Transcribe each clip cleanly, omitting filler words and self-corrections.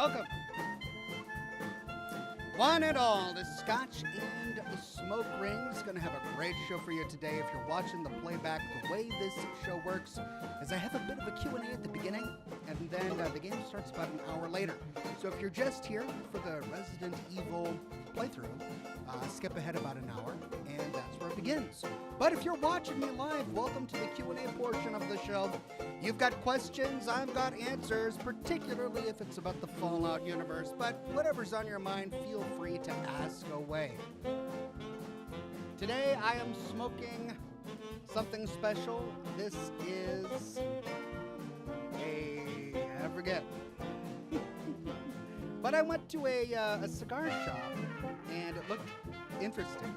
Welcome, one and all, to Scotch and Smoke Rings. Going to have a great show for you today. If you're watching the playback, the way this show works is I have a bit of a Q&A at the beginning, and then the game starts about an hour later. So if you're just here for the Resident Evil playthrough, skip ahead about an hour, and that's where it begins. But if you're watching me live, welcome to the Q&A portion of the show. You've got questions, I've got answers, particularly if it's about the Fallout universe, but whatever's on your mind, feel free to ask away. Today I am smoking something special. This is I forget. But I went to a cigar shop, and it looked interesting.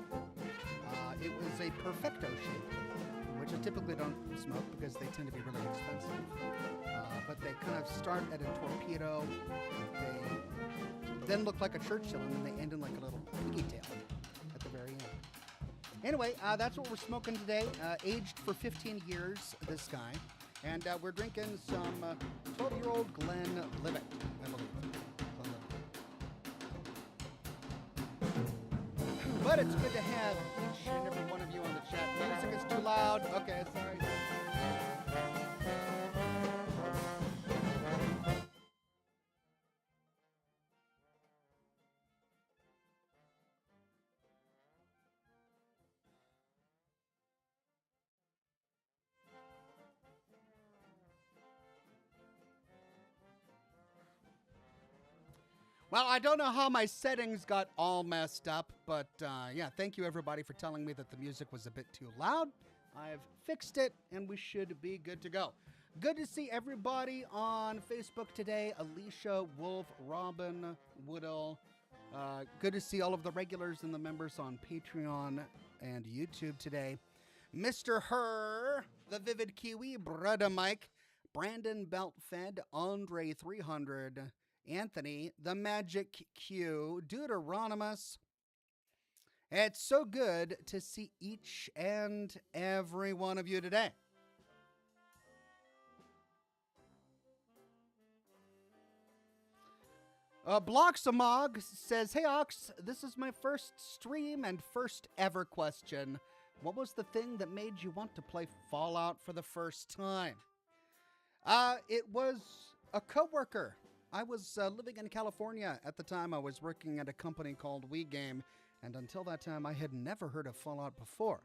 It was a Perfecto shape, which I typically don't smoke because they tend to be really expensive. But they kind of start at a torpedo, they then look like a Churchill, and then they end in like a little piggy tail at the very end. Anyway, that's what we're smoking today. Aged for 15 years, this guy. And we're drinking some 12-year-old Glenlivet, I believe. But it's good to have each and every one of you on the chat. Music is too loud. Okay, sorry. Well, I don't know how my settings got all messed up, but yeah, thank you everybody for telling me that the music was a bit too loud. I've fixed it, and we should be good to go. Good to see everybody on Facebook today. Alicia, Wolf, Robin, Woodall. Good to see all of the regulars and the members on Patreon and YouTube today. Mr. Herr, the Vivid Kiwi, Brother Mike, Brandon Beltfed, Andre 300, Anthony, the Magic Q, Deuteronomus. It's so good to see each and every one of you today. Bloxamog says, "Hey Ox, this is my first stream and first ever question. What was the thing that made you want to play Fallout for the first time?" It was a coworker. I was living in California at the time. I was working at a company called WeGame, and until that time, I had never heard of Fallout before.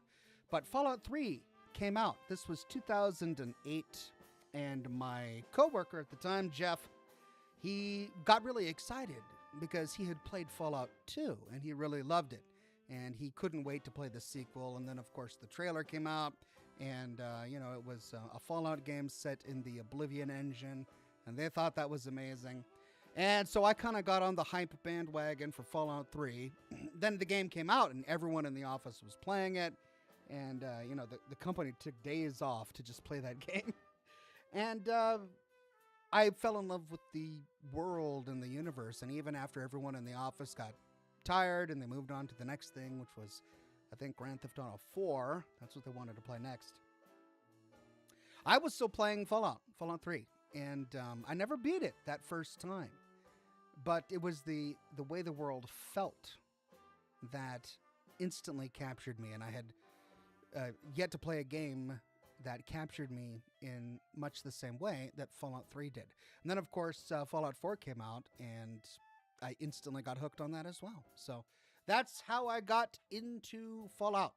But Fallout 3 came out. This was 2008, and my coworker at the time, Jeff, he got really excited because he had played Fallout 2, and he really loved it. And he couldn't wait to play the sequel. And then, of course, the trailer came out, and, it was a Fallout game set in the Oblivion engine, and they thought that was amazing. And so I kind of got on the hype bandwagon for Fallout 3. Then the game came out, and everyone in the office was playing it. And, the company took days off to just play that game. And I fell in love with the world and the universe. And even after everyone in the office got tired and they moved on to the next thing, which was, I think, Grand Theft Auto 4. That's what they wanted to play next. I was still playing Fallout 3. And I never beat it that first time. But it was the way the world felt that instantly captured me. And I had yet to play a game that captured me in much the same way that Fallout 3 did. And then, of course, Fallout 4 came out, and I instantly got hooked on that as well. So that's how I got into Fallout.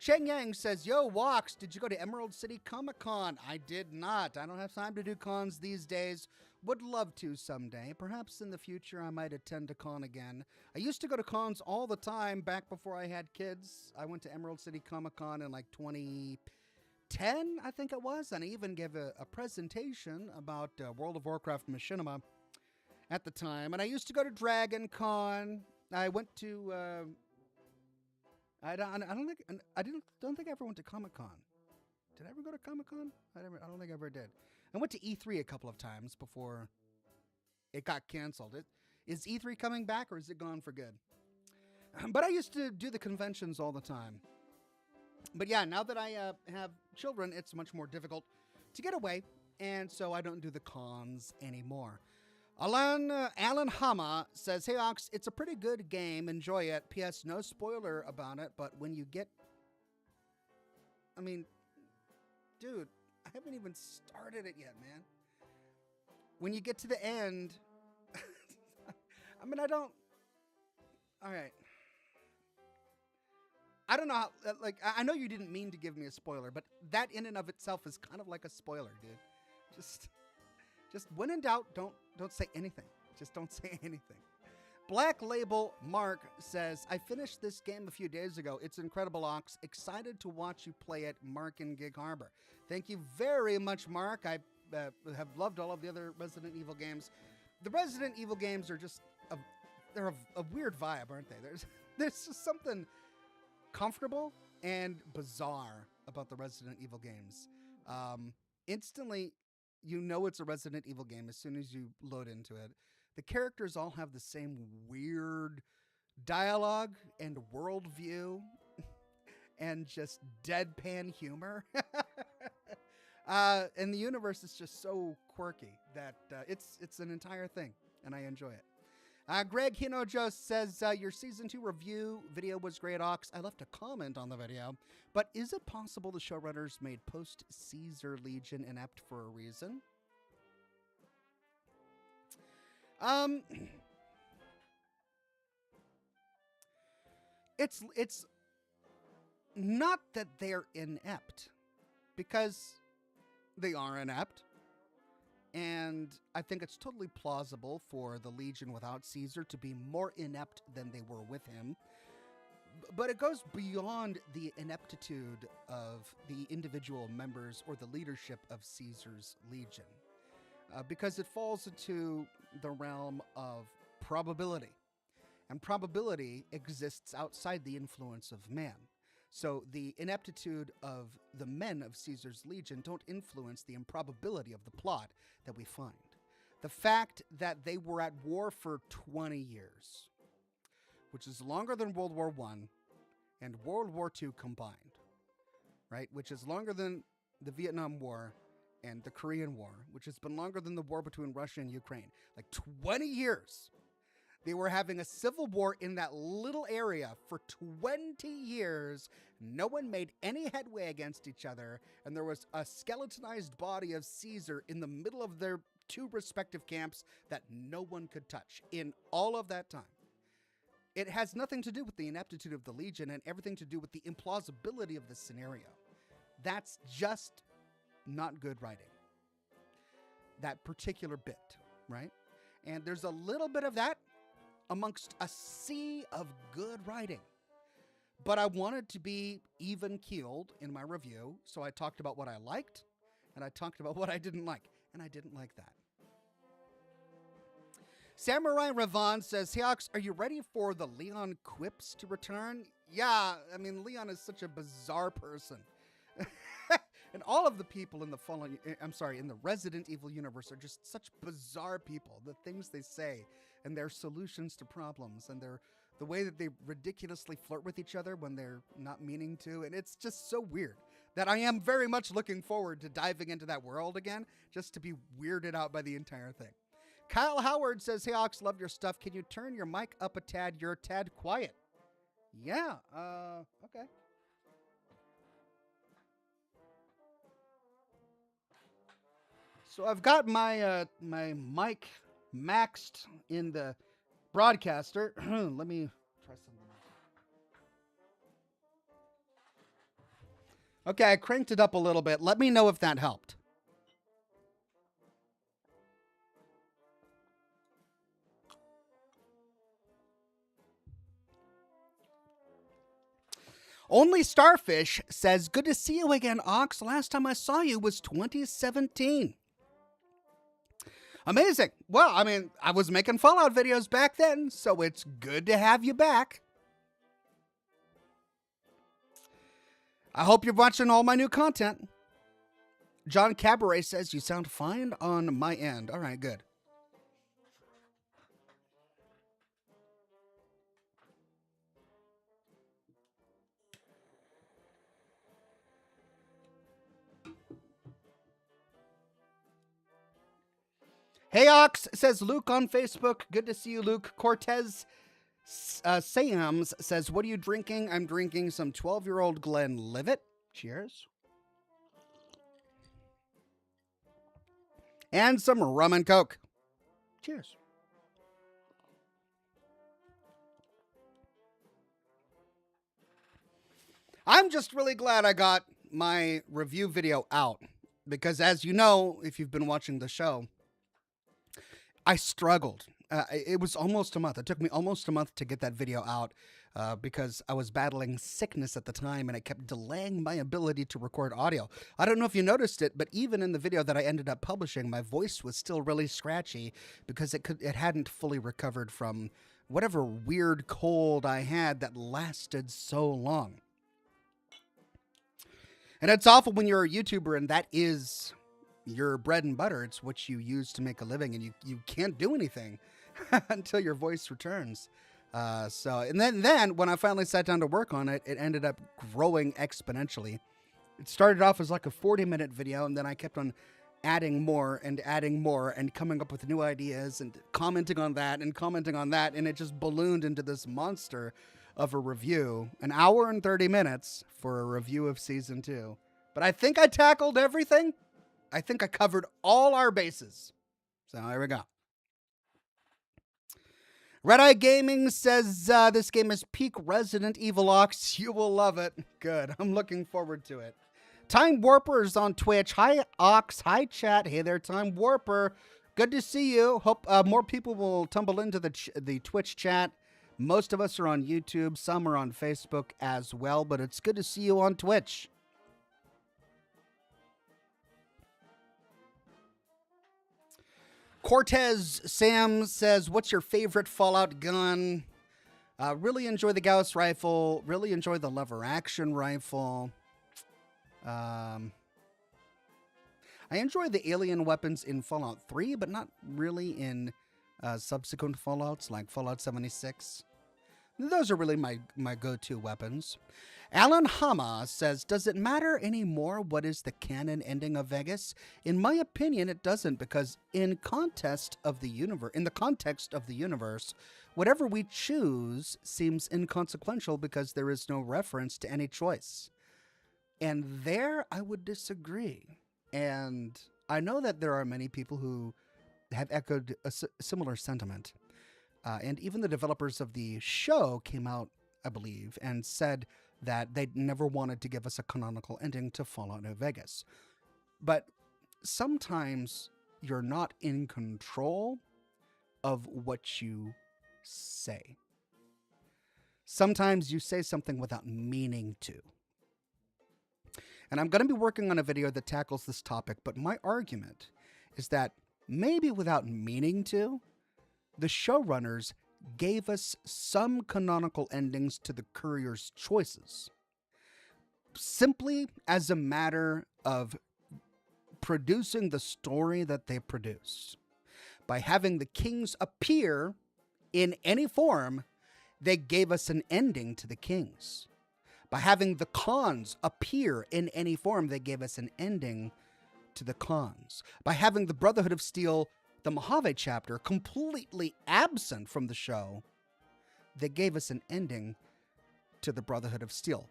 Cheng Yang says, "Yo, Walks, did you go to Emerald City Comic Con?" I did not. I don't have time to do cons these days. Would love to someday. Perhaps in the future I might attend a con again. I used to go to cons all the time back before I had kids. I went to Emerald City Comic Con in like 2010, I think it was. And I even gave a presentation about World of Warcraft Machinima at the time. And I used to go to Dragon Con. I went to... I don't think I ever went to Comic-Con. Did I ever go to Comic-Con? I don't think I ever did. I went to E3 a couple of times before it got canceled. Is E3 coming back, or is it gone for good? But I used to do the conventions all the time. But yeah, now that I have children, it's much more difficult to get away and so I don't do the cons anymore. Alan Hama says, "Hey Ox, it's a pretty good game. Enjoy it. P.S. No spoiler about it, but when you get, I mean, dude, I haven't even started it yet, man. When you get to the end, I mean, I don't. All right." I don't know how, like, I know you didn't mean to give me a spoiler, but that in and of itself is kind of like a spoiler, dude. Just when in doubt, don't say anything. Just don't say anything. Black Label Mark says, "I finished this game a few days ago. It's incredible, Ox. Excited to watch you play it, Mark in Gig Harbor." Thank you very much, Mark. I have loved all of the other Resident Evil games. The Resident Evil games are just, they're a weird vibe, aren't they? There's just something comfortable and bizarre about the Resident Evil games. Instantly, you know it's a Resident Evil game as soon as you load into it. The characters all have the same weird dialogue and worldview and just deadpan humor. And the universe is just so quirky that it's an entire thing, and I enjoy it. Greg Hinojo says, "Your Season 2 review video was great, Ox. I left a comment on the video, but is it possible the showrunners made post-Caesar Legion inept for a reason?" It's not that they're inept, because they are inept. And I think it's totally plausible for the Legion without Caesar to be more inept than they were with him. But it goes beyond the ineptitude of the individual members or the leadership of Caesar's Legion, because it falls into the realm of probability. And probability exists outside the influence of man. So the ineptitude of the men of Caesar's Legion don't influence the improbability of the plot that we find. The fact that they were at war for 20 years, which is longer than World War I and World War II combined, right? Which is longer than the Vietnam War and the Korean War, which has been longer than the war between Russia and Ukraine. Like 20 years. They were having a civil war in that little area for 20 years. No one made any headway against each other, and there was a skeletonized body of Caesar in the middle of their two respective camps that no one could touch in all of that time. It has nothing to do with the ineptitude of the Legion and everything to do with the implausibility of the scenario. That's just not good writing. That particular bit, right? And there's a little bit of that amongst a sea of good writing. But I wanted to be even-keeled in my review, so I talked about what I liked, and I talked about what I didn't like, and I didn't like that. Samurai Ravan says, "Hey Ox, are you ready for the Leon quips to return?" Yeah, I mean, Leon is such a bizarre person. And all of the people in the Resident Evil universe are just such bizarre people. The things they say and their solutions to problems and the way that they ridiculously flirt with each other when they're not meaning to. And it's just so weird that I am very much looking forward to diving into that world again, just to be weirded out by the entire thing. Kyle Howard says, "Hey Ox, love your stuff. Can you turn your mic up a tad? You're a tad quiet." Yeah, okay. So I've got my my mic maxed in the broadcaster. Let me try something else. Okay, I cranked it up a little bit. Let me know if that helped. Only Starfish says, "Good to see you again, Ox. Last time I saw you was 2017. Amazing. Well, I mean, I was making Fallout videos back then, so it's good to have you back. I hope you're watching all my new content." John Cabaret says, "You sound fine on my end." All right, good. Hey Ox, says Luke on Facebook. Good to see you, Luke. Cortez Sams says, what are you drinking? I'm drinking some 12-year-old Glenlivet. Cheers. And some rum and coke. Cheers. I'm just really glad I got my review video out because, as you know, if you've been watching the show, I struggled. It was almost a month. It took me almost a month to get that video out because I was battling sickness at the time and it kept delaying my ability to record audio. I don't know if you noticed it, but even in the video that I ended up publishing, my voice was still really scratchy because it hadn't fully recovered from whatever weird cold I had that lasted so long. And it's awful when you're a YouTuber and that is your bread and butter. It's what you use to make a living, and you can't do anything until your voice returns. And then when I finally sat down to work on it, it ended up growing exponentially. It started off as like a 40-minute video, and then I kept on adding more and coming up with new ideas and commenting on that, and it just ballooned into this monster of a review, an hour and 30 minutes for a review of season 2. But I think I tackled everything. I think I covered all our bases. So here we go. Red Eye Gaming says this game is peak Resident Evil Ox. You will love it. Good. I'm looking forward to it. Time Warper's on Twitch. Hi, Ox. Hi, chat. Hey there, Time Warper. Good to see you. Hope more people will tumble into the Twitch chat. Most of us are on YouTube. Some are on Facebook as well, but it's good to see you on Twitch. Cortez Sam says, what's your favorite Fallout gun? Really enjoy the Gauss rifle. Really enjoy the lever action rifle. I enjoy the alien weapons in Fallout 3, but not really in subsequent Fallouts like Fallout 76. Those are really my go-to weapons. Alan Hama says, does it matter anymore what is the canon ending of Vegas? In my opinion, it doesn't, because in the context of the universe, whatever we choose seems inconsequential because there is no reference to any choice. And there I would disagree. And I know that there are many people who have echoed a similar sentiment. And even the developers of the show came out, I believe, and said that they never wanted to give us a canonical ending to Fallout New Vegas. But sometimes you're not in control of what you say. Sometimes you say something without meaning to. And I'm going to be working on a video that tackles this topic, but my argument is that maybe without meaning to, the showrunners gave us some canonical endings to the Courier's choices, simply as a matter of producing the story that they produced. By having the kings appear in any form, they gave us an ending to the kings. By having the Khans appear in any form, they gave us an ending to the Khans. By having the Brotherhood of Steel, the Mojave chapter, completely absent from the show, they gave us an ending to the Brotherhood of Steel.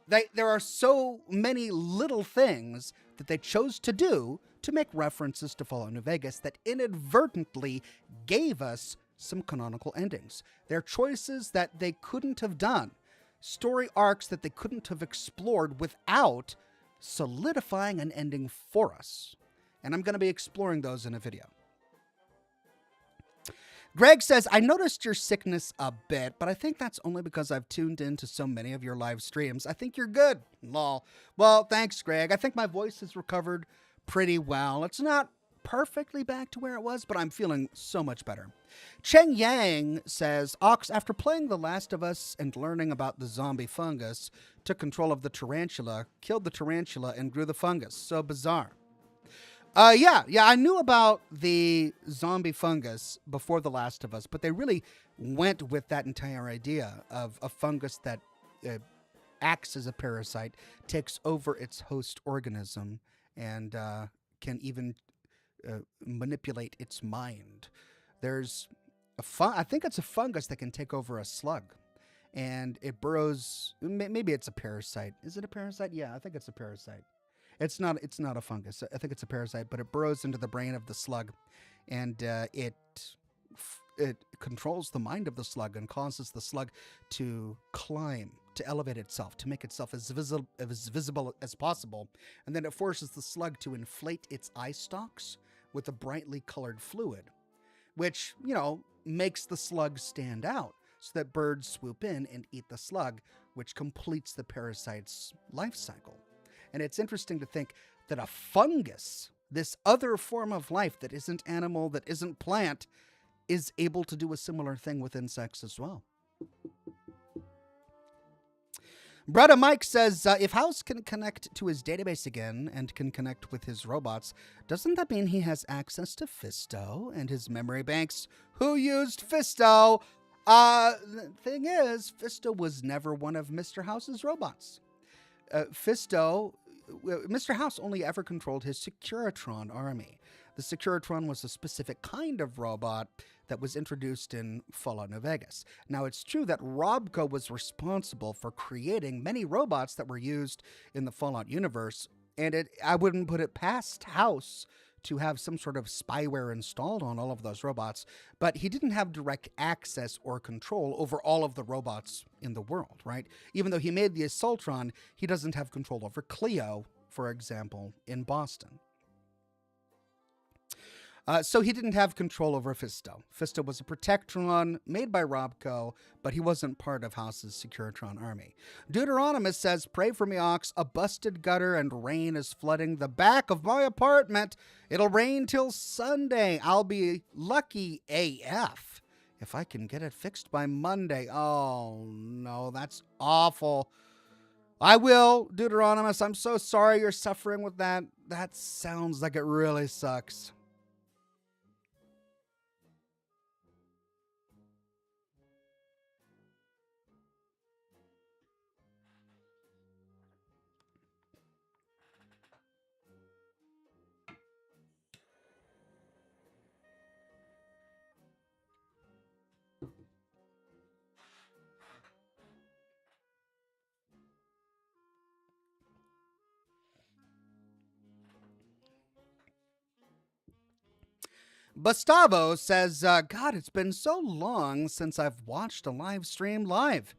There are so many little things that they chose to do to make references to Fallout New Vegas that inadvertently gave us some canonical endings. They're choices that they couldn't have done, story arcs that they couldn't have explored without solidifying an ending for us. And I'm going to be exploring those in a video. Greg says, I noticed your sickness a bit, but I think that's only because I've tuned into so many of your live streams. I think you're good. Lol. Well, thanks, Greg. I think my voice has recovered pretty well. It's not perfectly back to where it was, but I'm feeling so much better. Cheng Yang says, Ox, after playing The Last of Us and learning about the zombie fungus, took control of the tarantula, killed the tarantula, and grew the fungus. So bizarre. Yeah, I knew about the zombie fungus before The Last of Us, but they really went with that entire idea of a fungus that acts as a parasite, takes over its host organism, and can even manipulate its mind. There's I think it's a fungus that can take over a slug, and it burrows. Maybe it's a parasite. Is it a parasite? Yeah, I think it's a parasite. It's not. It's not a fungus. I think it's a parasite, but it burrows into the brain of the slug, and it controls the mind of the slug and causes the slug to climb, to elevate itself, to make itself as visible as possible, and then it forces the slug to inflate its eye stalks with a brightly colored fluid, which makes the slug stand out, so that birds swoop in and eat the slug, which completes the parasite's life cycle. And it's interesting to think that a fungus, this other form of life that isn't animal, that isn't plant, is able to do a similar thing with insects as well. Brother Mike says, if House can connect to his database again and can connect with his robots, doesn't that mean he has access to Fisto and his memory banks? Who used Fisto? The thing is, Fisto was never one of Mr. House's robots. Mr. House only ever controlled his Securitron army. The Securitron was a specific kind of robot that was introduced in Fallout New Vegas. Now, it's true that Robco was responsible for creating many robots that were used in the Fallout universe, and I wouldn't put it past House to have some sort of spyware installed on all of those robots, but he didn't have direct access or control over all of the robots in the world, right? Even though he made the Assaultron, he doesn't have control over Cleo, for example, in Boston. So he didn't have control over Fisto. Fisto was a Protectron made by Robco, but he wasn't part of House's Securitron army. Deuteronomus says, pray for me, Ox. A busted gutter and rain is flooding the back of my apartment. It'll rain till Sunday. I'll be lucky AF if I can get it fixed by Monday. Oh, no, that's awful. I will, Deuteronomus. I'm so sorry you're suffering with that. That sounds like it really sucks. Gustavo says, God, it's been so long since I've watched a live stream live.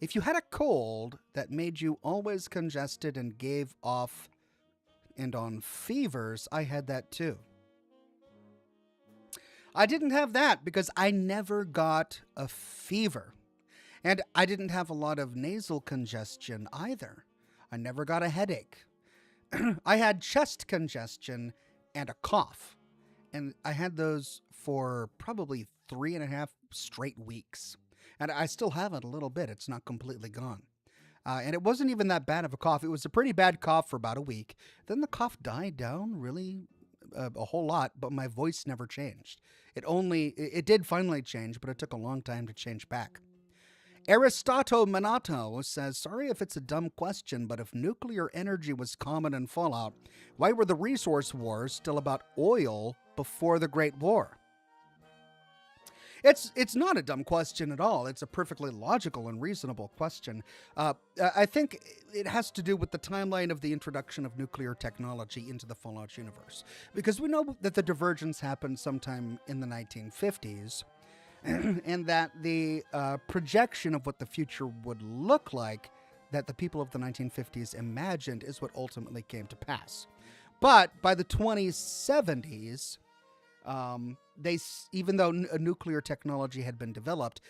If you had a cold that made you always congested and gave off and on fevers, I had that too. I didn't have that because I never got a fever. And I didn't have a lot of nasal congestion either. I never got a headache. I had chest congestion and a cough. And I had those for probably 3.5 straight weeks. And I still have it a little bit. It's not completely gone. And it wasn't even that bad of a cough. It was a pretty bad cough for about a week. Then the cough died down really a whole lot, but my voice never changed. It did finally change, but it took a long time to change back. Aristotle Minato says, sorry if it's a dumb question, but if nuclear energy was common in Fallout, why were the resource wars still about oil before the Great War? It's not a dumb question at all. It's a perfectly logical and reasonable question. I think it has to do with the timeline of the introduction of nuclear technology into the Fallout universe. Because we know that the divergence happened sometime in the 1950s, and that the projection of what the future would look like that the people of the 1950s imagined is what ultimately came to pass. But by the 2070s, even though nuclear technology had been developed,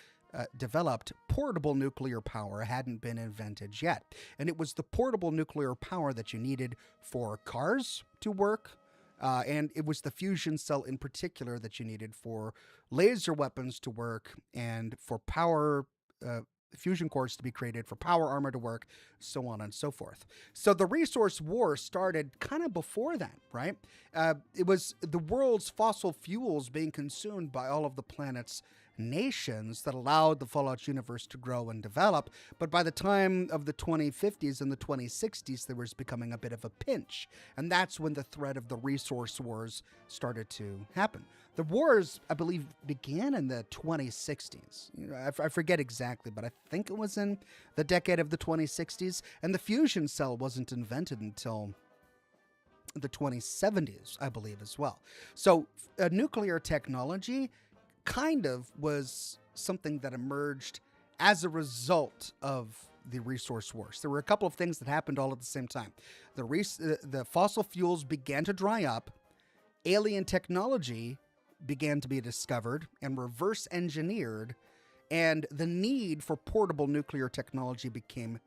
portable nuclear power hadn't been invented yet. And it was the portable nuclear power that you needed for cars to work, and it was the fusion cell in particular that you needed for laser weapons to work and for power fusion cores to be created, for power armor to work, so on and so forth. So the resource war started kind of before that, right? It was the world's fossil fuels being consumed by all of the planet's nations that allowed the Fallout universe to grow and develop. But by the time of the 2050s and the 2060s, there was becoming a bit of a pinch. And that's when the threat of the resource wars started to happen. The wars, I believe, began in the 2060s. I forget exactly, but I think it was in the decade of the 2060s. And the fusion cell wasn't invented until the 2070s, I believe, as well. So nuclear technology kind of was something that emerged as a result of the resource wars. There were a couple of things that happened all at the same time. The fossil fuels began to dry up. Alien technology began to be discovered and reverse engineered, and the need for portable nuclear technology became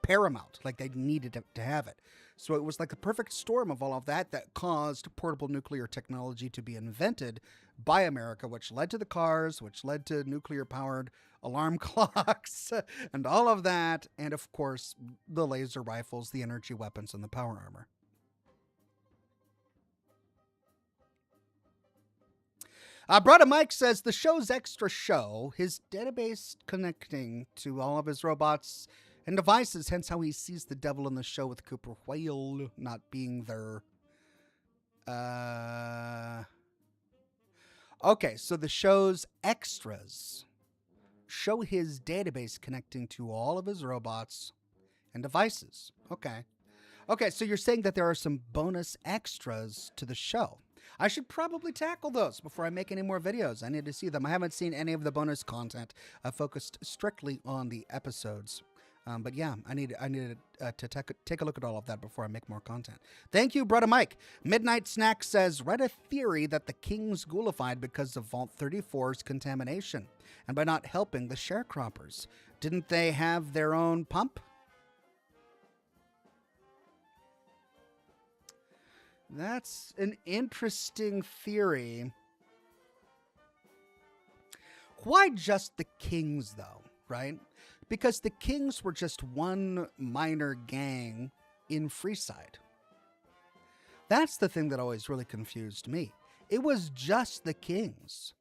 paramount. Like, they needed to have it. So it was like a perfect storm of all of that caused portable nuclear technology to be invented by America, which led to the cars, which led to nuclear-powered alarm clocks, and all of that, and of course, the laser rifles, the energy weapons, and the power armor. Brother Mike says the show's extra show, his database connecting to all of his robots and devices, hence how he sees the devil in the show with Cooper Whale not being there. Okay, so the show's extras show his database connecting to all of his robots and devices. Okay, so you're saying that there are some bonus extras to the show. I should probably tackle those before I make any more videos. I need to see them. I haven't seen any of the bonus content. I focused strictly on the episodes. But yeah, I need to take a look at all of that before I make more content. Thank you, Brother Mike. Midnight Snack says, read a theory that the Kings ghoulified because of Vault 34's contamination and by not helping the sharecroppers. Didn't they have their own pump? That's an interesting theory. Why just the Kings, though, right? Because the Kings were just one minor gang in Freeside. That's the thing that always really confused me. It was just the Kings.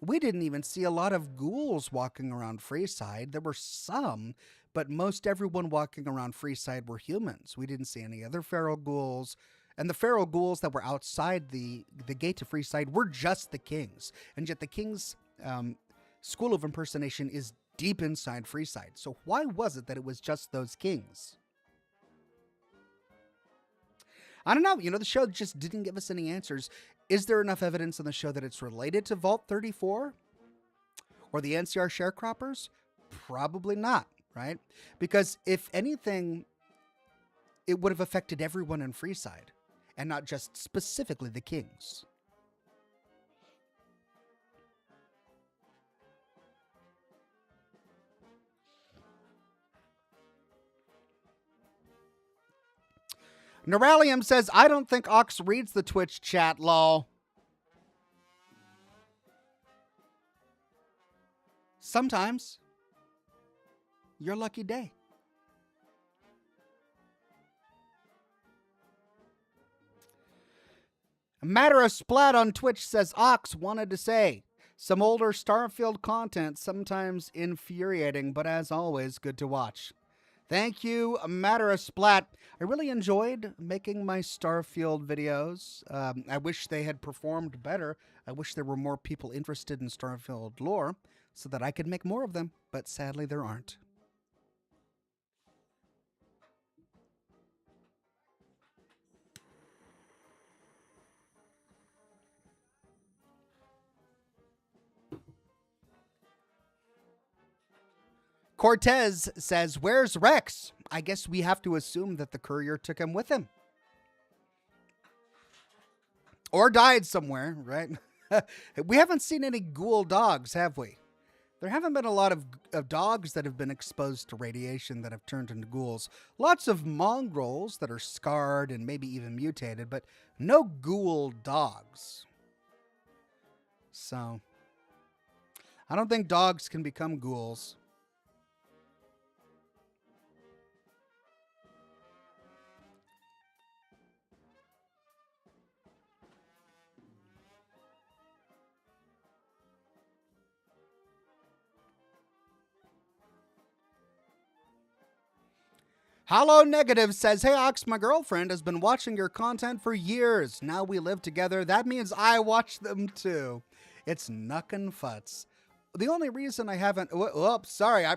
We didn't even see a lot of ghouls walking around Freeside. There were some, but most everyone walking around Freeside were humans. We didn't see any other feral ghouls. And the feral ghouls that were outside the gate to Freeside were just the Kings. And yet the Kings' School of Impersonation is deep inside Freeside. So why was it that it was just those Kings? I don't know. The show just didn't give us any answers. Is there enough evidence in the show that it's related to Vault 34? Or the NCR sharecroppers? Probably not, right? Because if anything, it would have affected everyone in Freeside, and not just specifically the Kings. Neuralium says, I don't think Ox reads the Twitch chat, lol. Sometimes. Your lucky day. Matter of Splat on Twitch says, Ox wanted to say, some older Starfield content, sometimes infuriating, but as always, good to watch. Thank you, Matter of Splat. I really enjoyed making my Starfield videos. I wish they had performed better. I wish there were more people interested in Starfield lore so that I could make more of them, but sadly there aren't. Cortez says, where's Rex? I guess we have to assume that the courier took him with him. Or died somewhere, right? We haven't seen any ghoul dogs, have we? There haven't been a lot of dogs that have been exposed to radiation that have turned into ghouls. Lots of mongrels that are scarred and maybe even mutated, but no ghoul dogs. So, I don't think dogs can become ghouls. Hollow Negative says, hey, Ox, my girlfriend has been watching your content for years. Now we live together. That means I watch them too. It's Nuckin' Futz. The only reason I haven't... Oops, sorry.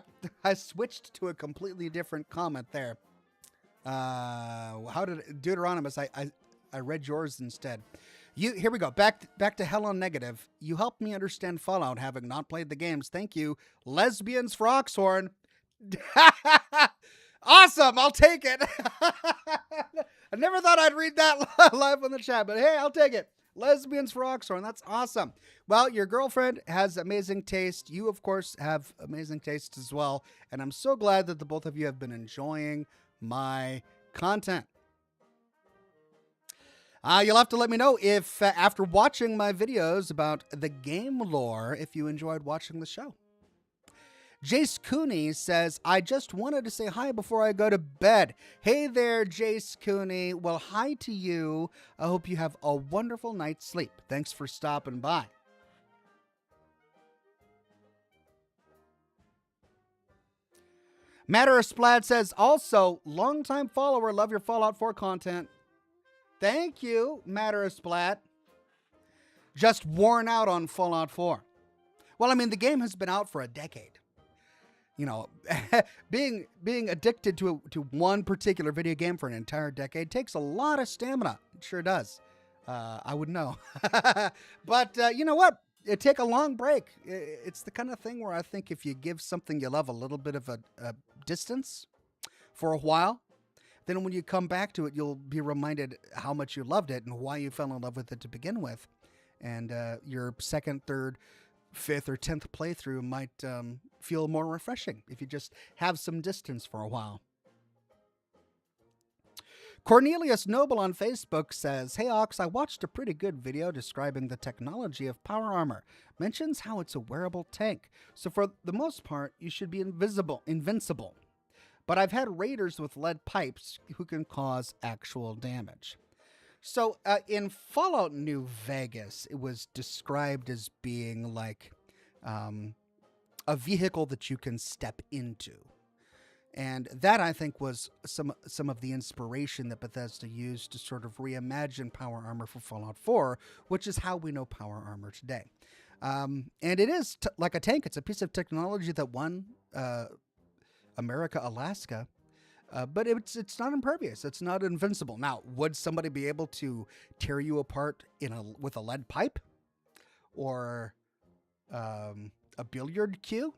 I switched to a completely different comment there. How did... Deuteronomus, I read yours instead. Here we go. Back to Hello Negative. You helped me understand Fallout, having not played the games. Thank you. Lesbians for Oxhorn. Awesome, I'll take it. I never thought I'd read that live on the chat, but hey, I'll take it. Lesbians for Oxhorn, that's awesome. Well, your girlfriend has amazing taste. You, of course, have amazing taste as well. And I'm so glad that the both of you have been enjoying my content. You'll have to let me know if, after watching my videos about the game lore, if you enjoyed watching the show. Jace Cooney says, I just wanted to say hi before I go to bed. Hey there, Jace Cooney. Well, hi to you. I hope you have a wonderful night's sleep. Thanks for stopping by. Matter of Splad says, also, longtime follower, love your Fallout 4 content. Thank you, Matter of Splat. Just worn out on Fallout 4. Well, I mean, the game has been out for a decade. You know, being addicted to one particular video game for an entire decade takes a lot of stamina. It sure does. I would know. But you know what? It take a long break. It's the kind of thing where I think if you give something you love a little bit of a distance for a while, then when you come back to it, you'll be reminded how much you loved it and why you fell in love with it to begin with. And your second, third, fifth, or 10th playthrough might feel more refreshing if you just have some distance for a while. Cornelius Noble on Facebook says, hey Ox, I watched a pretty good video describing the technology of power armor. Mentions how it's a wearable tank. So for the most part, you should be invincible. But I've had raiders with lead pipes who can cause actual damage. So in Fallout New Vegas, it was described as being like a vehicle that you can step into. And that, I think, was some of the inspiration that Bethesda used to sort of reimagine power armor for Fallout 4, which is how we know power armor today. And it is like a tank. It's a piece of technology that won America, Alaska. But it's not impervious. It's not invincible. Now, would somebody be able to tear you apart with a lead pipe? Or a billiard cue?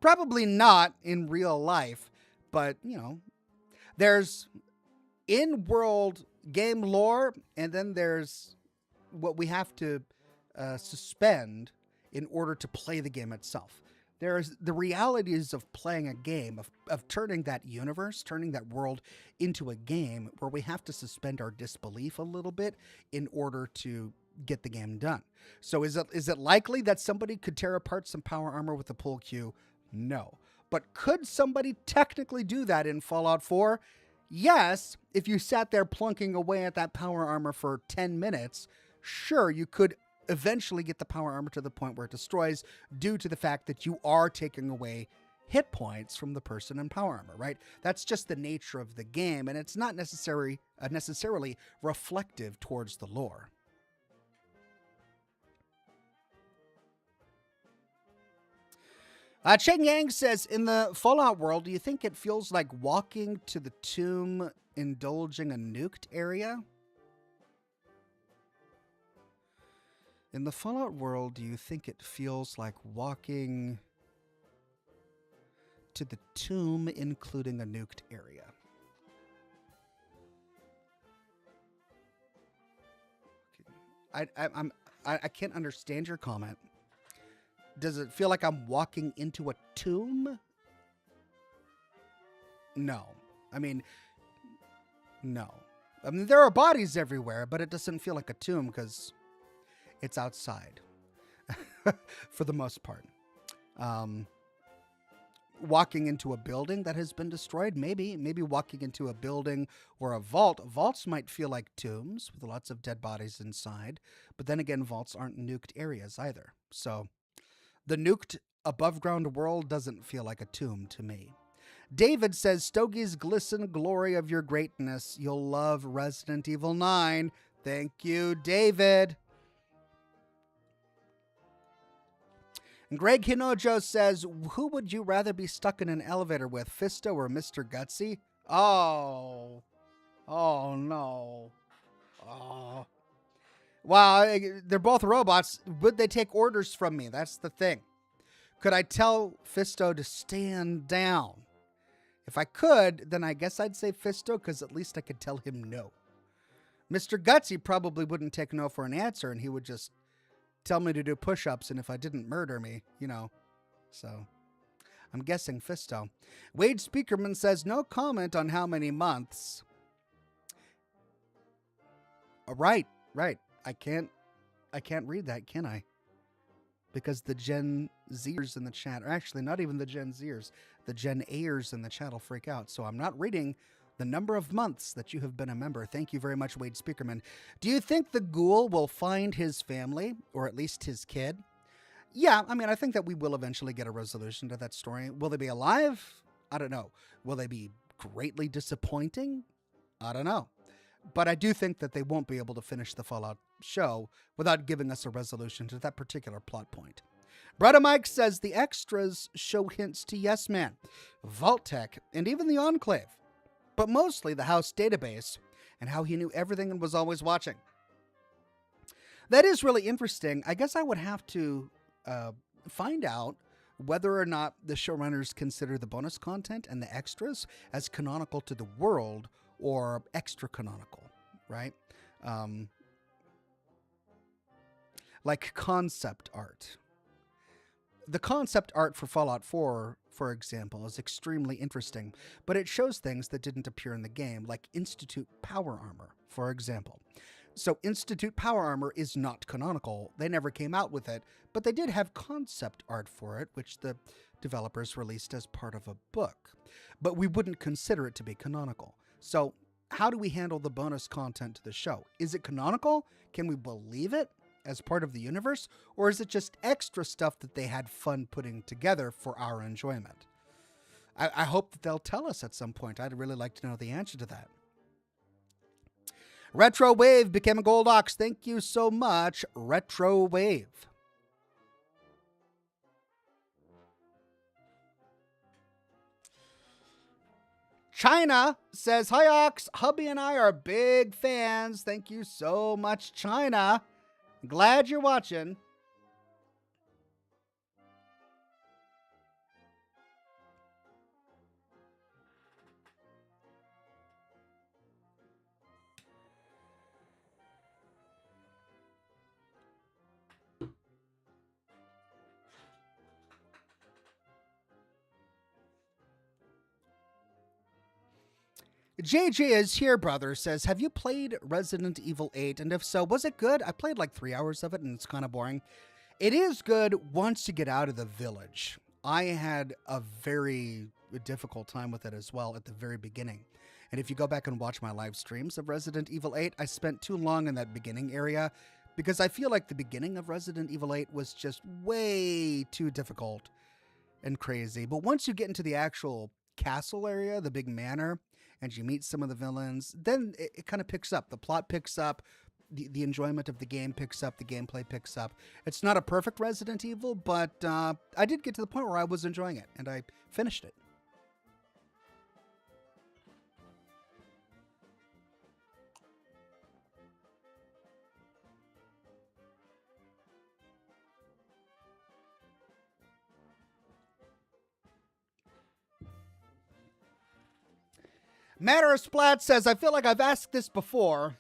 Probably not in real life. But, you know, there's in-world game lore, and then there's what we have to suspend in order to play the game itself. There's the realities of playing a game, of turning that universe, turning that world into a game where we have to suspend our disbelief a little bit in order to get the game done. So is it likely that somebody could tear apart some power armor with a pull cue? No. But could somebody technically do that in Fallout 4? Yes, if you sat there plunking away at that power armor for 10 minutes, sure, you could eventually get the power armor to the point where it destroys due to the fact that you are taking away hit points from the person in power armor, right? That's just the nature of the game, and it's not necessarily reflective towards the lore. Cheng Yang says, in the Fallout world, do you think it feels like walking to the tomb indulging a nuked area? In the Fallout world, do you think it feels like walking to the tomb, including a nuked area? I can't understand your comment. Does it feel like I'm walking into a tomb? No. I mean, no. I mean, there are bodies everywhere, but it doesn't feel like a tomb because it's outside for the most part. Walking into a building that has been destroyed, maybe walking into a building or a vault. Vaults might feel like tombs with lots of dead bodies inside, but then again, vaults aren't nuked areas either. So the nuked above ground world doesn't feel like a tomb to me. David says, Stogies glisten glory of your greatness. You'll love Resident Evil 9. Thank you, David. And Greg Hinojo says, who would you rather be stuck in an elevator with, Fisto or Mr. Gutsy? Oh no. Oh. Well, they're both robots. Would they take orders from me? That's the thing. Could I tell Fisto to stand down? If I could, then I guess I'd say Fisto, because at least I could tell him no. Mr. Gutsy probably wouldn't take no for an answer, and he would just tell me to do push-ups, and if I didn't murder me, So, I'm guessing Fisto. Wade Speakerman says, no comment on how many months. Right. I can't read that, can I? Because the Gen Zers in the chat, or actually not even the Gen Zers, the Gen A'ers in the chat will freak out. So I'm not reading the number of months that you have been a member. Thank you very much, Wade Speakerman. Do you think the ghoul will find his family, or at least his kid? Yeah, I think that we will eventually get a resolution to that story. Will they be alive? I don't know. Will they be greatly disappointing? I don't know. But I do think that they won't be able to finish the Fallout show without giving us a resolution to that particular plot point. Bretta Mike says the extras show hints to Yes Man, Vault-Tec, and even the Enclave, but mostly the house database and how he knew everything and was always watching. That is really interesting. I guess I would have to find out whether or not the showrunners consider the bonus content and the extras as canonical to the world or extra canonical, right? Like concept art. The concept art for Fallout 4, for example, is extremely interesting, but it shows things that didn't appear in the game, like Institute Power Armor, for example. So Institute Power Armor is not canonical. They never came out with it, but they did have concept art for it, which the developers released as part of a book. But we wouldn't consider it to be canonical. So how do we handle the bonus content to the show? Is it canonical? Can we believe it as part of the universe? Or is it just extra stuff that they had fun putting together for our enjoyment? I hope that they'll tell us at some point. I'd really like to know the answer to that. Retro Wave became a Gold Ox. Thank you so much, Retro Wave. China says, hi, Ox. Hubby and I are big fans. Thank you so much, China. Glad you're watching. JJ is here, brother, says, have you played Resident Evil 8? And if so, was it good? I played like 3 hours of it, and it's kind of boring. It is good once you get out of the village. I had a very difficult time with it as well at the very beginning. And if you go back and watch my live streams of Resident Evil 8, I spent too long in that beginning area because I feel like the beginning of Resident Evil 8 was just way too difficult and crazy. But once you get into the actual castle area, the big manor, and you meet some of the villains, then it kind of picks up. The plot picks up, the enjoyment of the game picks up, the gameplay picks up. It's not a perfect Resident Evil, but I did get to the point where I was enjoying it, and I finished it. Matter of Splat says, I feel like I've asked this before,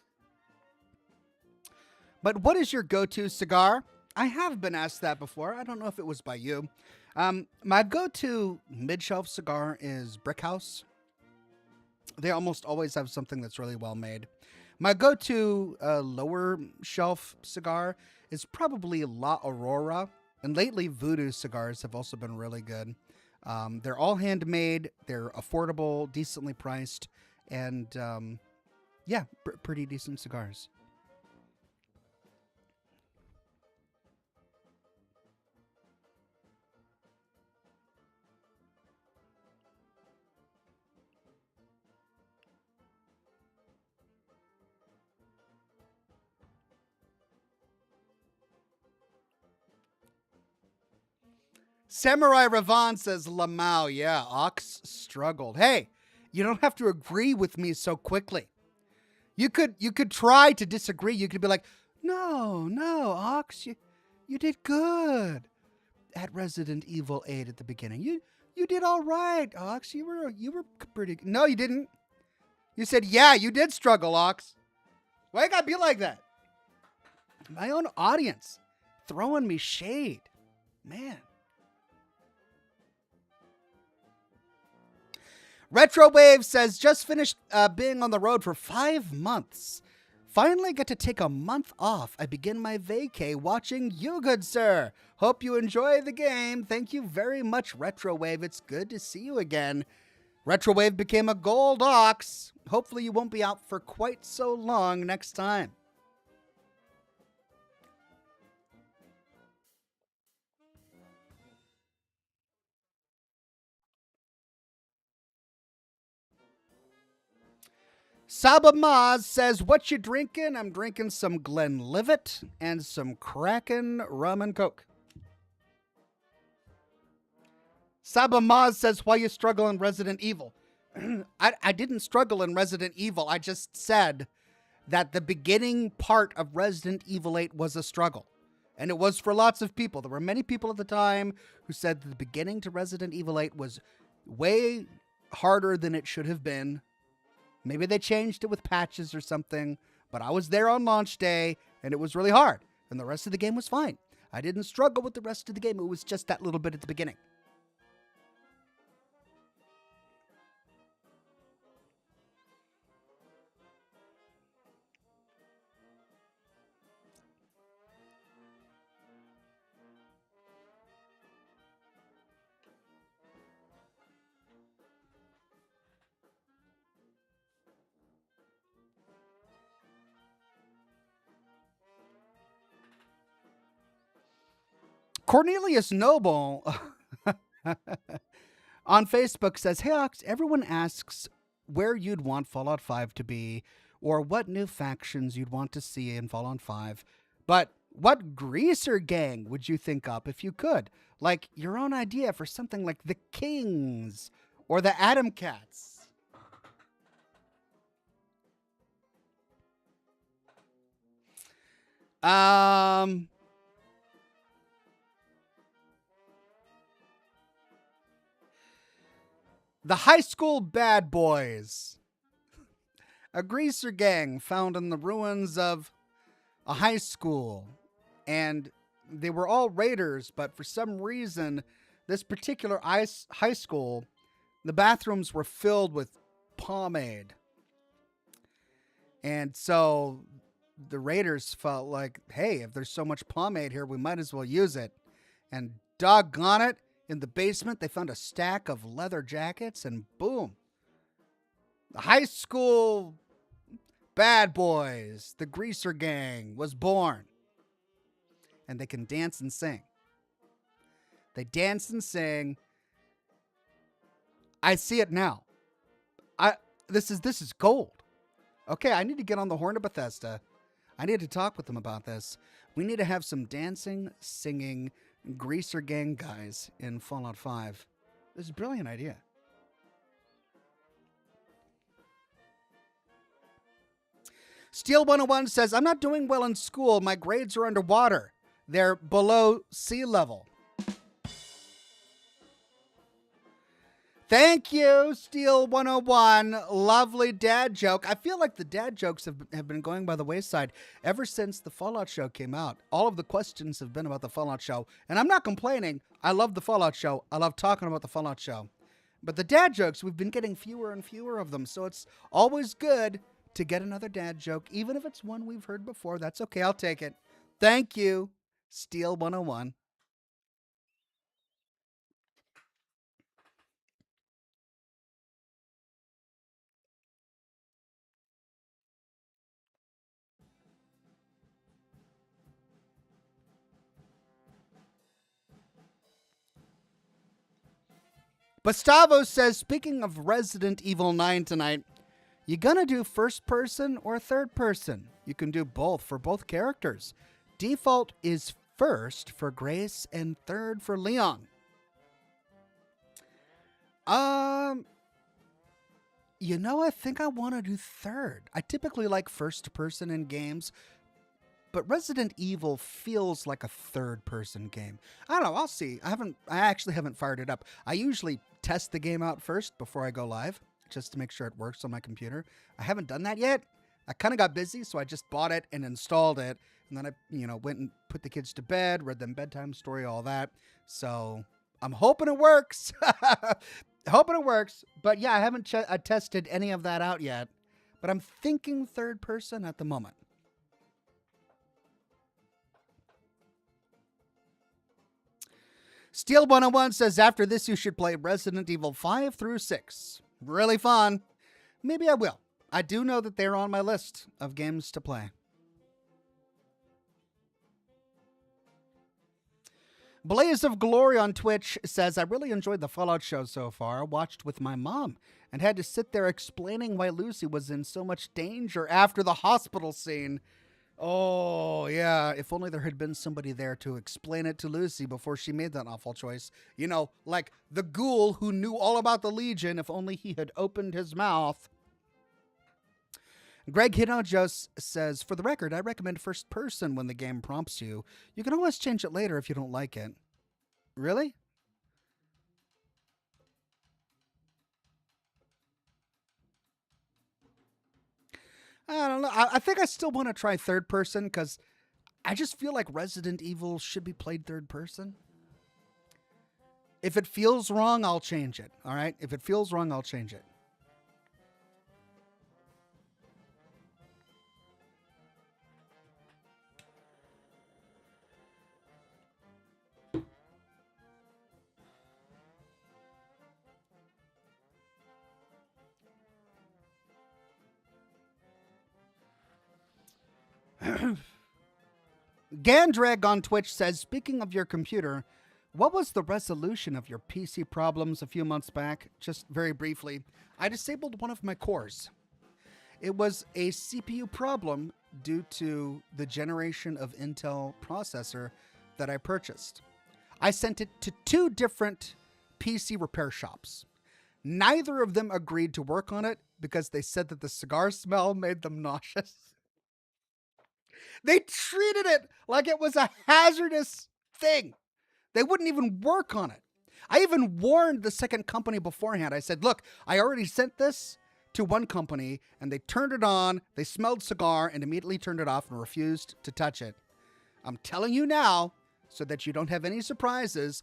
but what is your go-to cigar? I have been asked that before. I don't know if it was by you. My go-to mid-shelf cigar is Brickhouse. They almost always have something that's really well made. My go-to lower shelf cigar is probably La Aurora. And lately, Voodoo cigars have also been really good. They're all handmade. They're affordable, decently priced, and yeah, pretty decent cigars. Samurai Ravan says Lamau. Yeah, Ox struggled. Hey, you don't have to agree with me so quickly. You could try to disagree. You could be like, no, Ox, you did good at Resident Evil 8 at the beginning. You did all right, Ox. You were pretty good. No, you didn't. You said, yeah, you did struggle, Ox. Why you gotta be like that? My own audience throwing me shade. Man. Retrowave says, just finished being on the road for 5 months. Finally get to take a month off. I begin my vacay watching you, good sir. Hope you enjoy the game. Thank you very much, Retrowave. It's good to see you again. Retrowave became a gold Ox. Hopefully you won't be out for quite so long next time. Saba Maz says, what you drinking? I'm drinking some Glenlivet and some Kraken rum and coke. Saba Maz says, why you struggle in Resident Evil? I didn't struggle in Resident Evil. I just said that the beginning part of Resident Evil 8 was a struggle. And it was for lots of people. There were many people at the time who said that the beginning to Resident Evil 8 was way harder than it should have been. Maybe they changed it with patches or something, but I was there on launch day, and it was really hard, and the rest of the game was fine. I didn't struggle with the rest of the game. It was just that little bit at the beginning. Cornelius Noble on Facebook says, hey, Ox, everyone asks where you'd want Fallout 5 to be or what new factions you'd want to see in Fallout 5. But what greaser gang would you think up if you could? Like your own idea for something like the Kings or the Atom Cats. The High School Bad Boys. A greaser gang found in the ruins of a high school. And they were all raiders, but for some reason, this particular high school, the bathrooms were filled with pomade. And so the raiders felt like, hey, if there's so much pomade here, we might as well use it. And doggone it, in the basement, they found a stack of leather jackets, and boom. The High School Bad Boys, the Greaser Gang, was born. And they can dance and sing. They dance and sing. I see it now. This is gold. Okay, I need to get on the horn of Bethesda. I need to talk with them about this. We need to have some dancing, singing, Greaser Gang guys in Fallout 5. This is a brilliant idea. Steel 101 says, I'm not doing well in school. My grades are underwater. They're below sea level. Thank you, Steel 101. Lovely dad joke. I feel like the dad jokes have been going by the wayside ever since the Fallout show came out. All of the questions have been about the Fallout show. And I'm not complaining. I love the Fallout show. I love talking about the Fallout show. But the dad jokes, we've been getting fewer and fewer of them. So it's always good to get another dad joke. Even if it's one we've heard before, that's okay. I'll take it. Thank you, Steel 101. Gustavo says, speaking of Resident Evil 9 tonight, you gonna do first person or third person? You can do both for both characters. Default is first for Grace and third for Leon. Um, I think I want to do third. I typically like first person in games, but Resident Evil feels like a third person game. I don't know, I'll see. I actually haven't fired it up. I usually test the game out first before I go live, just to make sure it works on my computer. I haven't done that yet. I kind of got busy, so I just bought it and installed it, and then I went and put the kids to bed, read them bedtime story, all that. So I'm hoping it works. Hoping it works. But yeah, I haven't tested any of that out yet. But I'm thinking third person at the moment. Steel 101 says, after this, you should play Resident Evil 5 through 6. Really fun. Maybe I will. I do know that they're on my list of games to play. Blaze of Glory on Twitch says, I really enjoyed the Fallout show so far. Watched with my mom and had to sit there explaining why Lucy was in so much danger after the hospital scene. Oh, yeah. If only there had been somebody there to explain it to Lucy before she made that awful choice. Like the ghoul who knew all about the Legion, if only he had opened his mouth. Greg Hinojos says, for the record, I recommend first person when the game prompts you. You can always change it later if you don't like it. Really? I don't know. I think I still want to try third person because I just feel like Resident Evil should be played third person. If it feels wrong, I'll change it. All right? If it feels wrong, I'll change it. Gandrag on Twitch says, speaking of your computer, what was the resolution of your PC problems a few months back? Just very briefly, I disabled one of my cores. It was a CPU problem due to the generation of Intel processor that I purchased. I sent it to 2 different PC repair shops. Neither of them agreed to work on it because they said that the cigar smell made them nauseous. They treated it like it was a hazardous thing. They wouldn't even work on it. I even warned the second company beforehand. I said, look, I already sent this to one company and they turned it on, they smelled cigar and immediately turned it off and refused to touch it. I'm telling you now, so that you don't have any surprises,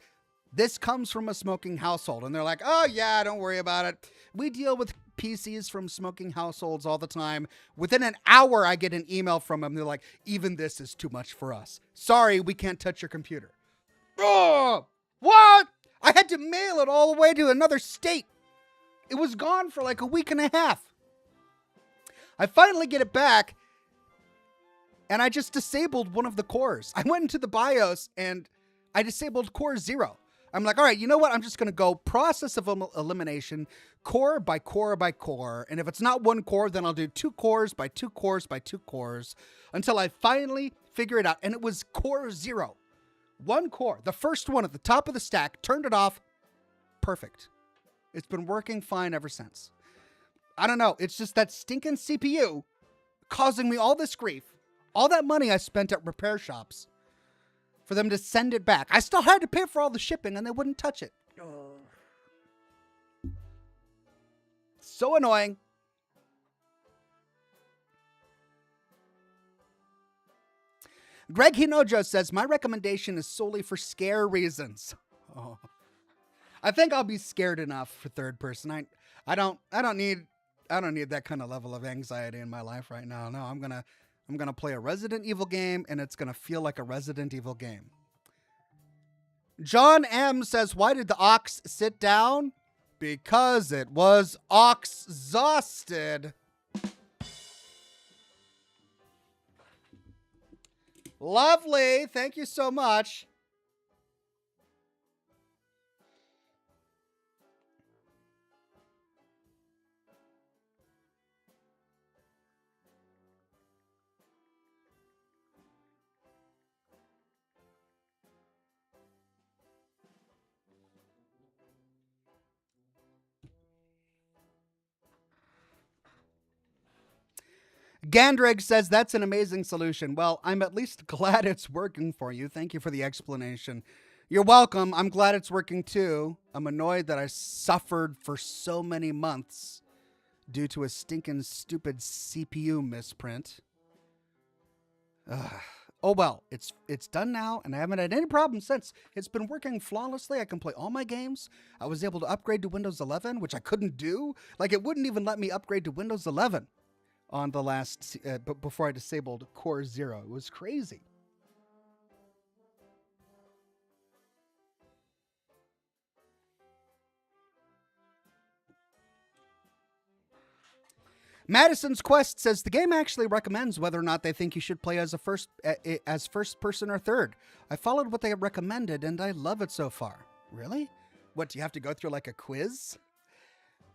this comes from a smoking household. And they're like, oh yeah, don't worry about it. We deal with PCs from smoking households all the time. Within an hour, I get an email from them. They're like, even this is too much for us. Sorry, we can't touch your computer. Oh, what? I had to mail it all the way to another state. It was gone for like a week and a half. I finally get it back, and I just disabled one of the cores. I went into the BIOS, and I disabled core 0. I'm like, all right, you know what? I'm just going to go process of elimination, core by core by core. And if it's not one core, then I'll do 2 cores by 2 cores by 2 cores until I finally figure it out. And it was core 0. 1 core, the first one at the top of the stack, turned it off. Perfect. It's been working fine ever since. I don't know. It's just that stinking CPU causing me all this grief. All that money I spent at repair shops for them to send it back. I still had to pay for all the shipping and they wouldn't touch it. Oh. So annoying. Greg Hinojo says, my recommendation is solely for scare reasons. Oh. I think I'll be scared enough for third person. I don't need that kind of level of anxiety in my life right now. No, I'm gonna play a Resident Evil game and it's gonna feel like a Resident Evil game. John M says, why did the ox sit down? Because it was ox-exhausted. Lovely. Thank you so much. Gandreg says, that's an amazing solution. Well, I'm at least glad it's working for you. Thank you for the explanation. You're welcome. I'm glad it's working too. I'm annoyed that I suffered for so many months due to a stinking stupid CPU misprint. Ugh. Oh well, it's done now, and I haven't had any problems since. It's been working flawlessly. I can play all my games. I was able to upgrade to Windows 11, which I couldn't do. Like, it wouldn't even let me upgrade to Windows 11 on the last, before I disabled Core 0. It was crazy. Madison's Quest says the game actually recommends whether or not they think you should play as first person or third. I followed what they recommended and I love it so far. Really? What, do you have to go through like a quiz?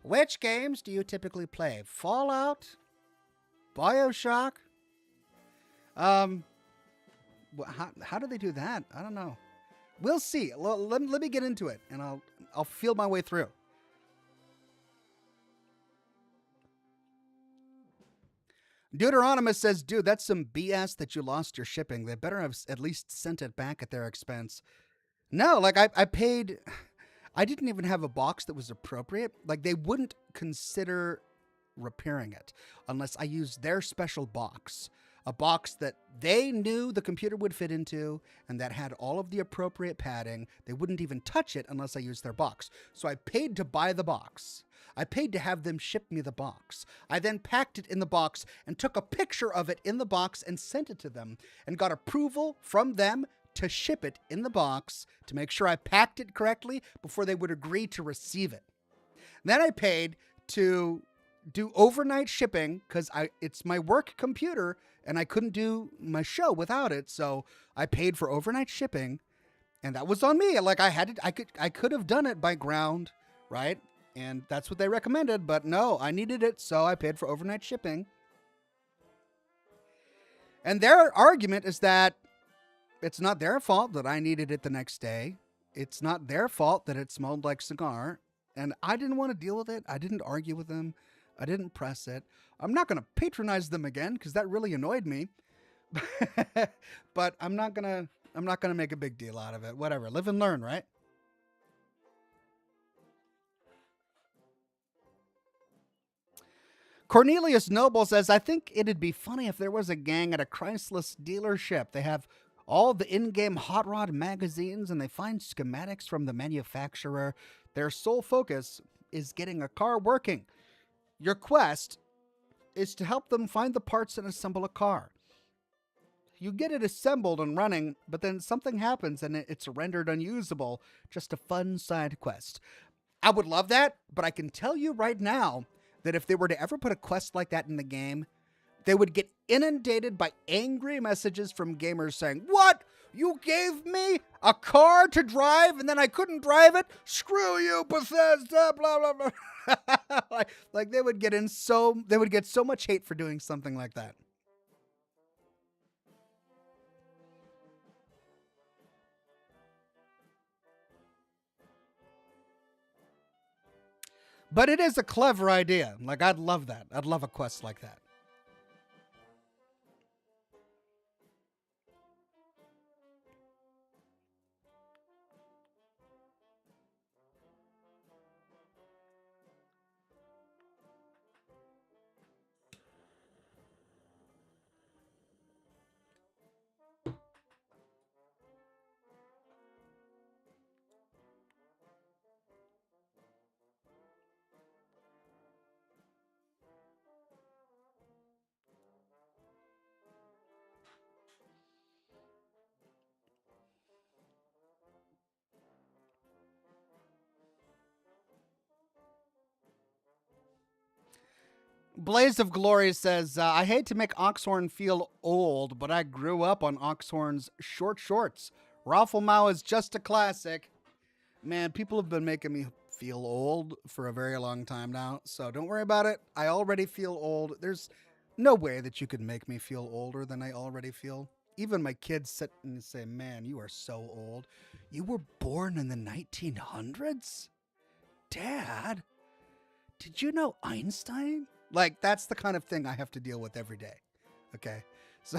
Which games do you typically play? Fallout? BioShock? How do they do that? I don't know. We'll see. Let me get into it and I'll feel my way through. Deuteronomous says, dude, that's some BS that you lost your shipping. They better have at least sent it back at their expense. No, like I paid, I didn't even have a box that was appropriate. Like they wouldn't consider repairing it unless I used their special box. A box that they knew the computer would fit into and that had all of the appropriate padding. They wouldn't even touch it unless I used their box. So I paid to buy the box. I paid to have them ship me the box. I then packed it in the box and took a picture of it in the box and sent it to them and got approval from them to ship it in the box to make sure I packed it correctly before they would agree to receive it. Then I paid to do overnight shipping because it's my work computer and I couldn't do my show without it. So I paid for overnight shipping and that was on me. Like I could have done it by ground, right? And that's what they recommended, but no, I needed it, so I paid for overnight shipping. And their argument is that it's not their fault that I needed it the next day. It's not their fault that it smelled like cigar. And I didn't want to deal with it. I didn't argue with them. I didn't press it. I'm not going to patronize them again because that really annoyed me. But I'm not going to make a big deal out of it. Whatever. Live and learn, right? Cornelius Noble says, I think it'd be funny if there was a gang at a Chrysler dealership. They have all the in-game hot rod magazines and they find schematics from the manufacturer. Their sole focus is getting a car working. Your quest is to help them find the parts and assemble a car. You get it assembled and running, but then something happens and it's rendered unusable. Just a fun side quest. I would love that, but I can tell you right now that if they were to ever put a quest like that in the game, they would get inundated by angry messages from gamers saying, what? You gave me a car to drive and then I couldn't drive it? Screw you, Bethesda, blah, blah, blah. like they would get so much hate for doing something like that. But it is a clever idea. Like, I'd love that. I'd love a quest like that. Blaze of Glory says, I hate to make Oxhorn feel old, but I grew up on Oxhorn's short shorts. Rafflemau is just a classic. Man, people have been making me feel old for a very long time now, so don't worry about it. I already feel old. There's no way that you could make me feel older than I already feel. Even my kids sit and say, man, you are so old. You were born in the 1900s? Dad, did you know Einstein? Like, that's the kind of thing I have to deal with every day. Okay. So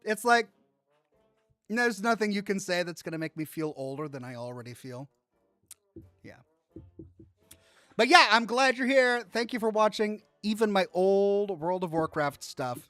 it's like there's nothing you can say that's going to make me feel older than I already feel. Yeah. But yeah, I'm glad you're here. Thank you for watching even my old World of Warcraft stuff.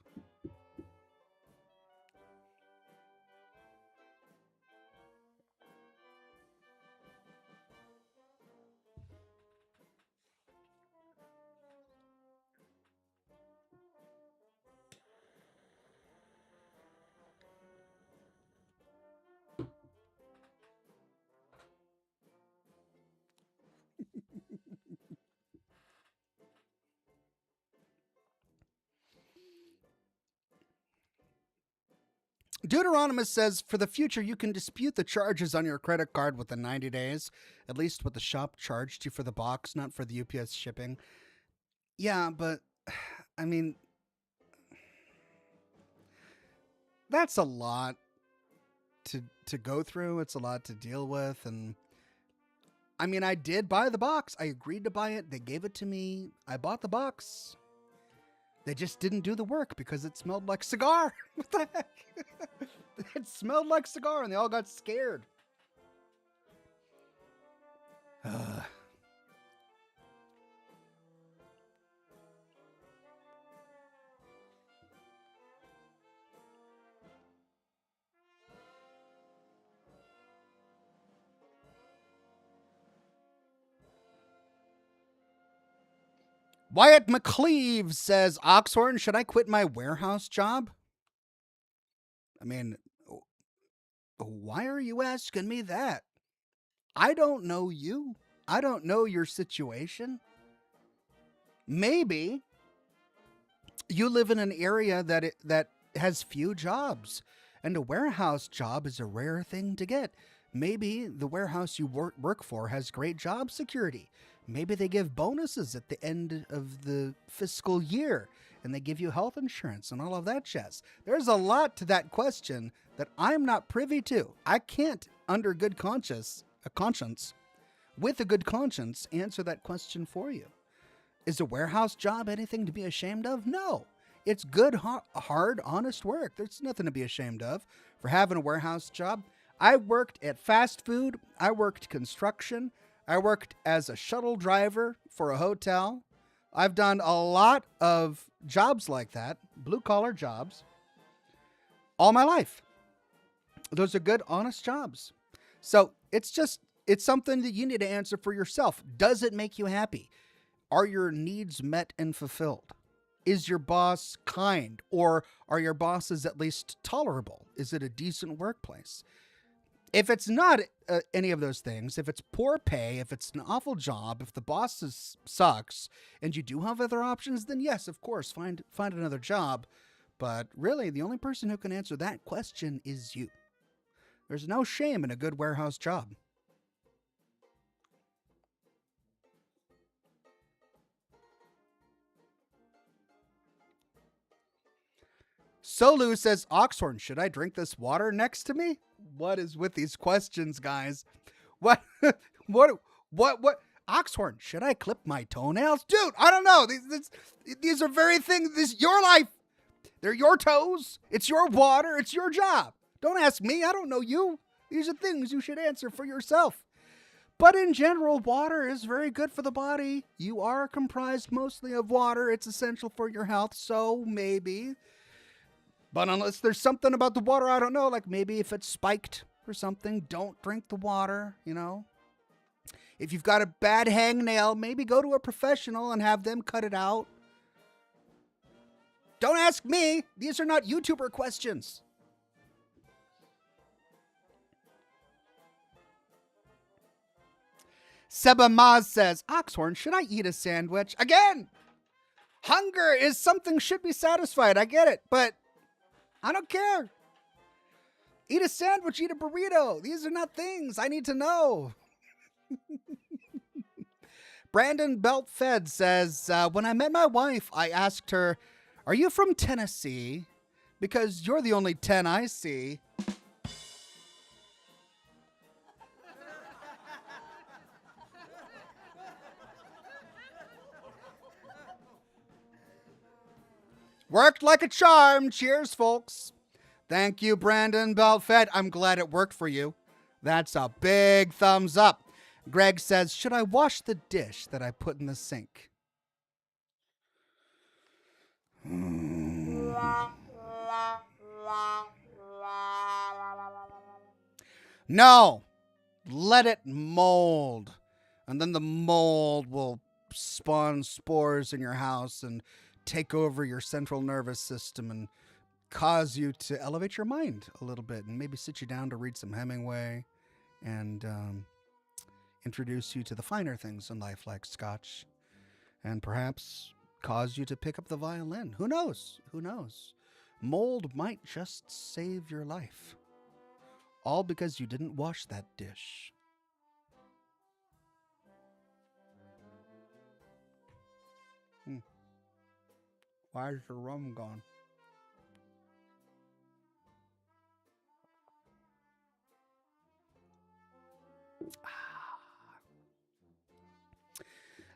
Deuteronomus says, for the future, you can dispute the charges on your credit card within 90 days, at least what the shop charged you for the box, not for the UPS shipping. Yeah, but, I mean, that's a lot to go through. It's a lot to deal with. And, I mean, I did buy the box. I agreed to buy it. They gave it to me. I bought the box. They just didn't do the work because it smelled like cigar. What the heck? It smelled like cigar and they all got scared. Wyatt McCleave says, Oxhorn, should I quit my warehouse job? I mean, why are you asking me that? I don't know you. I don't know your situation. Maybe you live in an area that has few jobs, and a warehouse job is a rare thing to get. Maybe the warehouse you work for has great job security. Maybe they give bonuses at the end of the fiscal year, and they give you health insurance and all of that jazz. There's a lot to that question that I'm not privy to. I can't, under good conscience, with a good conscience, answer that question for you. Is a warehouse job anything to be ashamed of? No. It's good, hard, honest work. There's nothing to be ashamed of for having a warehouse job. I worked at fast food. I worked construction. I worked as a shuttle driver for a hotel. I've done a lot of jobs like that, blue-collar jobs, all my life. Those are good, honest jobs. So it's something that you need to answer for yourself. Does it make you happy? Are your needs met and fulfilled? Is your boss kind, or are your bosses at least tolerable? Is it a decent workplace? If it's not any of those things, if it's poor pay, if it's an awful job, if the boss sucks, and you do have other options, then yes, of course, find another job. But really, the only person who can answer that question is you. There's no shame in a good warehouse job. Solu says, Oxhorn, should I drink this water next to me? What is with these questions, guys? What? Oxhorn, should I clip my toenails? Dude, I don't know. These are very things. This is your life. They're your toes. It's your water. It's your job. Don't ask me. I don't know you. These are things you should answer for yourself. But in general, water is very good for the body. You are comprised mostly of water. It's essential for your health. So maybe. But unless there's something about the water I don't know, like maybe if it's spiked or something, don't drink the water, you know. If you've got a bad hangnail, maybe go to a professional and have them cut it out. Don't ask me. These are not YouTuber questions. Seba Maz says, Oxhorn, should I eat a sandwich? Again, hunger is something should be satisfied. I get it, but I don't care. Eat a sandwich, eat a burrito. These are not things I need to know. Brandon Beltfed says, when I met my wife, I asked her, are you from Tennessee? Because you're the only 10 I see. Worked like a charm. Cheers, folks. Thank you, Brandon Belfed. I'm glad it worked for you. That's a big thumbs up. Greg says, should I wash the dish that I put in the sink? No. Let it mold. And then the mold will spawn spores in your house and take over your central nervous system and cause you to elevate your mind a little bit and maybe sit you down to read some Hemingway and introduce you to the finer things in life like Scotch and perhaps cause you to pick up the violin. Who knows? Who knows? Mold might just save your life. All because you didn't wash that dish. Why is the rum gone?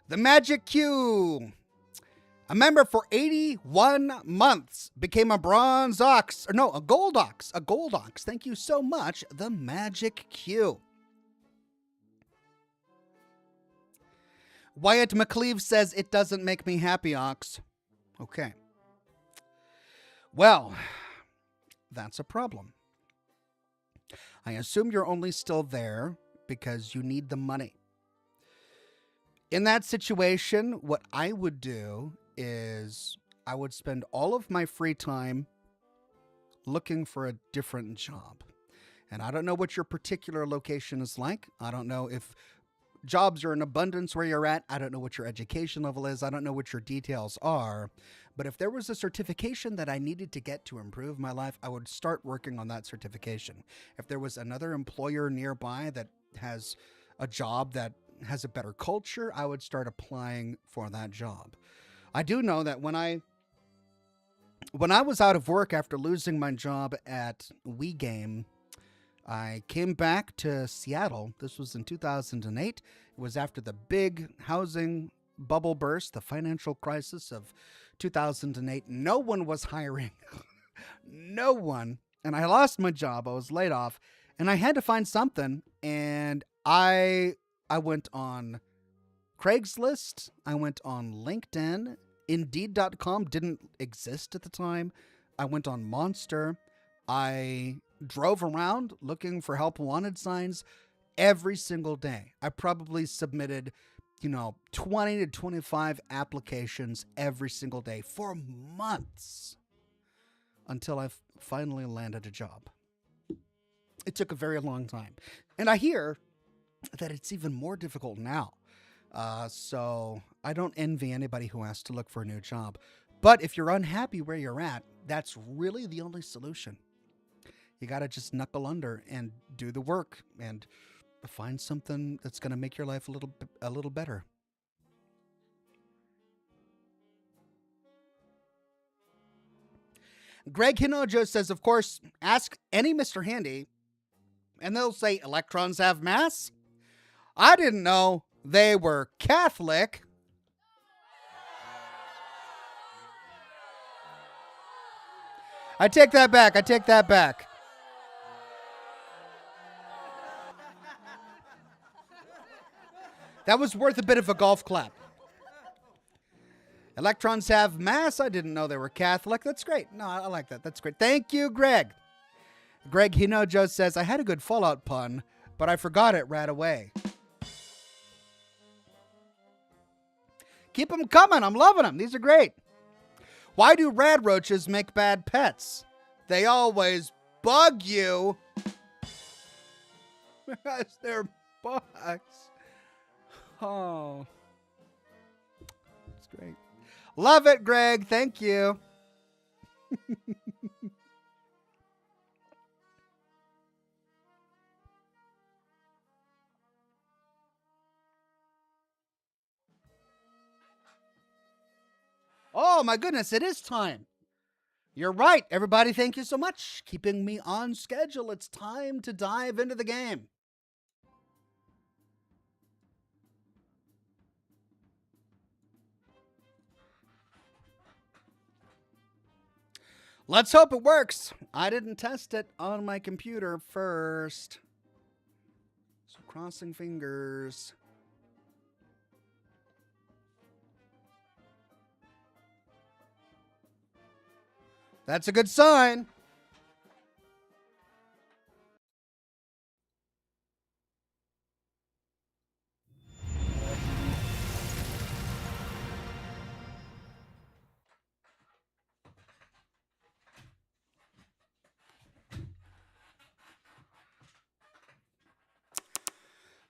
The Magic Q. A member for 81 months became a bronze ox. Or no, a gold ox. A gold ox. Thank you so much, the Magic Q. Wyatt McCleve says, it doesn't make me happy, ox. Okay. Well, that's a problem. I assume you're only still there because you need the money. In that situation, what I would do is I would spend all of my free time looking for a different job. And I don't know what your particular location is like. I don't know if jobs are in abundance where you're at. I don't know what your education level is. I don't know what your details are. But if there was a certification that I needed to get to improve my life, I would start working on that certification. If there was another employer nearby that has a job that has a better culture, I would start applying for that job. I do know that when I was out of work after losing my job at Wii Game, I came back to Seattle. This was in 2008. It was after the big housing bubble burst, the financial crisis of 2008. No one was hiring. No one. And I lost my job. I was laid off. And I had to find something. And I went on Craigslist. I went on LinkedIn. Indeed.com didn't exist at the time. I went on Monster. I drove around looking for help wanted signs every single day. I probably submitted, 20 to 25 applications every single day for months until I finally landed a job. It took a very long time. And I hear that it's even more difficult now. So I don't envy anybody who has to look for a new job. But if you're unhappy where you're at, that's really the only solution. You got to just knuckle under and do the work and find something that's going to make your life a little better. Greg Hinojo says, of course, ask any Mr. Handy and they'll say electrons have mass. I didn't know they were Catholic. I take that back. That was worth a bit of a golf clap. Electrons have mass. I didn't know they were Catholic. That's great. No, I like that. That's great. Thank you, Greg. Greg Hinojo says, I had a good Fallout pun, but I forgot it right away. Keep them coming. I'm loving them. These are great. Why do rad roaches make bad pets? They always bug you. Because they're bugs. Oh. That's great. Love it, Greg. Thank you. Oh, my goodness. It is time. You're right. Everybody, thank you so much. Keeping me on schedule. It's time to dive into the game. Let's hope it works. I didn't test it on my computer first. So crossing fingers. That's a good sign.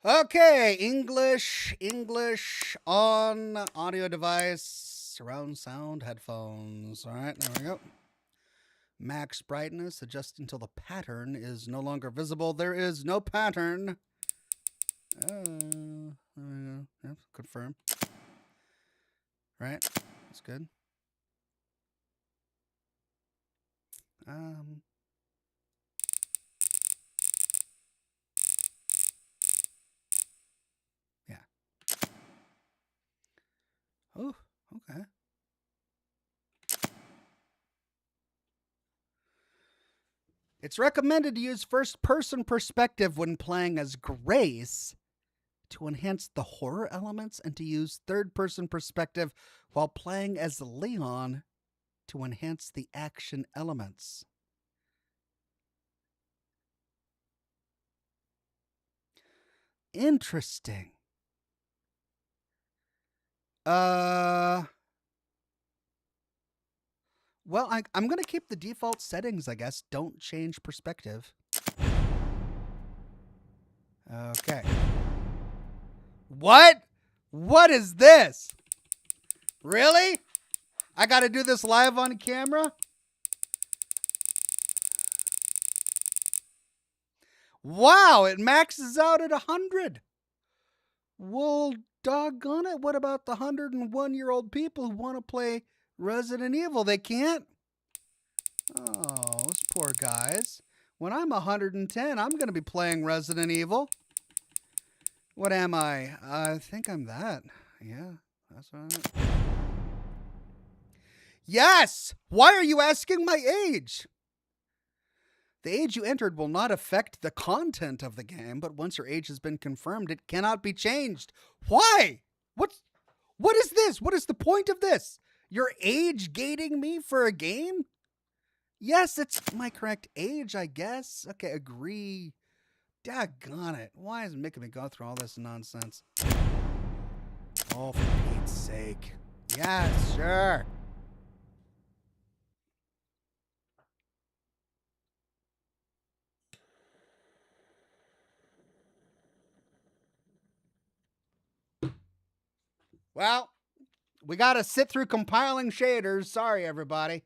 Okay, English on audio device, surround sound, headphones. All right, there we go. Max brightness, adjust until the pattern is no longer visible. There is no pattern. There we go. Yep, confirm. Right, that's good. Yeah. Oh, okay. It's recommended to use first-person perspective when playing as Grace to enhance the horror elements, and to use third-person perspective while playing as Leon to enhance the action elements. Interesting. Well, I'm going to keep the default settings, I guess. Don't change perspective. Okay. What? What is this? Really? I got to do this live on camera? Wow, it maxes out at 100. Well, doggone it. What about the 101-year-old people who want to play Resident Evil? They can't? Oh, those poor guys. When I'm 110, I'm going to be playing Resident Evil. What am I? I think I'm that. Yeah, that's right. Yes! Why are you asking my age? The age you entered will not affect the content of the game, but once your age has been confirmed, it cannot be changed. Why? What is this? What is the point of this? You're age gating me for a game? Yes, it's my correct age, I guess. Okay, agree. Daggone it. Why is it making me go through all this nonsense? Oh, for Pete's sake. Yes, sure. Well, we got to sit through compiling shaders. Sorry, everybody.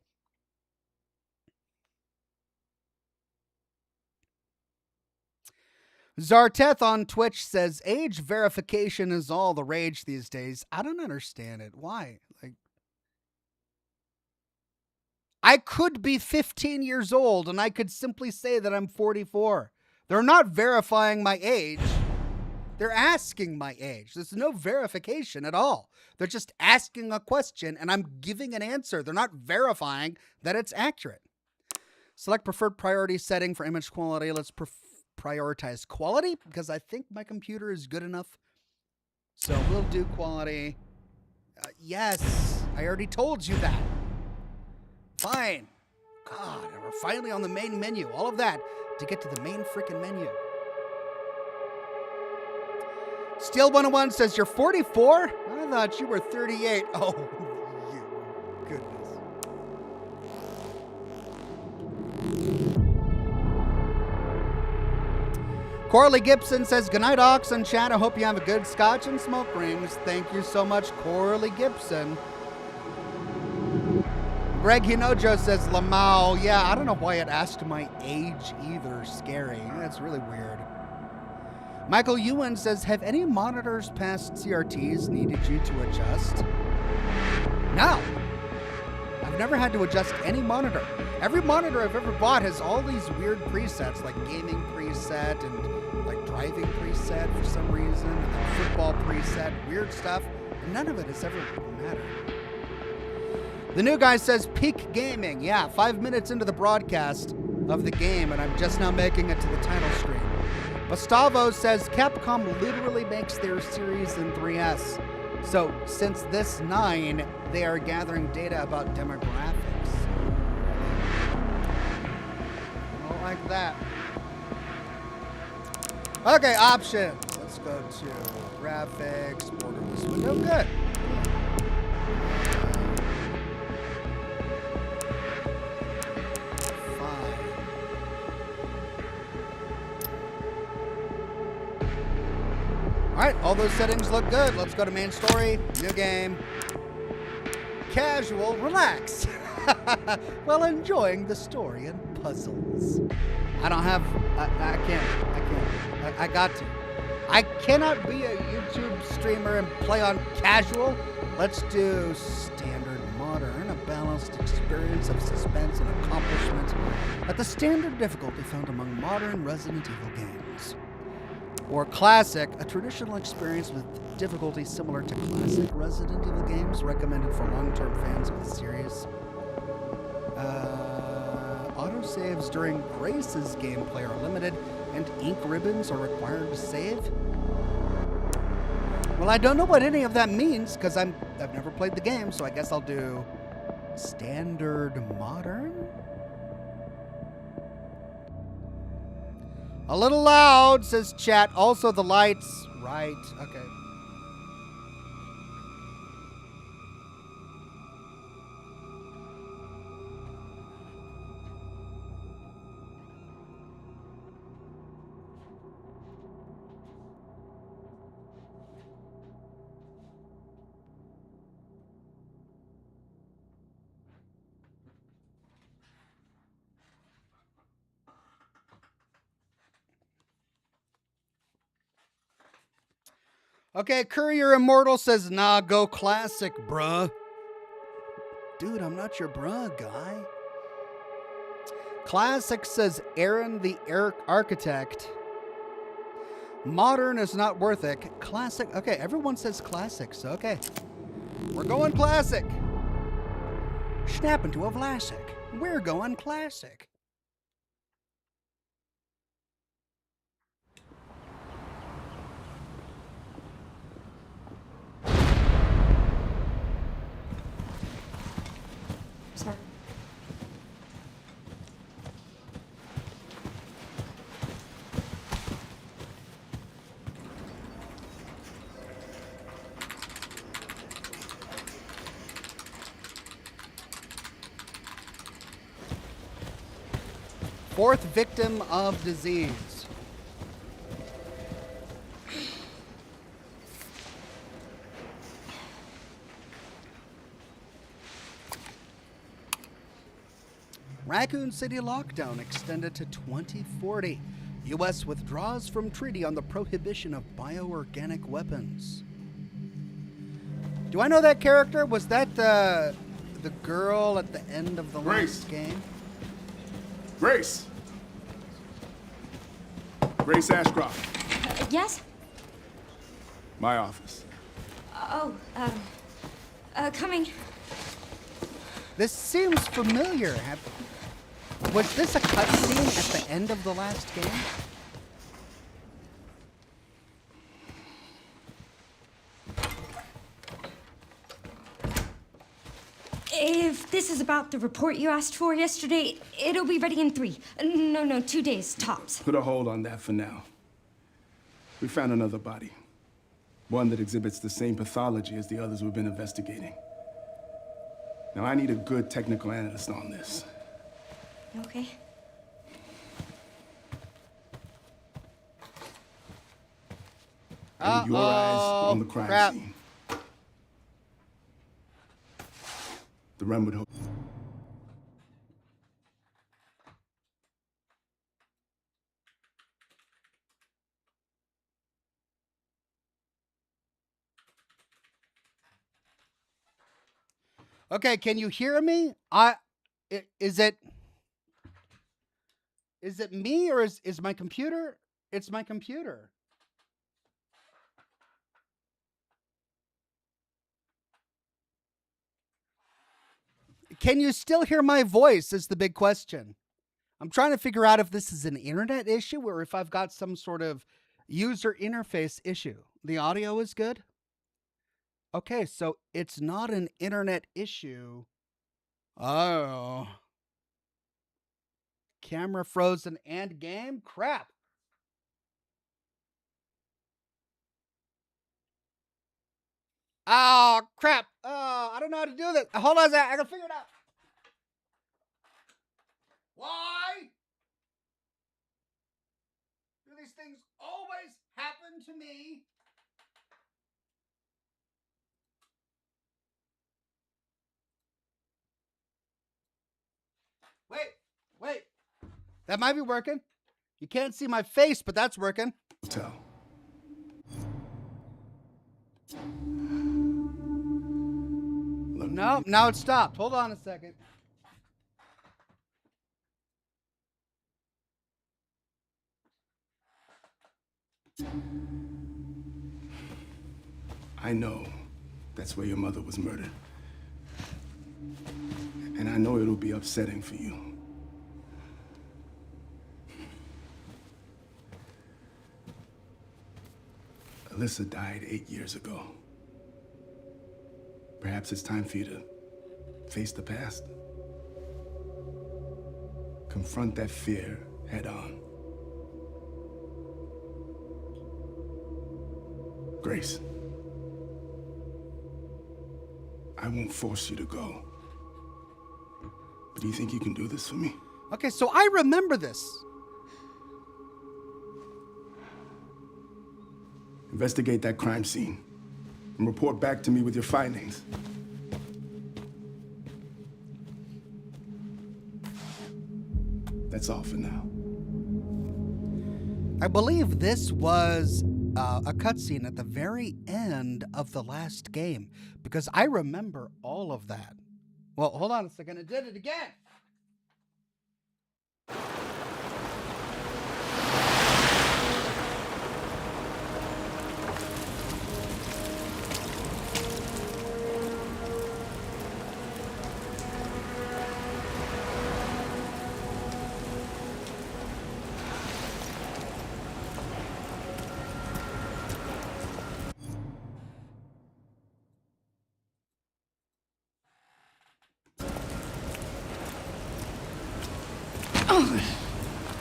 Zarteth on Twitch says, age verification is all the rage these days. I don't understand it. Why? Like, I could be 15 years old and I could simply say that I'm 44. They're not verifying my age. They're asking my age. There's no verification at all. They're just asking a question and I'm giving an answer. They're not verifying that it's accurate. Select preferred priority setting for image quality. Let's prioritize quality because I think my computer is good enough. So we'll do quality. Yes, I already told you that. Fine. God, and we're finally on the main menu. All of that to get to the main freaking menu. Steel 101 says, you're 44? I thought you were 38. Oh, you goodness. Corley Gibson says, good night, Ox and chat. I hope you have a good Scotch and smoke rings. Thank you so much, Corley Gibson. Greg Hinojo says, Lamau. Yeah, I don't know why it asked my age either. Scary. That's really weird. Michael Ewan says, have any monitors past CRTs needed you to adjust? No. I've never had to adjust any monitor. Every monitor I've ever bought has all these weird presets, like gaming preset and like driving preset for some reason, and then football preset, weird stuff. None of it has ever mattered. The new guy says peak gaming. Yeah, 5 minutes into the broadcast of the game, and I'm just now making it to the title screen. Gustavo says Capcom literally makes their series in 3S. So since this 9, they are gathering data about demographics. I don't like that. Okay, options. Let's go to graphics, borderless window. Good. All right, all those settings look good. Let's go to main story, new game, casual, relax, while enjoying the story and puzzles. I don't have, I can't, I got to. I cannot be a YouTube streamer and play on casual. Let's do standard modern, a balanced experience of suspense and accomplishment at the standard difficulty found among modern Resident Evil games. Or classic, a traditional experience with difficulty similar to classic Resident Evil games, recommended for long-term fans of the series. Autosaves during Grace's gameplay are limited, and ink ribbons are required to save. Well, I don't know what any of that means, because I've never played the game, so I guess I'll do standard modern? A little loud, says chat. Also the lights. Right, okay. Okay, Courier Immortal says, nah, go classic, bruh. Dude, I'm not your bruh, guy. Classic says Aaron the Architect. Modern is not worth it. Classic, okay, everyone says classic, so okay. We're going classic. Snap into a Vlasic. We're going classic. Sir. Fourth victim of disease. Raccoon City lockdown extended to 2040. U.S. withdraws from treaty on the prohibition of bioorganic weapons. Do I know that character? Was that the girl at the end of the last game? Grace! Grace Ashcroft. Yes? My office. Oh, coming. This seems familiar. Was this a cutscene at the end of the last game? If this is about the report you asked for yesterday, it'll be ready in 3. No, 2 days, tops. Put a hold on that for now. We found another body. One that exhibits the same pathology as the others we've been investigating. Now, I need a good technical analyst on this. Okay. I need your eyes on the crime scene. The run would hope. Okay, can you hear me? Is it me or is my computer? It's my computer. Can you still hear my voice is the big question. I'm trying to figure out if this is an internet issue or if I've got some sort of user interface issue. The audio is good? Okay, so it's not an internet issue. Oh. Camera frozen and game? Crap. Oh, crap. Oh, I don't know how to do this. Hold on a second. I gotta figure it out. Why do these things always happen to me? Wait. That might be working. You can't see my face, but that's working. Tell. No, now it stopped. Hold on a second. I know that's where your mother was murdered. And I know it'll be upsetting for you. Alyssa died 8 years ago. Perhaps it's time for you to face the past. Confront that fear head on. Grace, I won't force you to go. But do you think you can do this for me? Okay, so I remember this. Investigate that crime scene and report back to me with your findings. That's all for now. I believe this was a cutscene at the very end of the last game because I remember all of that. Well, hold on a second. I did it again.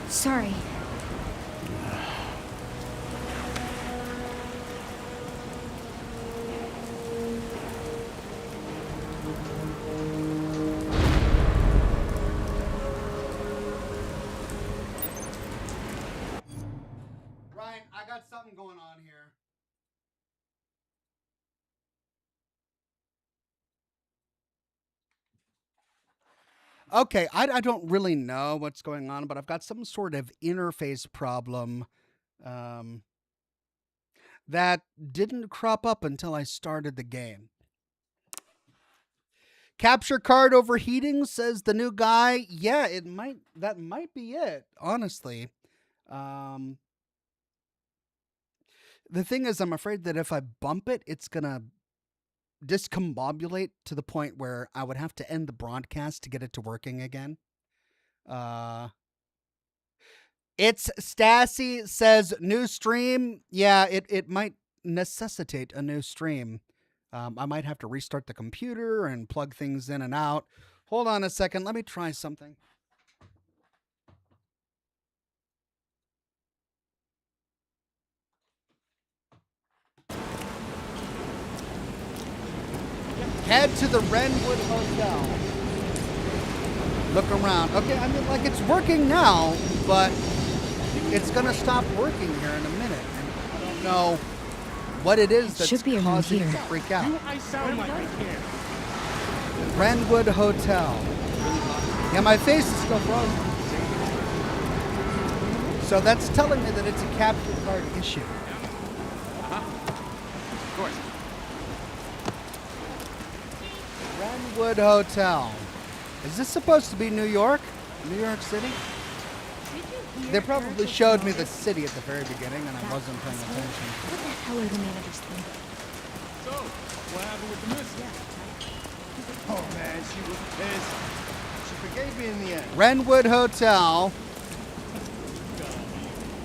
Sorry. Ryan, I got something going on here. Okay, I don't really know what's going on, but I've got some sort of interface problem that didn't crop up until I started the game. Capture card overheating, says the new guy. Yeah, that might be it, honestly. The thing is, I'm afraid that if I bump it, it's gonna discombobulate to the point where I would have to end the broadcast to get it to working again. It's Stassi says new stream. Yeah, it might necessitate a new stream. I might have to restart the computer and plug things in and out. Hold on a second. Let me try something. Head to the Wrenwood Hotel. Look around. Okay, I mean, like, it's working now, but it's going to stop working here in a minute. And I don't know what it is that's causing it to freak out. I sound like I can. Wrenwood Hotel. Yeah, my face is still frozen. So that's telling me that it's a capture card issue. Of course. Wrenwood Hotel. Is this supposed to be New York? New York City? They probably showed me the city at the very beginning and I wasn't paying attention. What the hell are the managers doing? So, what happened with the miss? Oh man, she was pissed. She forgave me in the end. Renwood Hotel.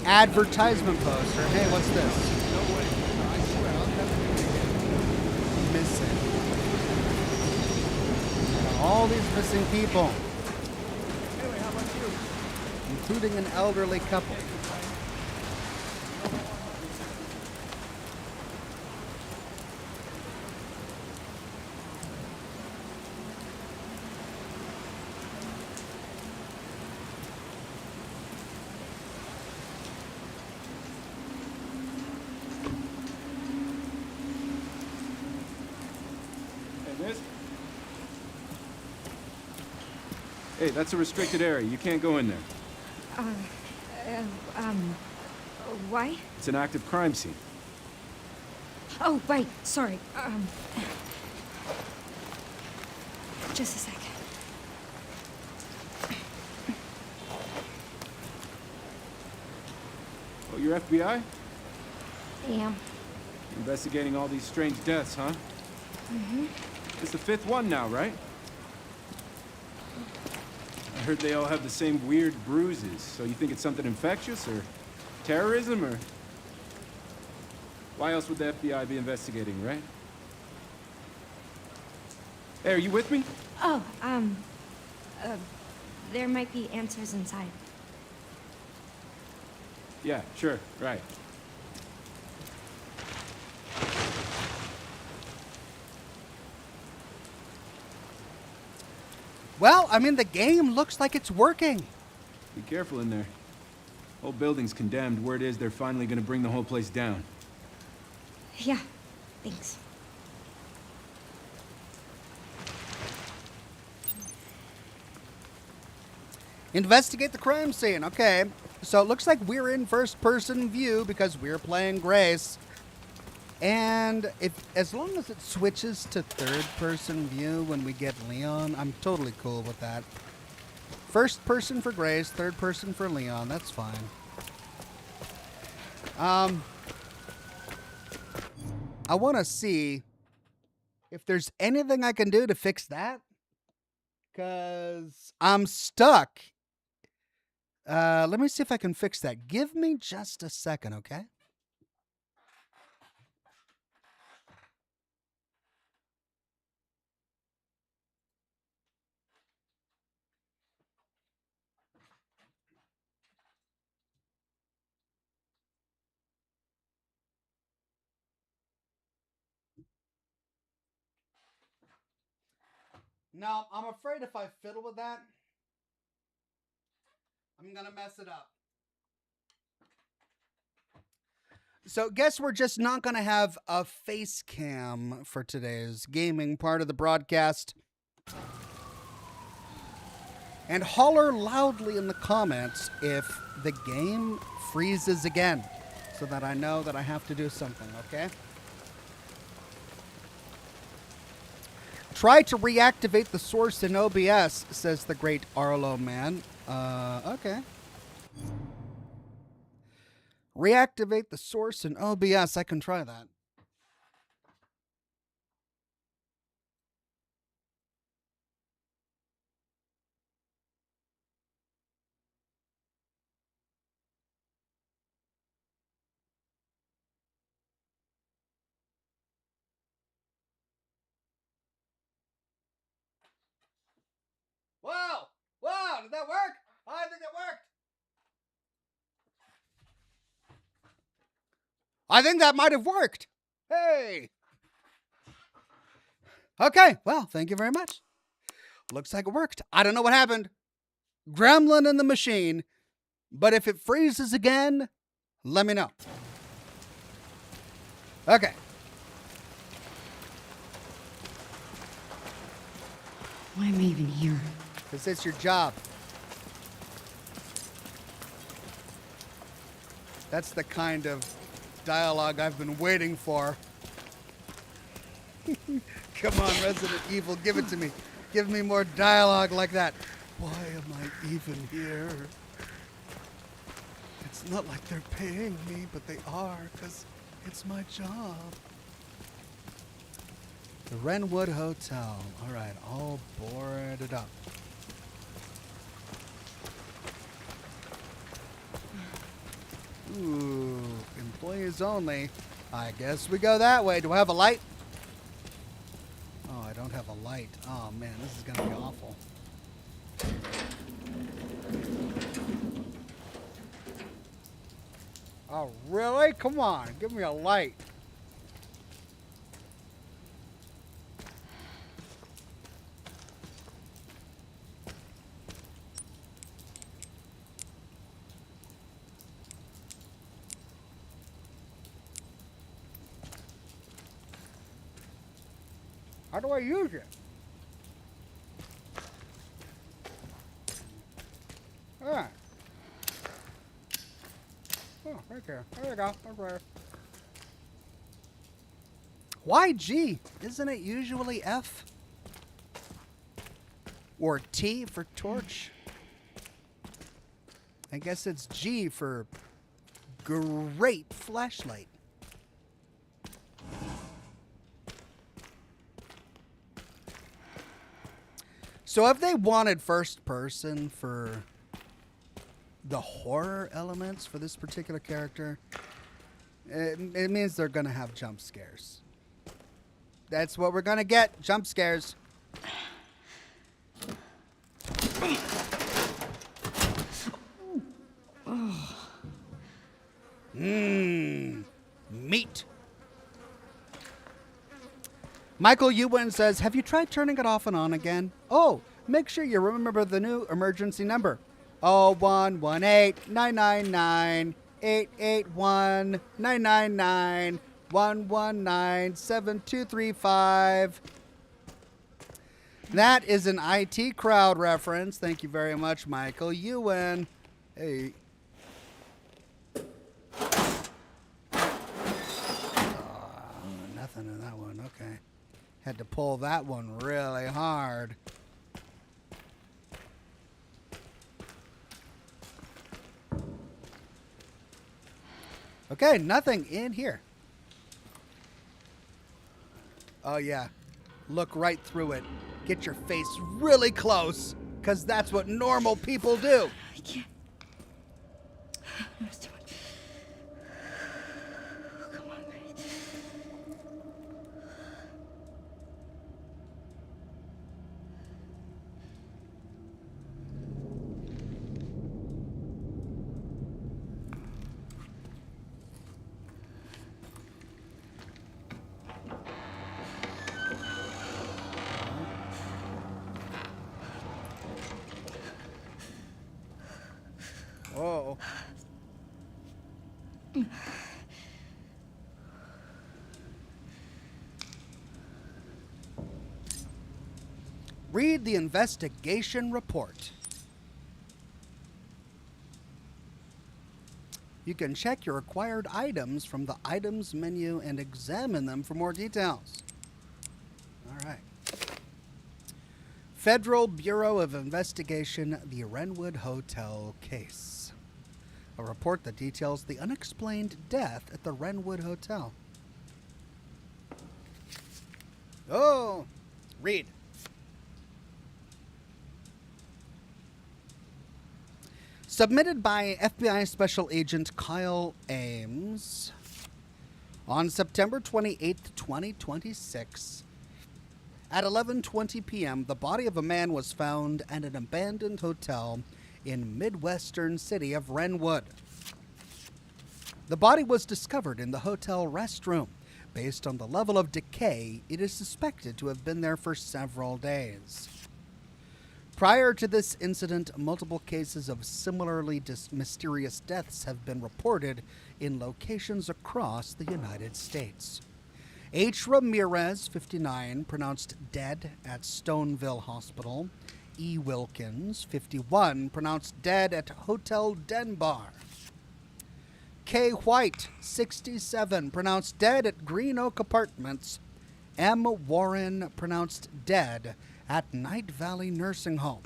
Advertisement poster. Hey, what's this? No way. I swear, I'll never do it again. Missing. All these missing people, Anyway, how about you? including an elderly couple. Hey, that's a restricted area. You can't go in there. Why? It's an active crime scene. Oh, right. Sorry. Just a sec. Oh, you're FBI? Yeah. Investigating all these strange deaths, huh? Mm-hmm. It's the 5th one now, right? I heard they all have the same weird bruises, so you think it's something infectious, or terrorism, or... Why else would the FBI be investigating, right? Hey, are you with me? Oh, there might be answers inside. Yeah, sure, right. Well, I mean, the game looks like it's working. Be careful in there. Whole building's condemned. Word is they're finally gonna bring the whole place down. Yeah, thanks. Investigate the crime scene. Okay. So it looks like we're in first-person view because we're playing Grace. And as long as it switches to third-person view when we get Leon, I'm totally cool with that. First person for Grace, third person for Leon. That's fine. I want to see if there's anything I can do to fix that. Because I'm stuck. Let me see if I can fix that. Give me just a second, okay? No, I'm afraid if I fiddle with that, I'm gonna mess it up. So guess we're just not gonna have a face cam for today's gaming part of the broadcast. And holler loudly in the comments if the game freezes again, so that I know that I have to do something, okay? Try to reactivate the source in OBS, says the great Arlo man. Okay. Reactivate the source in OBS. I can try that. Whoa! Whoa! Did that work? I think it worked. I think that might have worked. Hey! Okay, well, thank you very much. Looks like it worked. I don't know what happened. Gremlin in the machine. But if it freezes again, let me know. Okay. Why am I even here? Because it's your job. That's the kind of dialogue I've been waiting for. Come on, Resident Evil, give it to me. Give me more dialogue like that. Why am I even here? It's not like they're paying me, but they are, because it's my job. The Wrenwood Hotel. All right, all boarded up. Ooh, employees only. I guess we go that way. Do I have a light? Oh, I don't have a light. Oh, man, this is going to be awful. Oh, really? Come on, give me a light. How do I use it? Ah. Oh, right there. There you go. Okay. Why G? Isn't it usually F? Or T for torch? I guess it's G for great flashlight. So if they wanted first person for the horror elements for this particular character, it means they're going to have jump scares. That's what we're going to get, jump scares. Meat. Michael Ewan says, have you tried turning it off and on again? Oh, make sure you remember the new emergency number. 0118-999-881-999-119-7235. That is an IT crowd reference. Thank you very much, Michael Ewan. Hey. Nothing in that one. Okay. Had to pull that one really hard. Okay, nothing in here. Oh, yeah. Look right through it. Get your face really close, because that's what normal people do. I can't. It's too much. Come on, breathe. Oh. Read the investigation report. You can check your required items from the items menu and examine them for more details. All right. Federal Bureau of Investigation, the Wrenwood Hotel case. A report that details the unexplained death at the Wrenwood Hotel. Oh, read. Submitted by FBI Special Agent Kyle Ames on September 28th, 2026. At 11:20 p.m., the body of a man was found at an abandoned hotel in Midwestern city of Wrenwood. The body was discovered in the hotel restroom. Based on the level of decay, it is suspected to have been there for several days. Prior to this incident, multiple cases of similarly mysterious deaths have been reported in locations across the United States. H. Ramirez, 59, pronounced dead at Stoneville Hospital. E. Wilkins, 51, pronounced dead at Hotel Denbar. K. White, 67, pronounced dead at Green Oak Apartments. M. Warren, pronounced dead at Night Valley Nursing Home.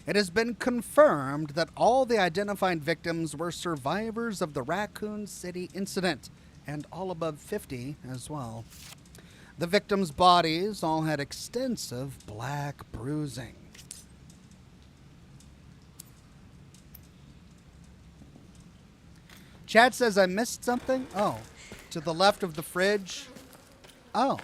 It has been confirmed that all the identified victims were survivors of the Raccoon City incident, and all above 50 as well. The victims' bodies all had extensive black bruising. Chad says I missed something. Oh, to the left of the fridge. Oh.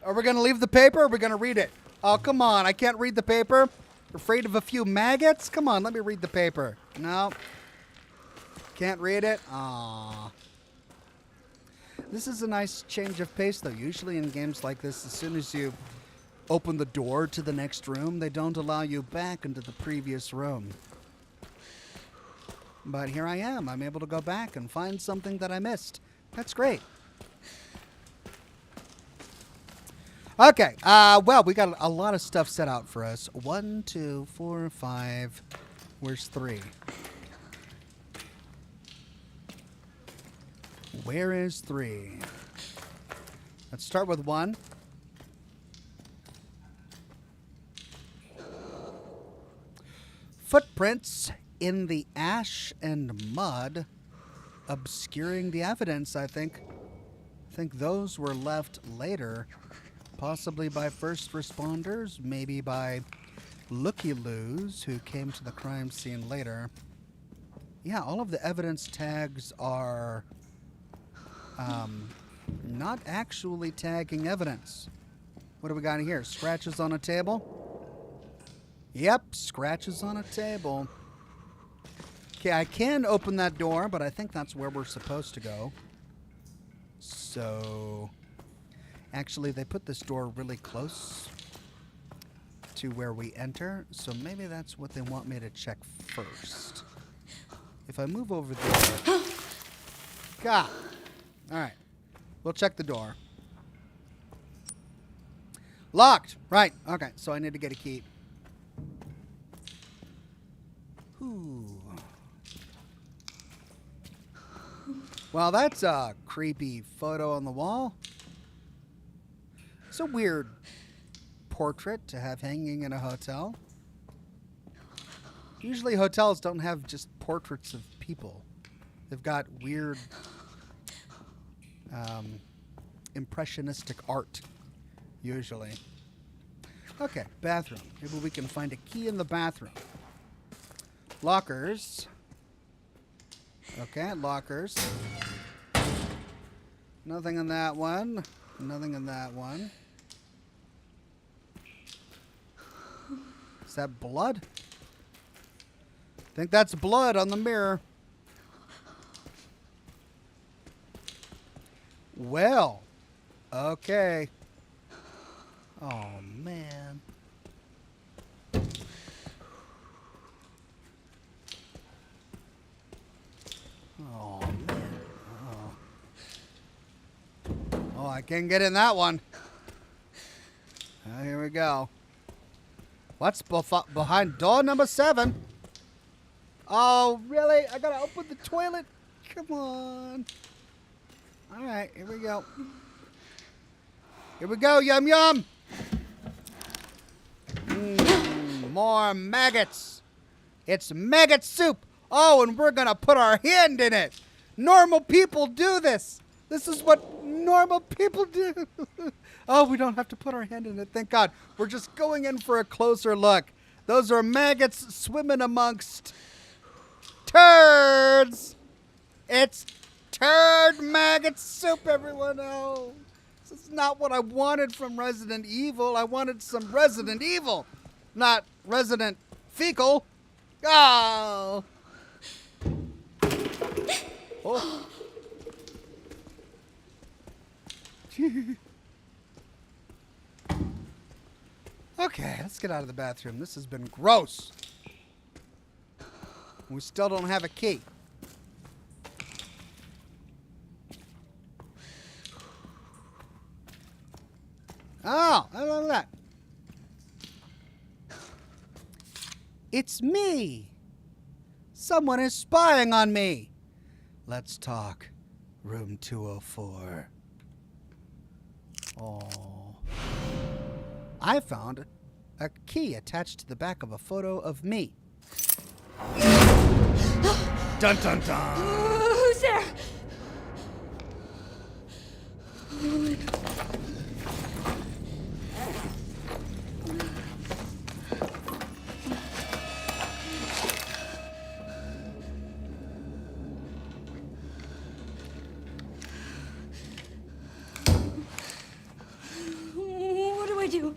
Are we going to leave the paper or are we going to read it? Oh, come on. I can't read the paper. Afraid of a few maggots? Come on, let me read the paper. No. Can't read it? Aww. This is a nice change of pace, though. Usually in games like this, as soon as you open the door to the next room, they don't allow you back into the previous room. But here I am. I'm able to go back and find something that I missed. That's great. Okay, well, we got a lot of stuff set out for us. 1, 2, 4, 5. Where's 3? Where is 3? Let's start with 1. Footprints in the ash and mud obscuring the evidence, I think. I think those were left later. Possibly by first responders, maybe by looky-loos who came to the crime scene later. Yeah, all of the evidence tags are not actually tagging evidence. What do we got here? Scratches on a table? Yep, scratches on a table. Okay, I can open that door, but I think that's where we're supposed to go. So... Actually, they put this door really close to where we enter, so maybe that's what they want me to check first. If I move over there... God! Alright. We'll check the door. Locked! Right. Okay, so I need to get a key. Ooh. Well, that's a creepy photo on the wall. It's a weird portrait to have hanging in a hotel. Usually hotels don't have just portraits of people. They've got weird impressionistic art, usually. Okay, bathroom. Maybe we can find a key in the bathroom. Lockers. Okay, lockers. Nothing in that one. Nothing in that one. Is that blood? I think that's blood on the mirror. Well, okay. Oh, man. Oh, man. Oh, I can't get in that one. Here we go. What's behind door number 7? Oh, really? I gotta open the toilet? Come on. All right, here we go. Here we go, yum yum. More maggots. It's maggot soup. Oh, and we're gonna put our hand in it. Normal people do this. This is what normal people do. Oh, we don't have to put our hand in it. Thank God. We're just going in for a closer look. Those are maggots swimming amongst turds. It's turd maggot soup, everyone. Oh, this is not what I wanted from Resident Evil. I wanted some Resident Evil, not Resident Fecal. Oh. Oh. Okay, let's get out of the bathroom. This has been gross. We still don't have a key. Oh, I love that. It's me. Someone is spying on me. Let's talk. Room 204. Oh. I found a key attached to the back of a photo of me. Dun dun dun! Who's there? What do I do?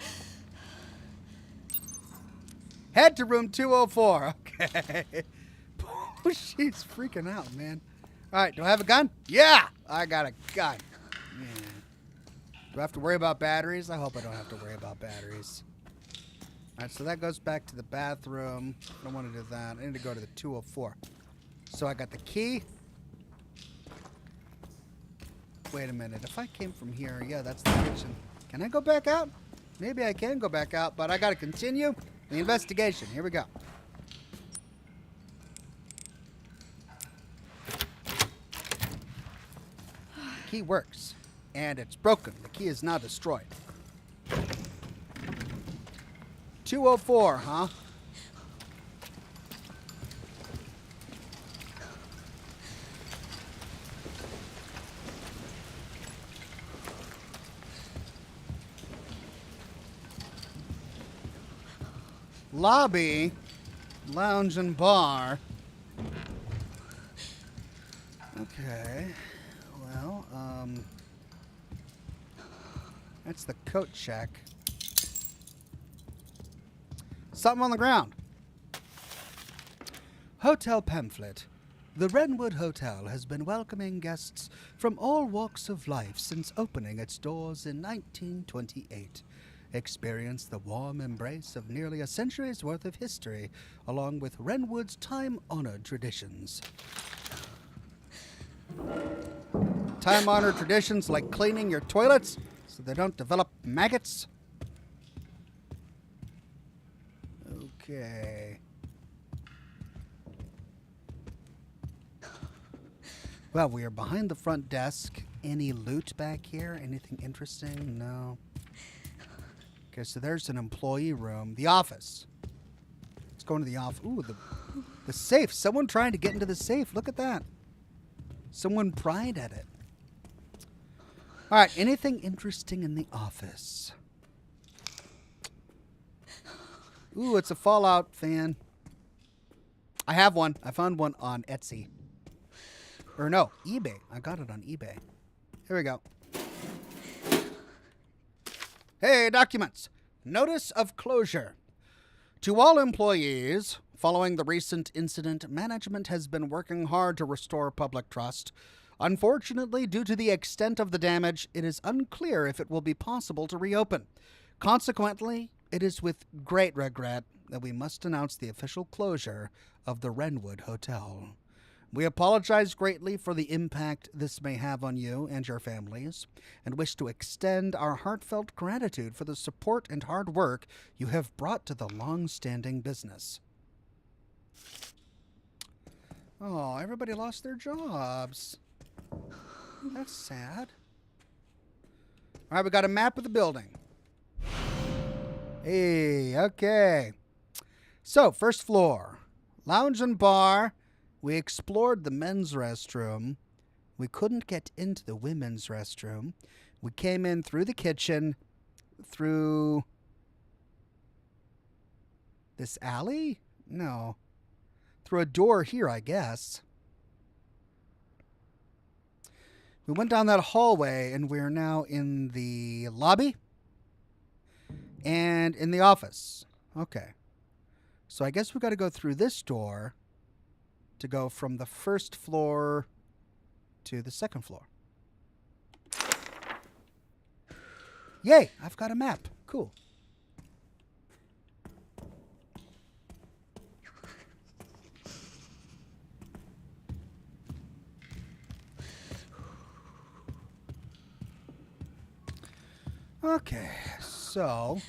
Head to room 204. Okay. Oh, she's freaking out, man. All right, do I have a gun? Yeah, I got a gun. Man. Do I have to worry about batteries? I hope I don't have to worry about batteries. All right, so that goes back to the bathroom. I don't want to do that. I need to go to the 204. So I got the key. Wait a minute. If I came from here, yeah, that's the kitchen. Can I go back out? Maybe I can go back out, but I got to continue the investigation. Here we go. The key works, and it's broken. The key is now destroyed. 204, huh? Lobby, lounge and bar. Okay. Well, that's the coat check. Something on the ground. Hotel pamphlet. The Wrenwood Hotel has been welcoming guests from all walks of life since opening its doors in 1928. Experience the warm embrace of nearly a century's worth of history, along with Wrenwood's time-honored traditions. Time-honored traditions like cleaning your toilets so they don't develop maggots. Okay. Well, we are behind the front desk. Any loot back here? Anything interesting? No. Okay, so there's an employee room. The office. Let's go into the office. Ooh, the safe. Someone trying to get into the safe. Look at that. Someone pried at it. All right, anything interesting in the office? Ooh, it's a Fallout fan. I have one. I found one on Etsy. Or no, eBay. I got it on eBay. Here we go. Hey, documents. Notice of closure. To all employees, following the recent incident, management has been working hard to restore public trust. Unfortunately, due to the extent of the damage, it is unclear if it will be possible to reopen. Consequently, it is with great regret that we must announce the official closure of the Wrenwood Hotel. We apologize greatly for the impact this may have on you and your families, and wish to extend our heartfelt gratitude for the support and hard work you have brought to the long-standing business. Oh, everybody lost their jobs. That's sad. All right, we got a map of the building. Hey, okay. So, first floor. Lounge and bar. We explored the men's restroom. We couldn't get into the women's restroom. We came in through the kitchen, through this alley? No. Through a door here, I guess. We went down that hallway, and we're now in the lobby and in the office. Okay. So I guess we got to go through this door to go from the first floor to the second floor. Yay, I've got a map. Cool. Okay, so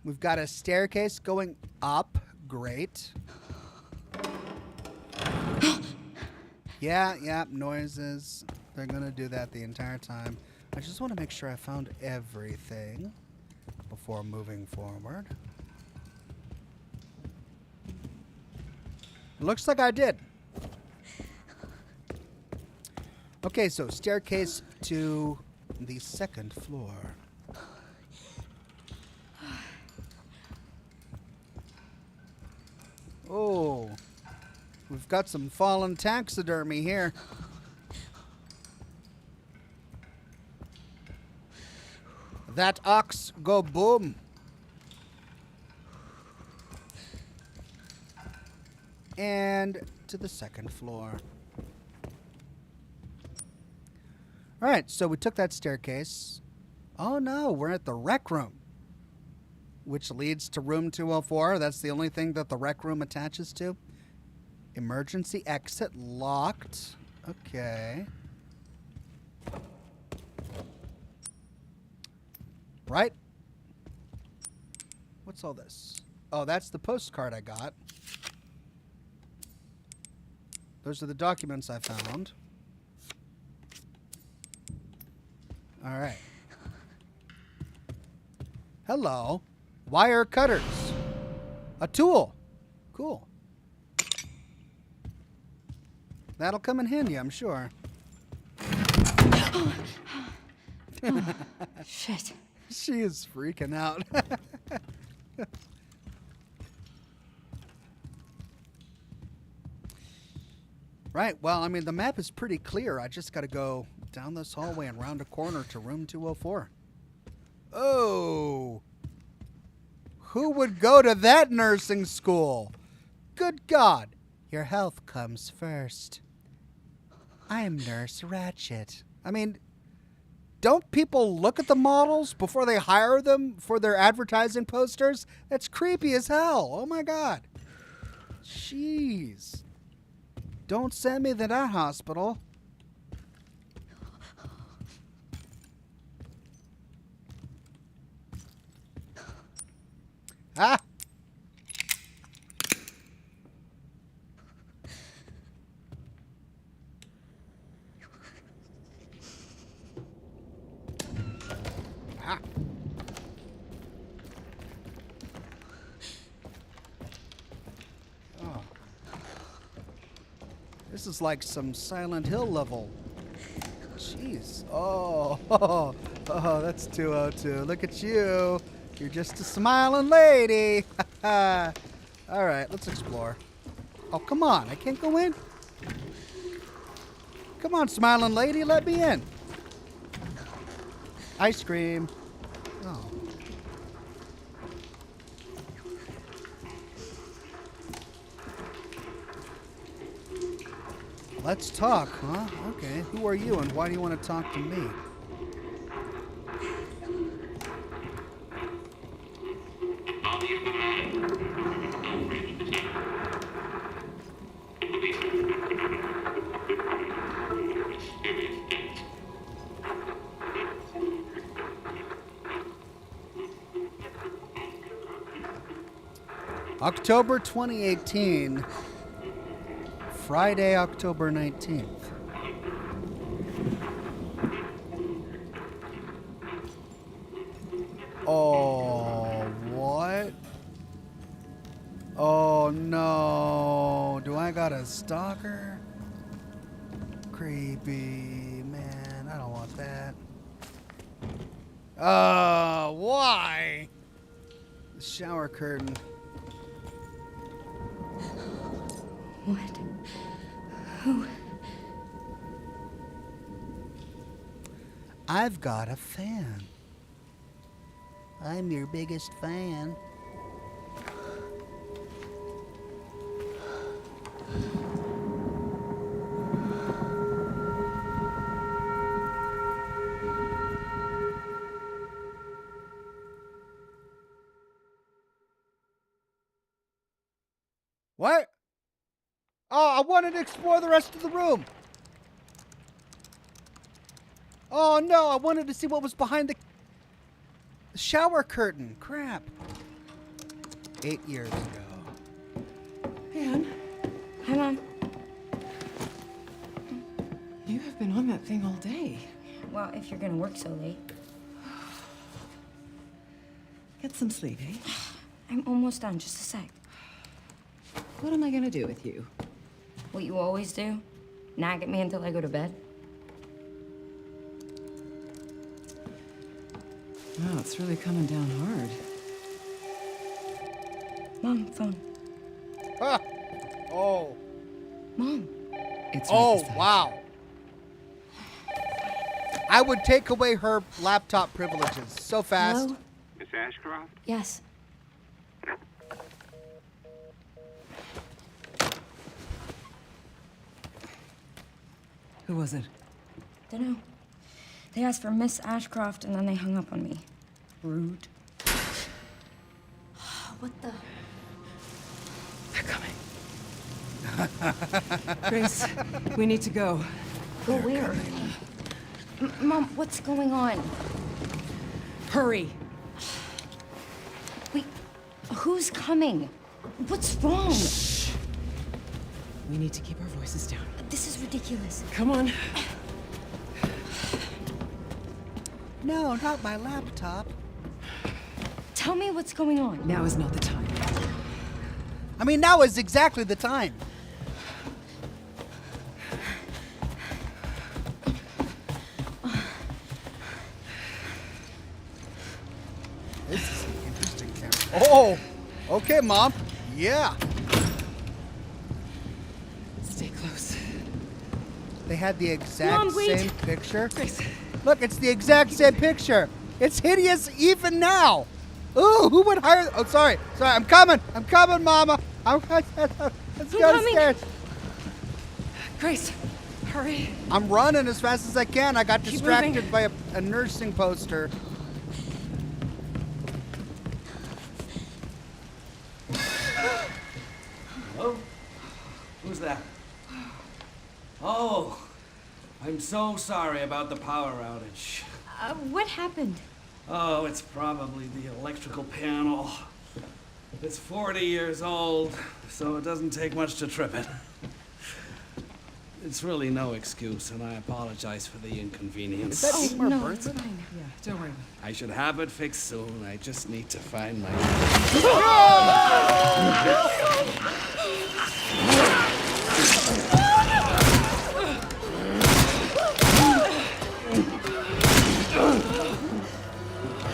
we've got a staircase going up. Great. Yeah, noises. They're going to do that the entire time. I just want to make sure I found everything. before moving forward. Looks like I did. Okay, so staircase to the second floor. Oh, we've got some fallen taxidermy here. That ox go boom. And to the second floor. All right, so we took that staircase. Oh no, we're at the rec room, which leads to room 204. That's the only thing that the rec room attaches to. Emergency exit locked. Okay. Right? What's all this? Oh, that's the postcard I got. Those are the documents I found. All right. Hello. Wire cutters. A tool. Cool. That'll come in handy, I'm sure. Shit. She is freaking out. Right, well, I mean, the map is pretty clear. I just got to go down this hallway and round a corner to room 204. Oh. Who would go to that nursing school? Good God. Your health comes first. I'm Nurse Ratchet. I mean, don't people look at the models before they hire them for their advertising posters? That's creepy as hell. Oh, my God. Jeez. Don't send me to that hospital. Ah! Ah! Oh. This is like some Silent Hill level. Jeez. Oh, oh, that's 202. Look at you. You're just a smiling lady. All right, let's explore. Oh, come on. I can't go in. Come on, smiling lady. Let me in. Ice cream. Oh. Let's talk, huh? Okay. Who are you and why do you want to talk to me? October 2018, Friday, October 19th. Oh, what? Oh, no. Do I got a stalker? Creepy, man. I don't want that. Why? The shower curtain. What? Who? I've got a fan. I'm your biggest fan. What? Oh, I wanted to explore the rest of the room. Oh, no, I wanted to see what was behind the shower curtain. Crap. 8 years ago. Anne, Hi, Mom. you have been on that thing all day. Well, if you're gonna work so late. Get some sleep, eh? I'm almost done, just a sec. What am I gonna do with you? What you always do? Nag at me until I go to bed? Wow, it's really coming down hard. Mom, phone. Ah. Oh. Mom. It's Oh, right beside wow. I would take away her laptop privileges so fast. Hello? Miss Ashcroft? Yes. Who was it? Dunno. They asked for Miss Ashcroft and then they hung up on me. Rude. What the? They're coming. Grace, we need to go. Go where? Mom, what's going on? Hurry. Wait, who's coming? What's wrong? We need to keep our voices down. This is ridiculous. Come on. No, not my laptop. Tell me what's going on. Now is not the time. I mean, now is exactly the time. This is an interesting camera. Oh, okay, Mom. Yeah. Stay close. They had the exact Mom, wait. same picture. Grace. Look, it's the exact same picture. It's hideous even now. Ooh, who would hire? Oh, sorry. I'm coming, Mama. Let's go coming. upstairs. Grace, hurry. I'm running as fast as I can. I got Keep distracted moving. by a nursing poster. Hello? Who's that? Oh, I'm so sorry about the power outage. What happened? Oh, it's probably the electrical panel. It's 40 years old, so it doesn't take much to trip it. It's really no excuse, and I apologize for the inconvenience. Is that Oh, Ingmar no, Bergman? it's fine. Yeah, don't worry. I should have it fixed soon. I just need to find my...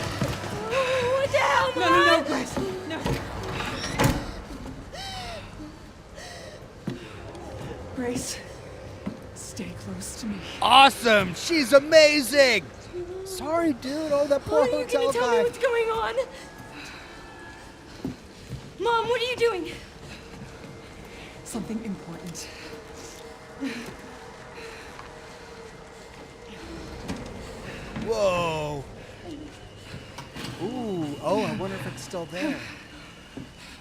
What the hell, Mom? No, Grace. No. Grace, stay close to me. Awesome. She's amazing. Sorry, dude. Oh, that poor Are you hotel gonna tell me guy. what's going on? Mom, what are you doing? Something important. Whoa. Ooh. Oh, I wonder if it's still there.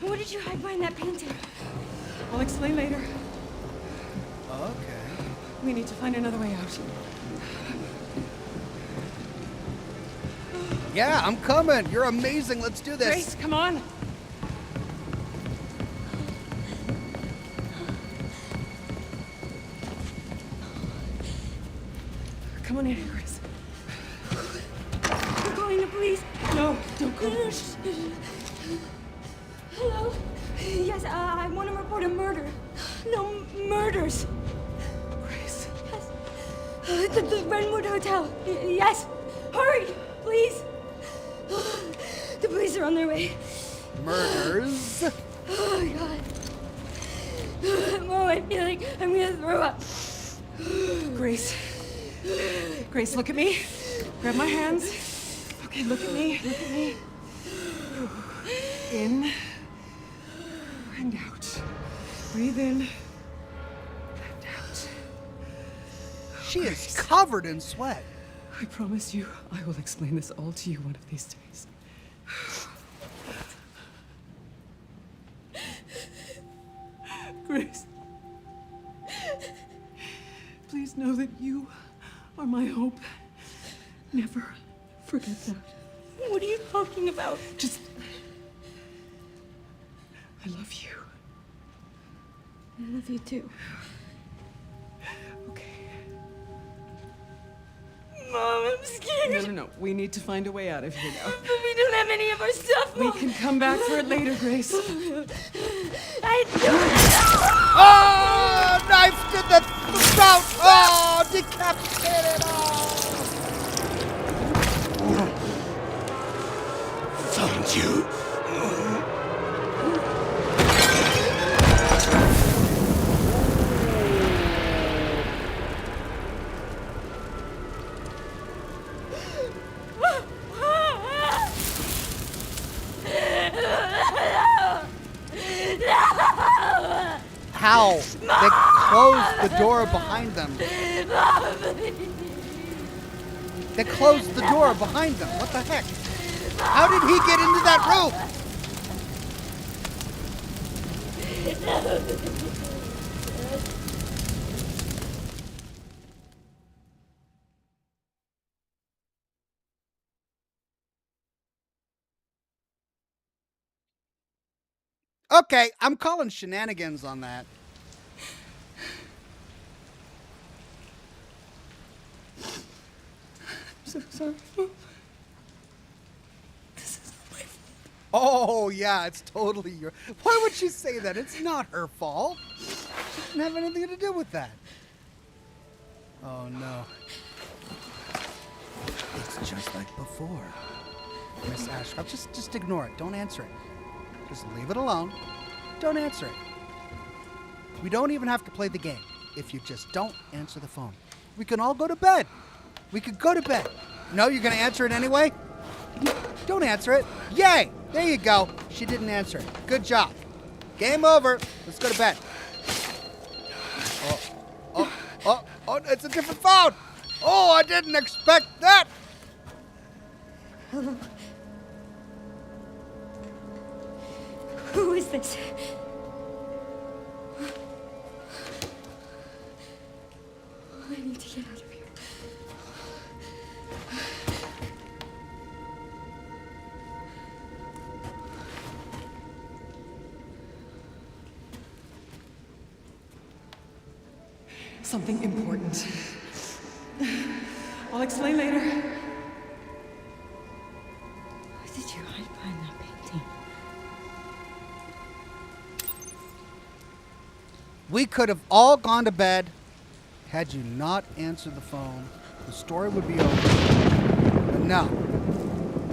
What did you hide behind that painting? I'll explain later. Okay. We need to find another way out. Yeah, I'm coming. You're amazing. Let's do this. Grace, come on. Come on in, Grace. I'm calling the police. No, don't go. Hello? Yes, I want to report a murder. No, murders. Grace. Yes. The Redwood Hotel. Yes. Hurry, please. The police are on their way. Murders. Oh, God. Oh, I feel like I'm gonna throw up. Grace. Grace, look at me. Grab my hands. Okay, look at me. Look at me. In and out. Breathe in and out. She is covered in sweat. I promise you, I will explain this all to you one of these days. Grace. Please know that you are my hope. Never forget that. What are you talking about? Just... I love you. I love you too. Okay. Mom, I'm scared. No. We need to find a way out of here now. But we don't have any of our stuff. We can come back for it later, Grace. I do. Oh, knife to the throat. Oh, decapitated. Oh. Found you. How? They closed the door behind them. They closed the door behind them. What the heck? How did he get into that room? Okay, I'm calling shenanigans on that. So sorry. Oh, yeah, it's totally your... Why would she say that? It's not her fault. She didn't have anything to do with that. Oh, no. It's just like before. Miss Ashcroft, just ignore it. Don't answer it. Just leave it alone. Don't answer it. We don't even have to play the game if you just don't answer the phone. We can all go to bed. We could go to bed. No, you're going to answer it anyway? Don't answer it. Yay! There you go. She didn't answer it. Good job. Game over. Let's go to bed. Oh, it's a different phone. Oh, I didn't expect that. Who is this? I need to get out of here. Something important. I'll explain later. Why did you hide behind that painting? We could have all gone to bed had you not answered the phone. The story would be over. But no.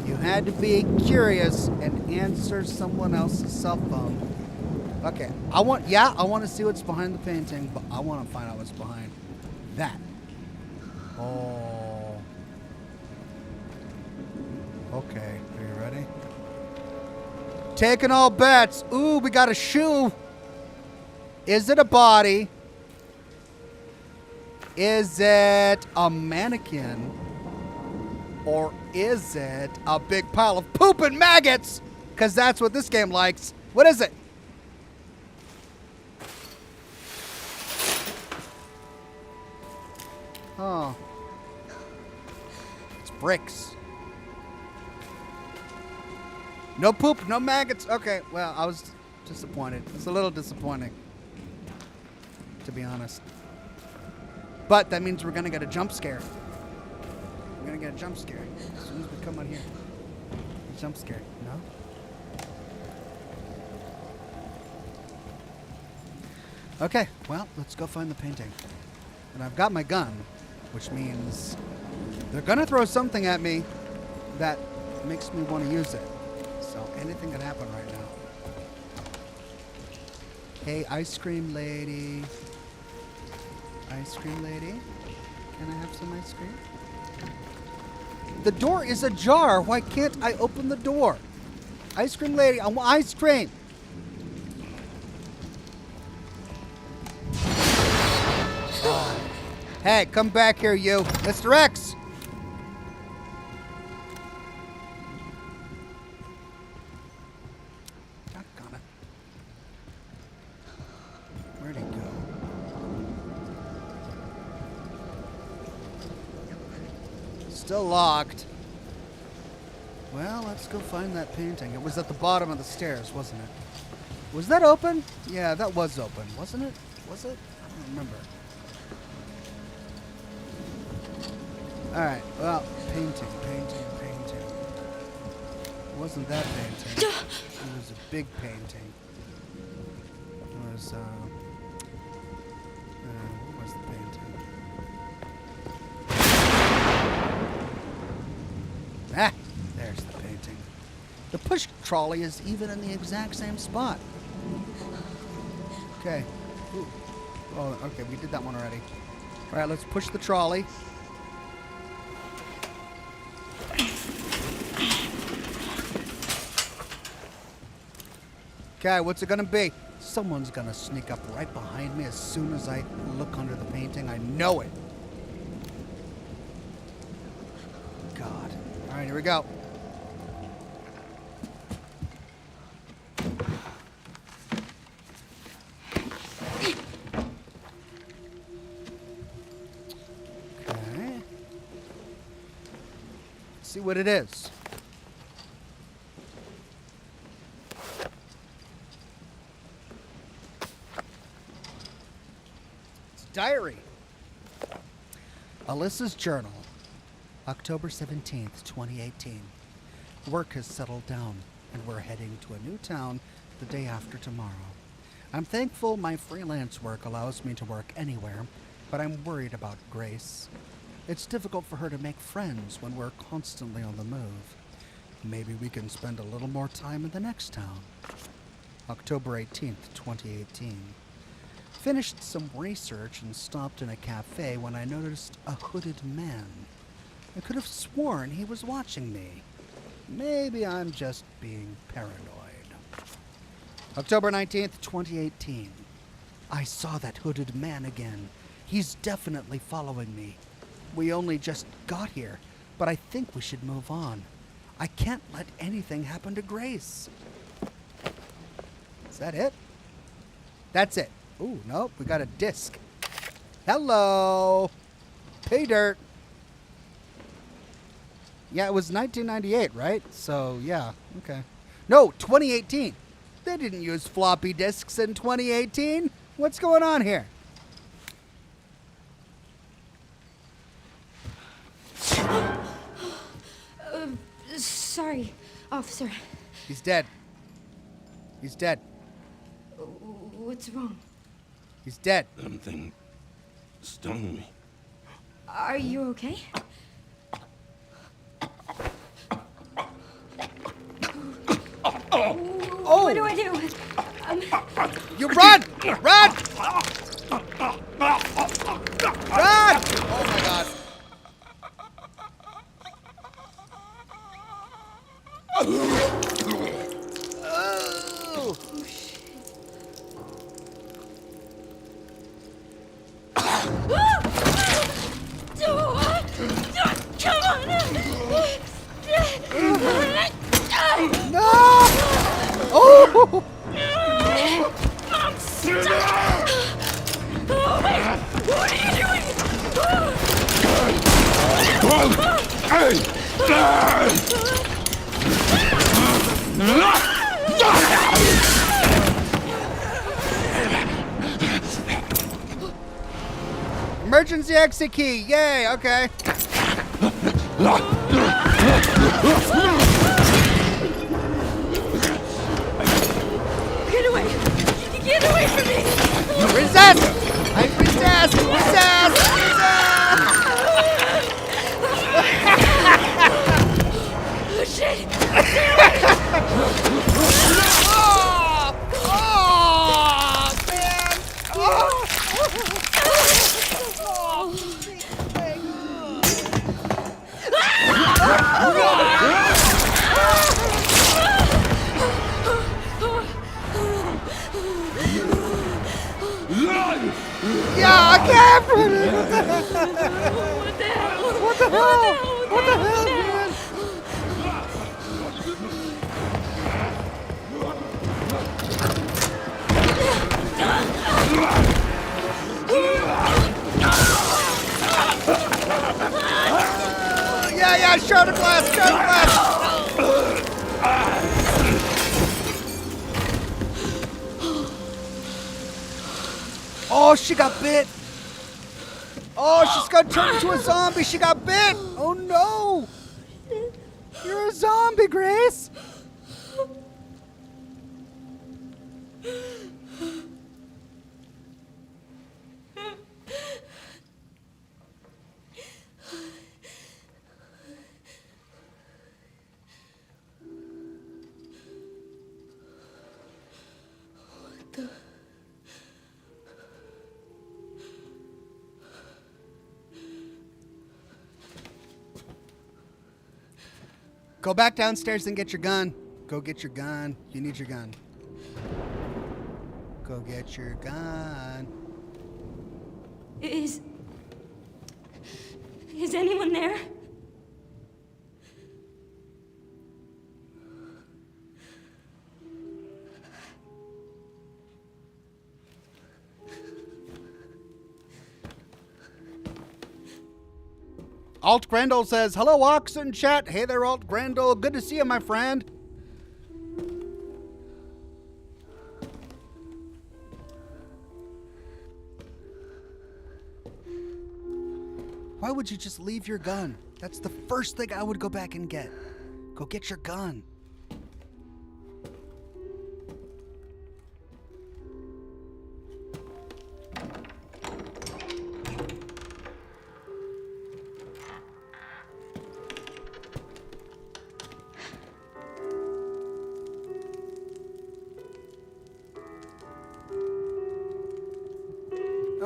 You had to be curious and answer someone else's cell phone. Okay, I want to see what's behind the painting, but I want to find out what's behind that. Oh. Okay, are you ready? Taking all bets. Ooh, we got a shoe. Is it a body? Is it a mannequin? Or is it a big pile of poop and maggots? Because that's what this game likes. What is it? Oh. It's bricks. No poop, no maggots. Okay, well, I was disappointed. It's a little disappointing, to be honest. But that means we're going to get a jump scare. We're going to get a jump scare as soon as we come on here. A jump scare, no? Okay, well, let's go find the painting. And I've got my gun, which means they're going to throw something at me that makes me want to use it. So anything can happen right now. Hey, ice cream lady. Ice cream lady? Can I have some ice cream? The door is ajar. Why can't I open the door? Ice cream lady, I want ice cream. Oh. Hey, come back here, you. Mr. X. Doggone it. Where'd he go? Still locked. Well, let's go find that painting. It was at the bottom of the stairs, wasn't it? Was that open? Yeah, that was open, wasn't it? Was it? I don't remember. Alright, well, painting. wasn't that painting. It was a big painting. It was, what was the painting? Ah, there's the painting. The push trolley is even in the exact same spot. Okay. Ooh. Oh, okay, we did that one already. All right, let's push the trolley. Okay, what's it gonna be? Someone's gonna sneak up right behind me as soon as I look under the painting. I know it. God. All right, here we go. Okay. Let's see what it is. Diary. Alyssa's journal. October 17th, 2018. Work has settled down, and we're heading to a new town the day after tomorrow. I'm thankful my freelance work allows me to work anywhere, but I'm worried about Grace. It's difficult for her to make friends when we're constantly on the move. Maybe we can spend a little more time in the next town. October 18th, 2018. Finished some research and stopped in a cafe when I noticed a hooded man. I could have sworn he was watching me. Maybe I'm just being paranoid. October 19th, 2018. I saw that hooded man again. He's definitely following me. We only just got here, but I think we should move on. I can't let anything happen to Grace. Is that it? That's it. Ooh, nope, we got a disc. Hello. Pay dirt. Yeah, it was 1998, right? So, yeah, okay. No, 2018. They didn't use floppy disks in 2018. What's going on here? Sorry, officer. He's dead. He's dead. What's wrong? He's dead. Something stung me. Are you okay? Oh! What do I do? You run! Run! Run! Oh my god. Oh. Come on! No! Oh! I'm stuck! Oh wait! What are you doing? Emergency exit key! Yay! Okay. Get away! Get away from me! Resist! I resist! Resist! Oh shit! Oh! Oh! Man! Oh! Yeah, I can't! What the hell? What the hell? What the hell, man? Yeah, shoulder blast, shoulder blast! Oh, she got bit! Oh, she's gonna turn into a zombie! She got bit! Oh no! You're a zombie, Grace! Go back downstairs and get your gun. Go get your gun. You need your gun. Go get your gun. Is anyone there? Alt Grendel says, hello, Oxhorn chat. Hey there, Alt Grendel. Good to see you, my friend. Why would you just leave your gun? That's the first thing I would go back and get. Go get your gun.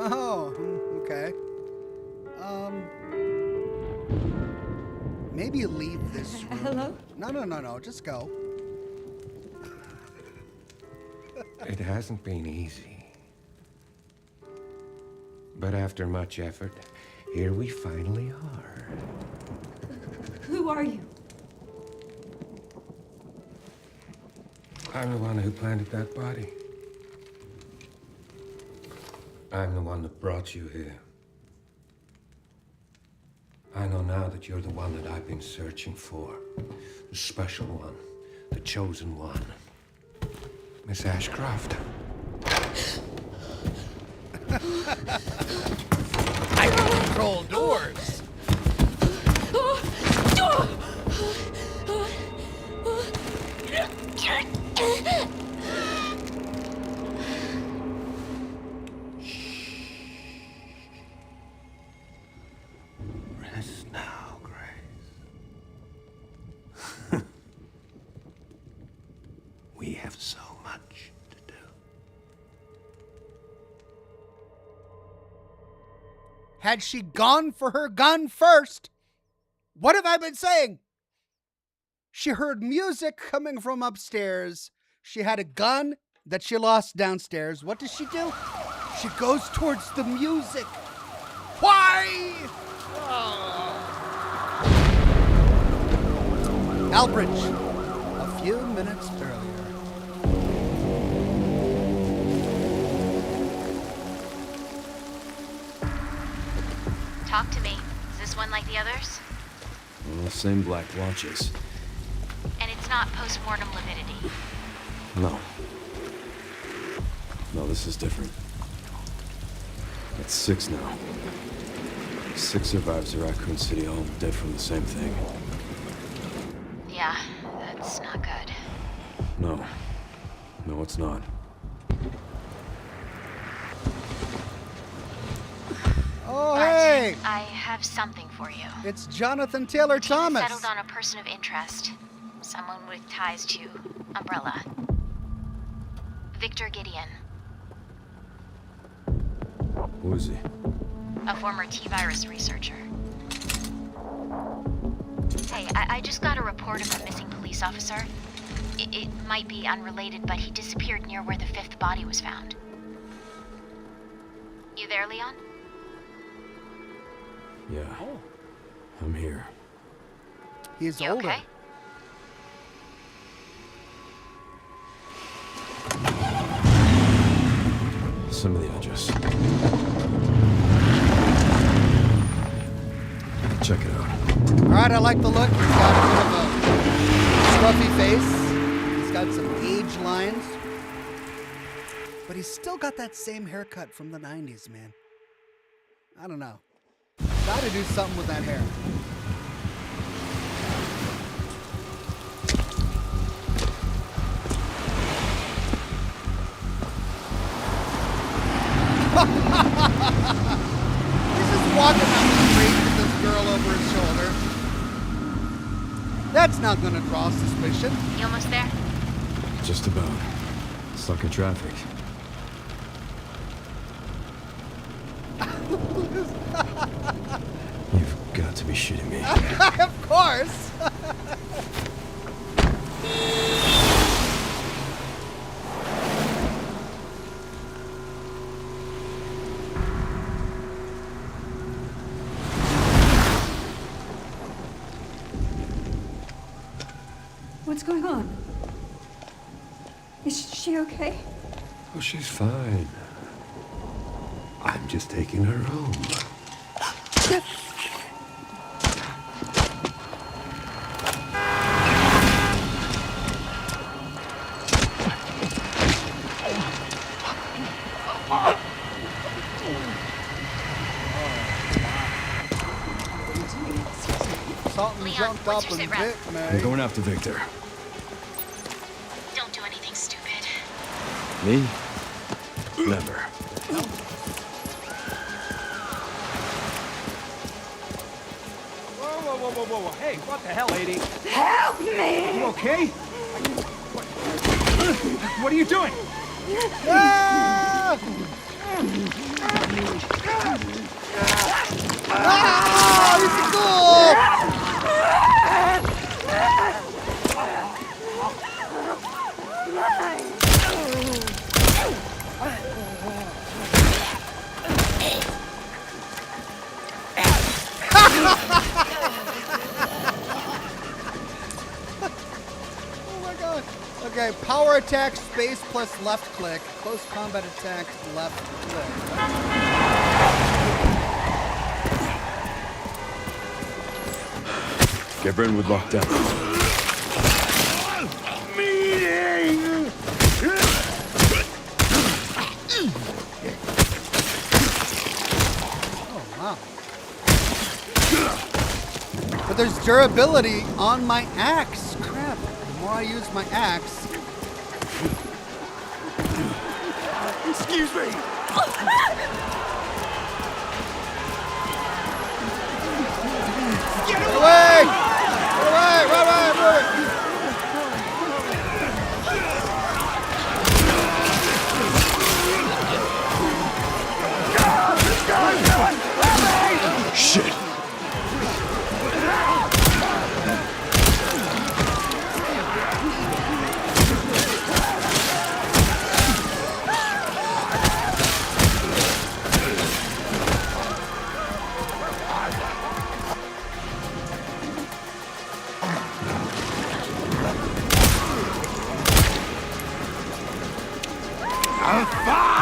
Oh, okay. Maybe leave this room. Hello? No. Just go. It hasn't been easy. But after much effort, here we finally are. Who are you? I'm the one who planted that body. I'm the one that brought you here. I know now that you're the one that I've been searching for. The special one. The chosen one. Miss Ashcroft. I can control doors. Rest now, Grace. We have so much to do. Had she gone for her gun first, what have I been saying? She heard music coming from upstairs. She had a gun that she lost downstairs. What does she do? She goes towards the music. Why? Albridge, a few minutes earlier. Talk to me. Is this one like the others? Well, same black watches. And it's not post-mortem lividity. No. No, this is different. That's 6 now. 6 survivors of Raccoon City, all dead from the same thing. Yeah, that's not good. No. No, it's not. Oh, But hey! I have something for you. It's Jonathan Taylor The team has Thomas. settled on a person of interest. Someone with ties to Umbrella. Victor Gideon. Who is he? A former T-virus researcher. Hey, I just got a report of a missing police officer. It might be unrelated, but he disappeared near where the 5th body was found. You there, Leon? Yeah. I'm here. He's You older. okay? Some of the edges. Check it out. All right, I like the look. He's got a bit of a scruffy face. He's got some age lines. But he's still got that same haircut from the 90s, man. I don't know. Gotta do something with that hair. He's just walking down the street with this girl over his shoulder. That's not gonna draw suspicion. You almost there? Just about. Stuck in traffic. You've got to be shitting me. Of course. What's going on? Is she okay? Oh, she's fine. I'm just taking her home. Something Leon, jumped what's up your and sit rep? bit me. I'm going after Victor. Don't do anything stupid. Me? Never. Whoa. Hey, what the hell, lady? Help me! You okay? What are you doing? Ah! Ah, this is cool! Oh my god. Okay, power attack, space plus left click. Close combat attack, left click. Get Brentwood locked down. Oh, wow. But there's durability on my axe. Crap. The more I use my axe. Excuse me! Get away! Get away! Run away! Shit! Oh my god.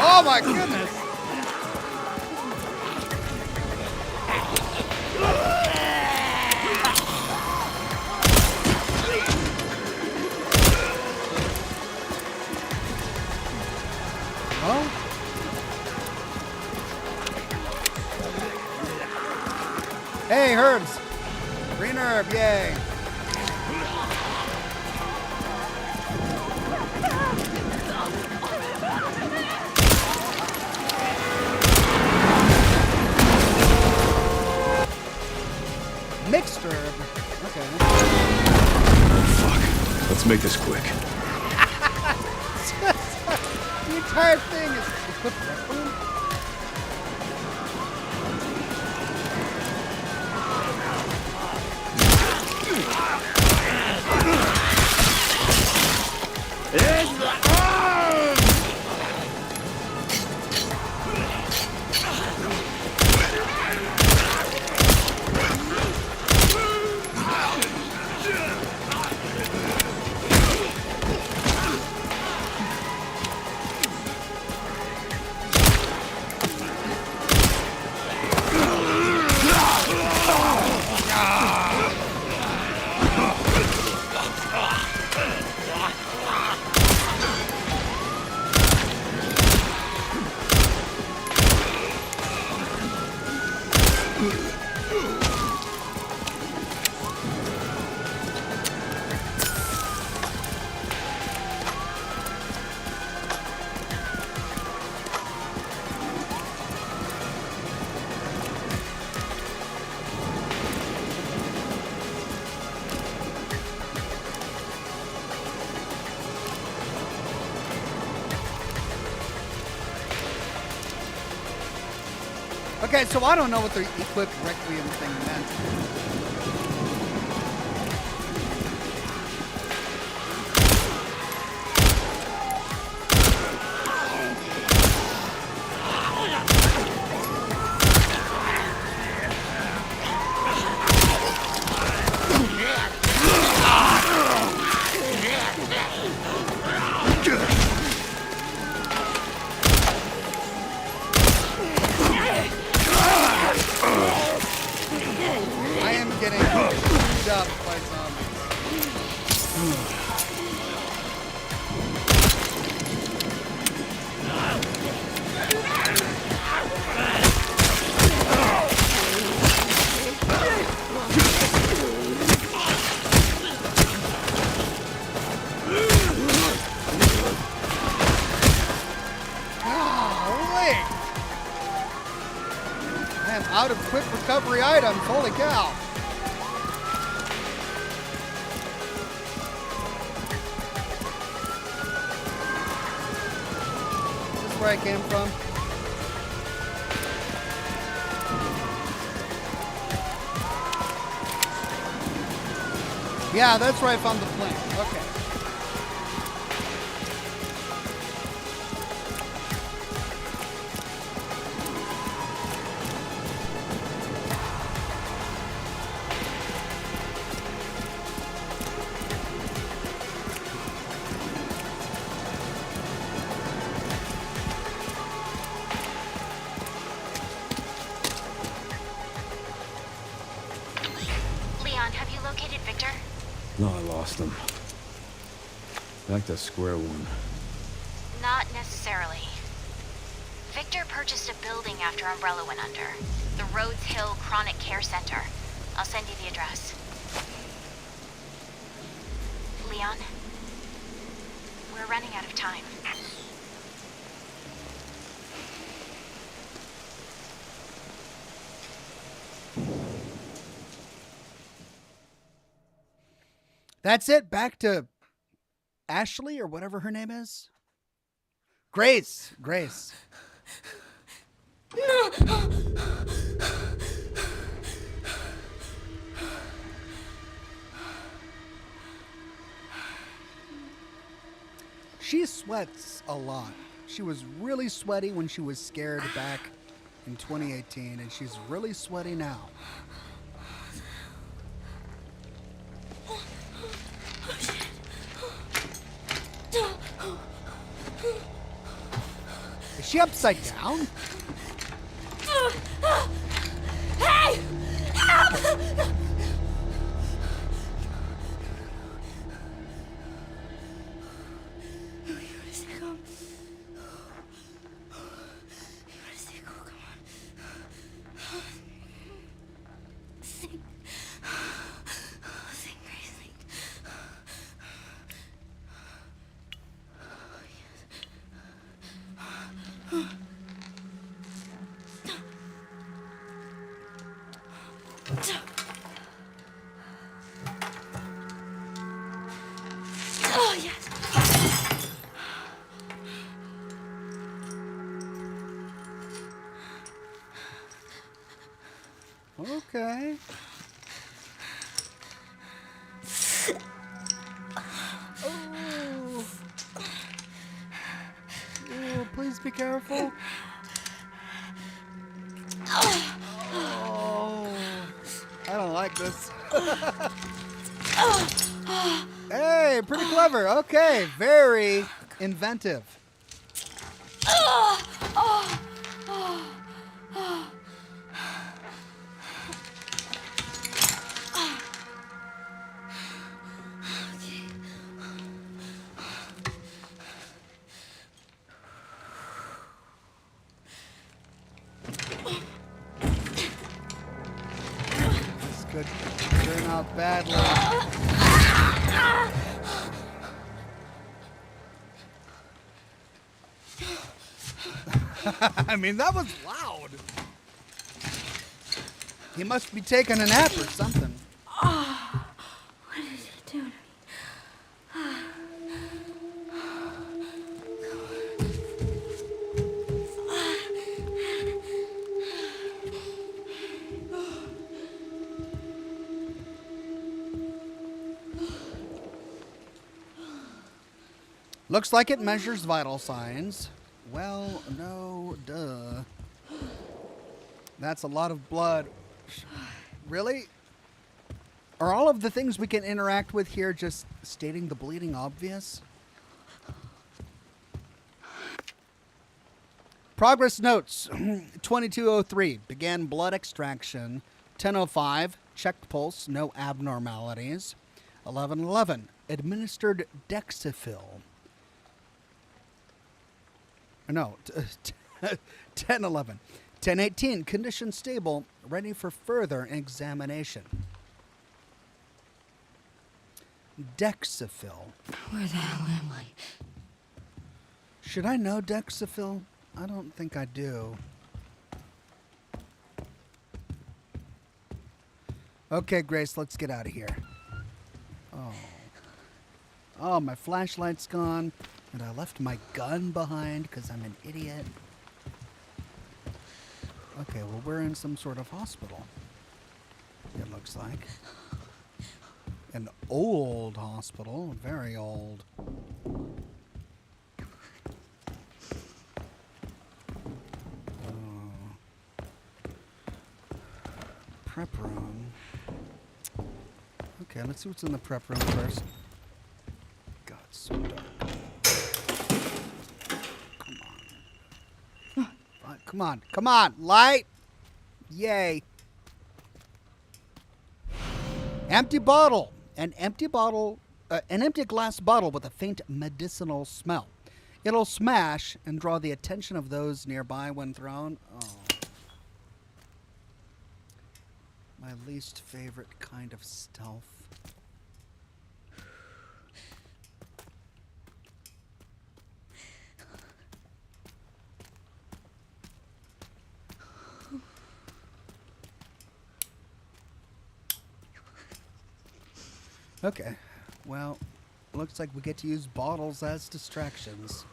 Oh my goodness! Oh? Hey, herbs! Green herb, yay! Mixed herb. Okay. Fuck. Let's make this quick. The entire thing is equipped Requiem. Okay, so I don't know what the equip Requiem thing meant. I am getting beat up by zombies. Golly! I am out of quick recovery items. Holy cow! This is where I came from. Yeah, that's where I found the flint. Okay. Leon, have you located Victor? No, I lost him. Back to square one. Not necessarily. Victor purchased a building after Umbrella went under. The Rhodes Hill Chronic Care Center. I'll send you the address. Leon, we're running out of time. That's it. Back to Ashley or whatever her name is. Grace. Grace. She sweats a lot. She was really sweaty when she was scared back in 2018, and she's really sweaty now. Is she upside down? Hey! Help! Oh, yes. Okay. Oh. Oh, please be careful. Oh. I don't like this. Hey, pretty clever. Okay, very inventive. This could turn out badly. I mean, that was loud. He must be taking a nap or something. Oh, what did it do to me? Looks like it measures vital signs. Well, no, duh. That's a lot of blood. Really? Are all of the things we can interact with here just stating the bleeding obvious? Progress notes. 2203, began blood extraction. 1005, checked pulse, no abnormalities. 1111, administered Dexafil. No, 1011. 1018, condition stable, ready for further examination. Dexafil. Where the hell am I? Should I know Dexafil? I don't think I do. Okay, Grace, let's get out of here. Oh, my flashlight's gone, and I left my gun behind because I'm an idiot. Okay, well, we're in some sort of hospital. It looks like. An old hospital, very old. Prep room. Okay, let's see what's in the prep room first. God, it's so dark. Come on. Come on. Light. Yay. Empty bottle. An empty glass bottle with a faint medicinal smell. It'll smash and draw the attention of those nearby when thrown. Oh. My least favorite kind of stealth. Okay, well, looks like we get to use bottles as distractions.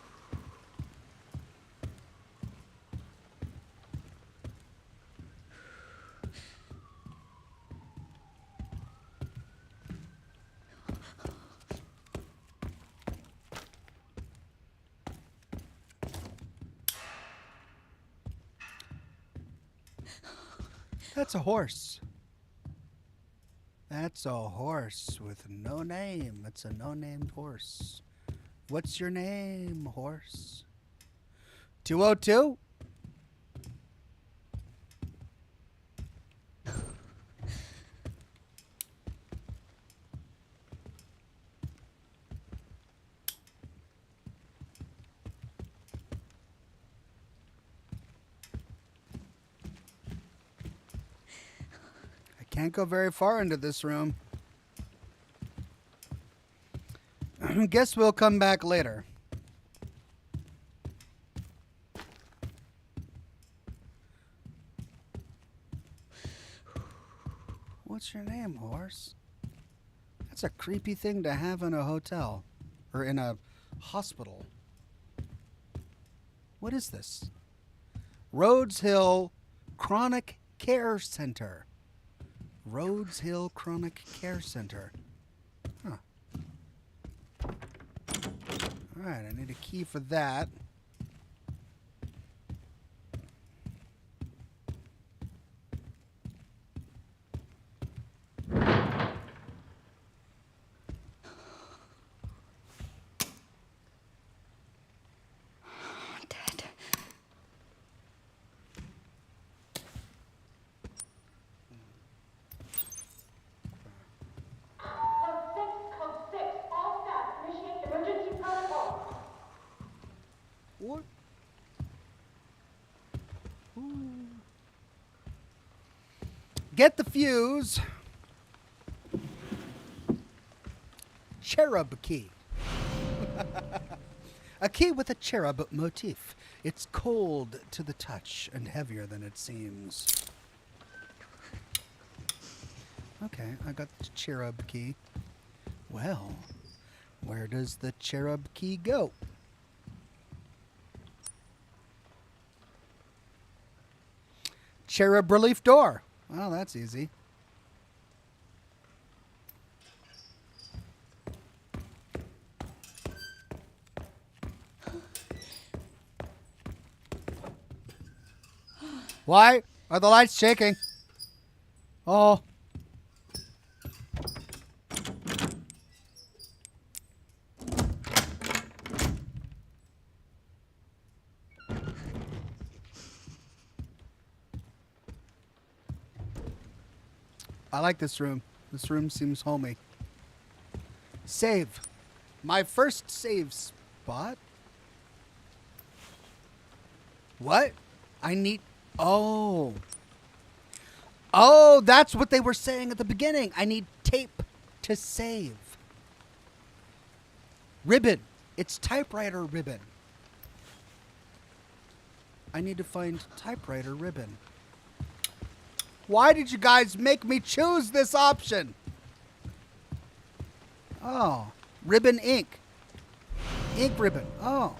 That's a horse. That's a horse with no name. It's a no-named horse. What's your name, horse? 202? Can't go very far into this room. Guess we'll come back later. What's your name, horse? That's a creepy thing to have in a hotel. Or in a hospital. What is this? Rhodes Hill Chronic Care Center. Rhodes Hill Chronic Care Center. Huh. Alright, I need a key for that. What? Ooh. Get the fuse. Cherub key. A key with a cherub motif. It's cold to the touch and heavier than it seems. Okay, I got the cherub key. Well, where does the cherub key go? Cherub relief door. Well, that's easy. Why are the lights shaking? Oh. I like this room. This room seems homey. Save. My first save spot? What? I need... Oh. Oh, that's what they were saying at the beginning. I need tape to save. Ribbon. It's typewriter ribbon. I need to find typewriter ribbon. Why did you guys make me choose this option? Oh, ribbon ink. Ink ribbon. Oh.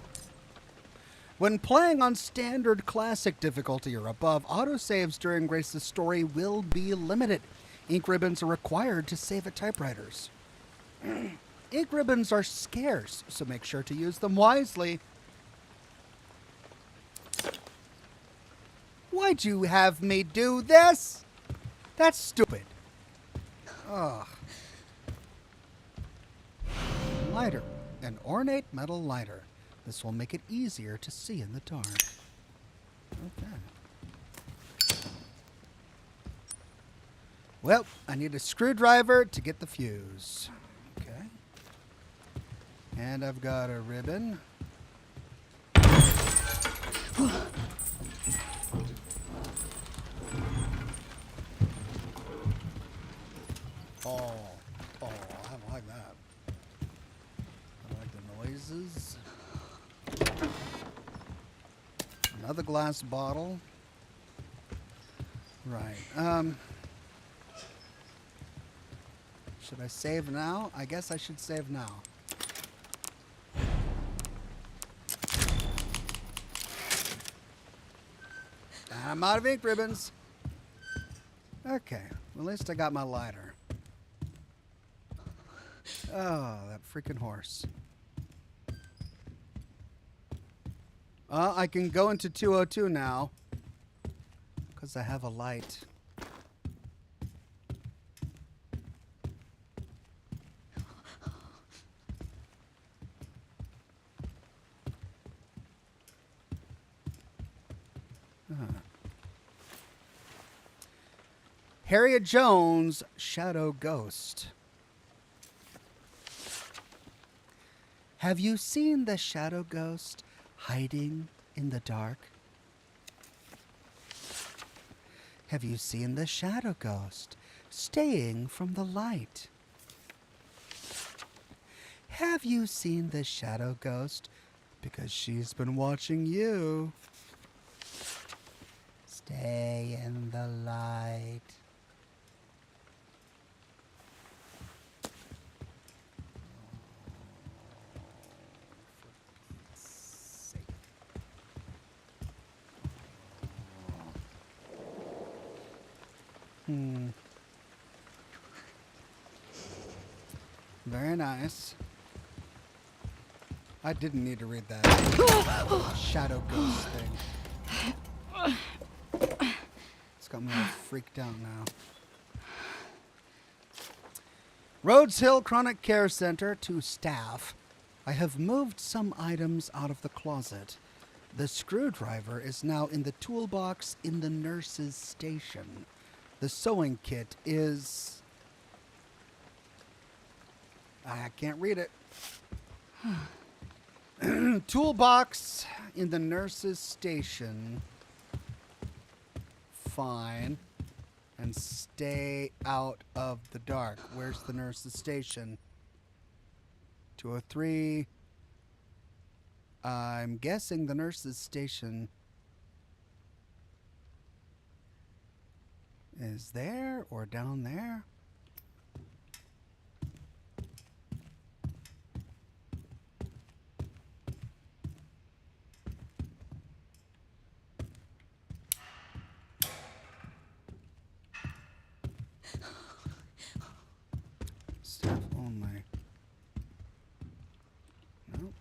When playing on standard classic difficulty or above, autosaves during Grace's story will be limited. Ink ribbons are required to save at typewriters. Ink ribbons are scarce, so make sure to use them wisely. Why'd you have me do this? That's stupid. Ugh. Lighter. An ornate metal lighter. This will make it easier to see in the dark. Okay. Well, I need a screwdriver to get the fuse. Okay. And I've got a ribbon. Oh, I don't like that. I like the noises. Another glass bottle. Right. Should I save now? I guess I should save now. I'm out of ink ribbons. Okay. Well, at least I got my lighter. Oh, that freaking horse. I can go into 202 now. Because I have a light. Harriet Jones' Shadow Ghost. Have you seen the shadow ghost hiding in the dark? Have you seen the shadow ghost staying from the light? Have you seen the shadow ghost because she's been watching you? Stay in the light. Very nice. I didn't need to read that shadow ghost thing. It's got me all freaked out now. Rhodes Hill Chronic Care Center to staff. I have moved some items out of the closet. The screwdriver is now in the toolbox in the nurse's station. The sewing kit is... I can't read it. Toolbox in the nurse's station. Fine. And stay out of the dark. Where's the nurse's station? 203. I'm guessing the nurse's station is there or down there. Staff only. Nope.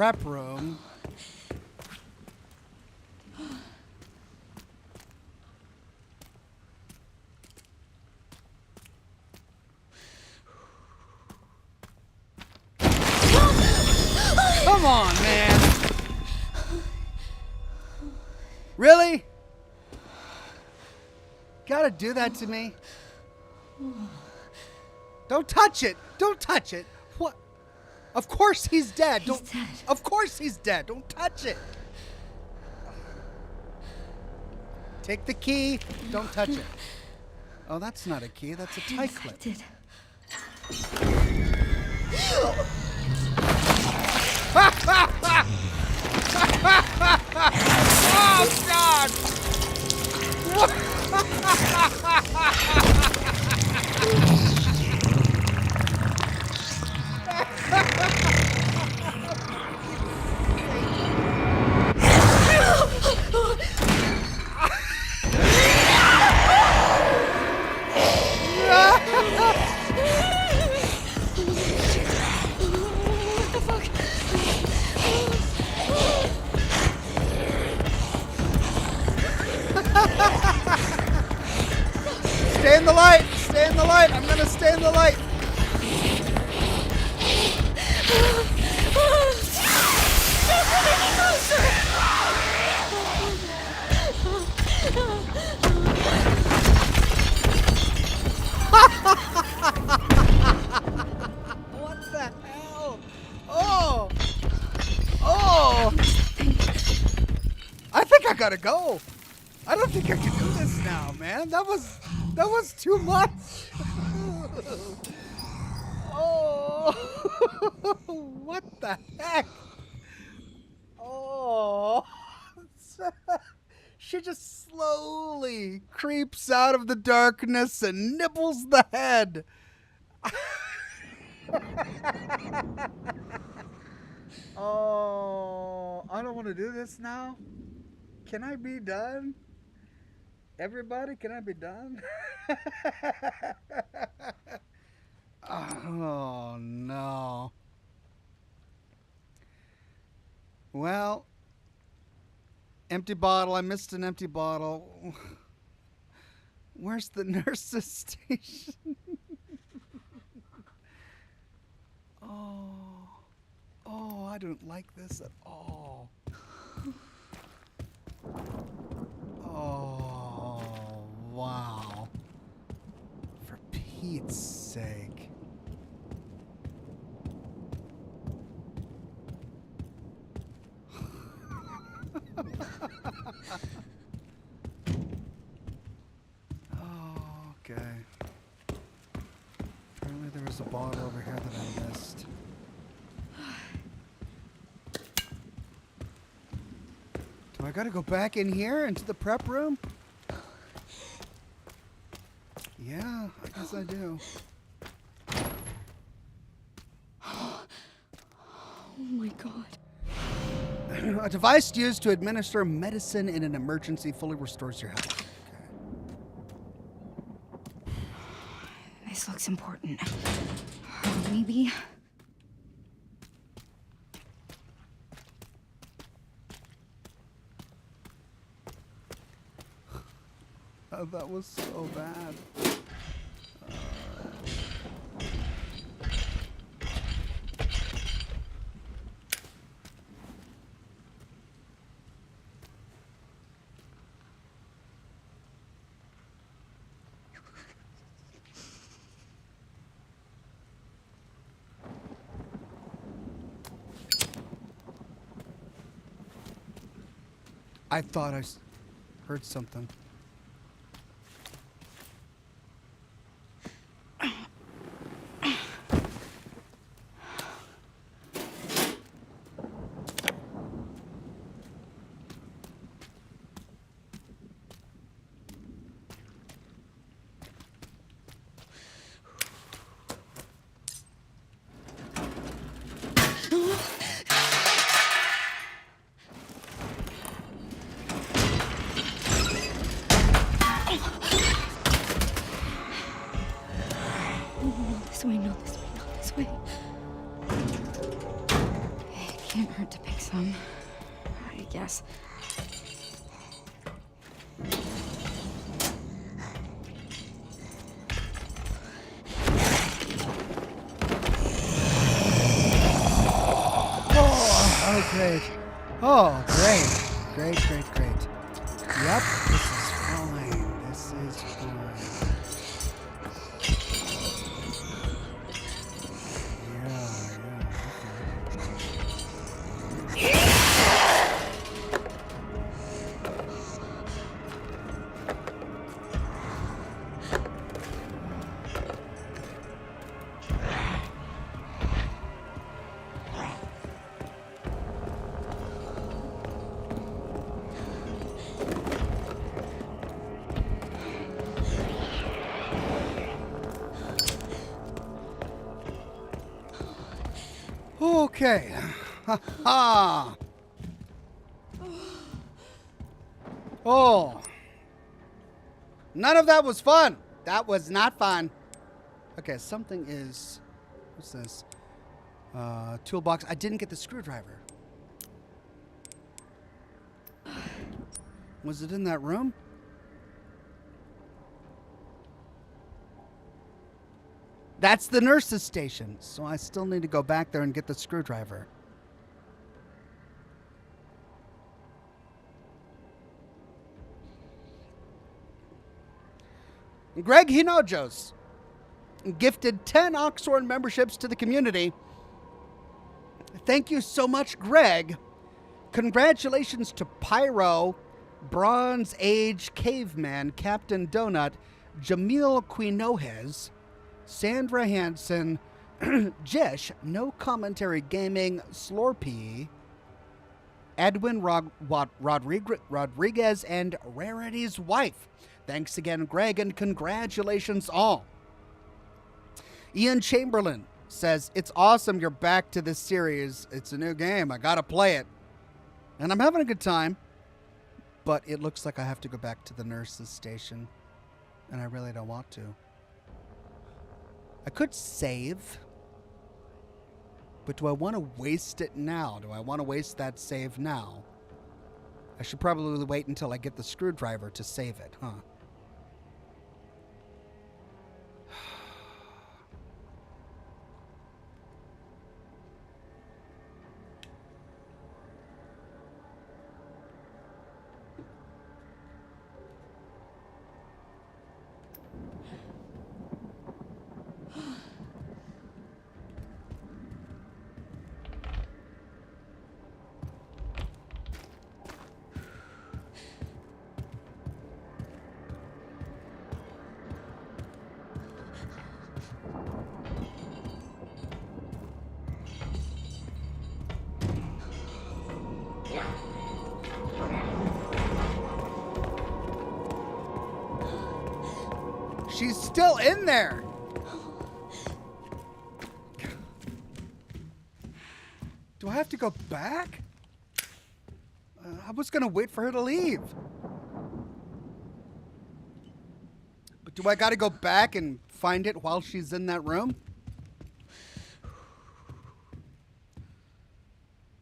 prep room. Come on, man. Really? Gotta do that to me? Don't touch it. Don't touch it. What? Of course he's dead. He's dead. Of course he's dead. Don't touch it. Take the key. Don't touch it. Oh, that's not a key. That's a tie clip. Oh, God! Stay in the light! Stay in the light! I'm gonna stay in the light! What the hell? Oh! Oh! I think I gotta go. I don't think I can do this now, man. That was too much. Oh, what the heck? Oh, she just slowly creeps out of the darkness and nibbles the head. Oh, I don't want to do this now. Can I be done? Everybody, can I be done? Oh, no. Well, empty bottle. I missed an empty bottle. Where's the nurse's station? Oh, I don't like this at all. Oh, wow. For Pete's sake. Oh, okay. Apparently there was a bottle over here that I missed. Do I gotta go back in here into the prep room? Yeah, I guess I do. Oh my God. A device used to administer medicine in an emergency fully restores your health. Okay. This looks important. Maybe. Oh, that was so bad. I thought I heard something. This way, not this way, not this way. It can't hurt to Some, I guess. Oh, great. Oh, great. Great, great, great. Yep, this is fine. This is fine. Okay. Ha ha. Oh. None of that was fun. That was not fun. Okay, something is... What's this? Toolbox. I didn't get the screwdriver. Was it in that room? That's the nurse's station, so I still need to go back there and get the screwdriver. Greg Hinojos gifted 10 Oxhorn memberships to the community. Thank you so much, Greg. Congratulations to Pyro, Bronze Age Caveman, Captain Donut, Jamil Quinones, Sandra Hansen, Jesh, No Commentary Gaming, Slorpy, Edwin Rodriguez, and Rarity's Wife. Thanks again, Greg, and congratulations all. Ian Chamberlain says, it's awesome you're back to this series. It's a new game. I gotta play it. And I'm having a good time, but it looks like I have to go back to the nurse's station, and I really don't want to. I could save, but do I want to waste it now? Do I want to waste that save now? I should probably wait until I get the screwdriver to save it, huh? She's still in there. Do I have to go back? I was going to wait for her to leave. But do I got to go back and find it while she's in that room?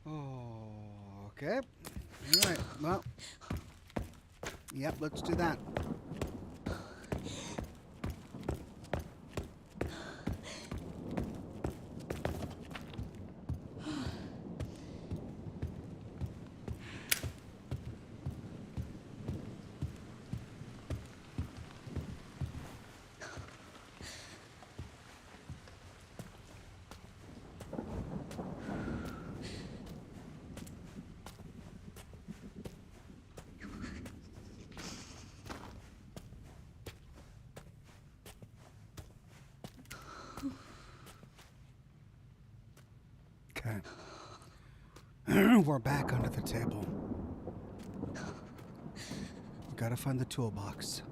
Oh, okay. All right. Well, yep, let's do that. Okay. We're back under the table. We gotta find the toolbox.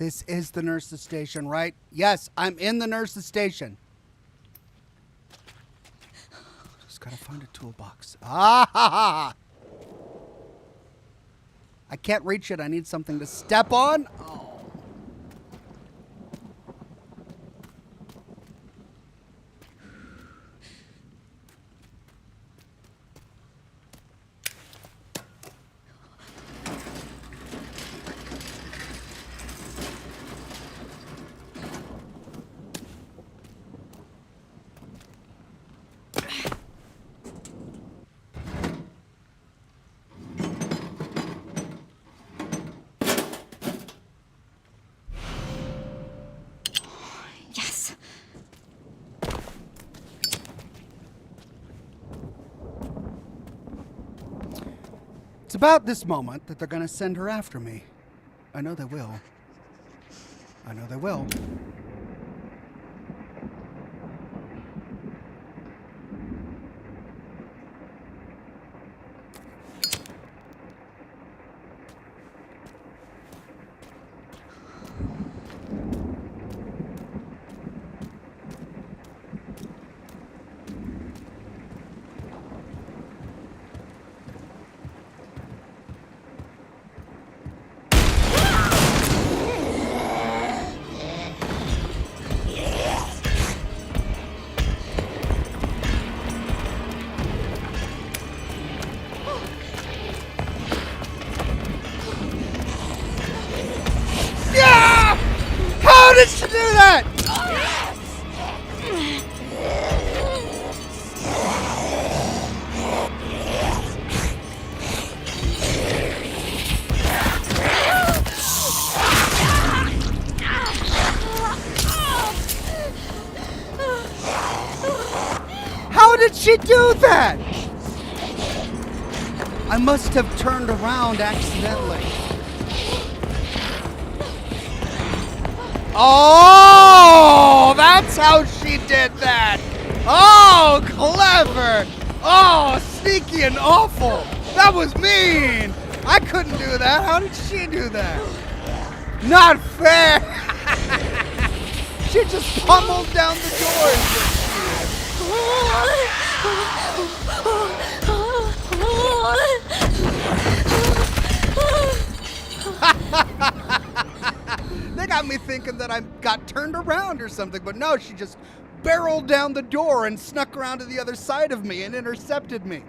This is the nurse's station, right? Yes, I'm in the nurse's station. Just gotta find a toolbox. Ah ha ha! I can't reach it. I need something to step on. Oh. Yes. It's about this moment that they're gonna send her after me. I know they will. I know they will. How did she do that? How did she do that? I must have turned around accidentally. Oh, that's how she did that. Oh, clever. Oh, sneaky and awful. That was mean. I couldn't do that. How did she do that? Not fair. She just pummeled down the door. They got me thinking that I got turned around or something, but no, she just barreled down the door and snuck around to the other side of me and intercepted me.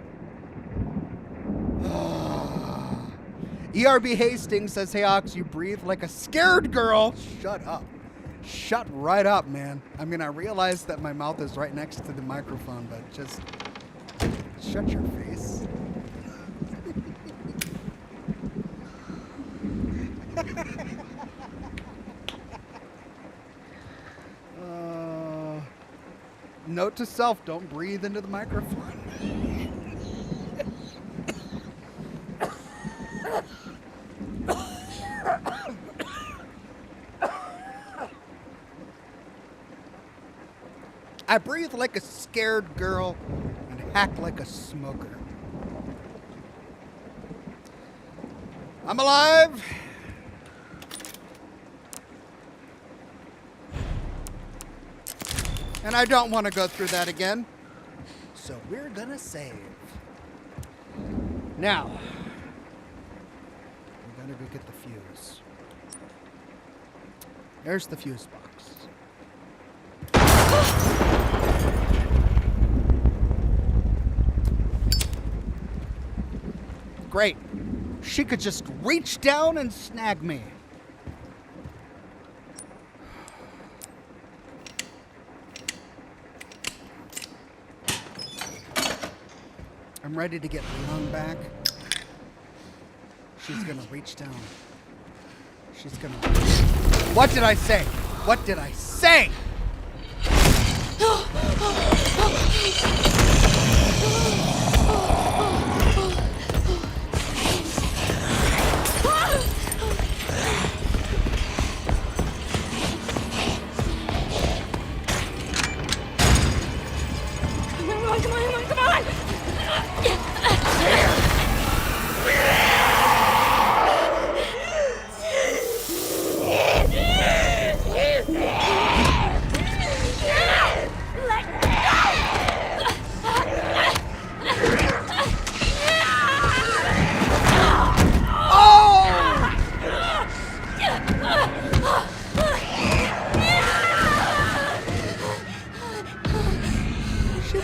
ERB Hastings says, hey, Ox, you breathe like a scared girl. Shut up. Shut right up, man. I mean, I realize that my mouth is right next to the microphone, but just shut your face. Note to self, don't breathe into the microphone. I breathe like a scared girl and hack like a smoker. I'm alive. And I don't want to go through that again. So we're gonna save. Now, we're gonna go get the fuse. There's the fuse box. Great. She could just reach down and snag me. I'm ready to get Leon back. She's gonna reach down. She's gonna... What did I say? What did I say? Come on!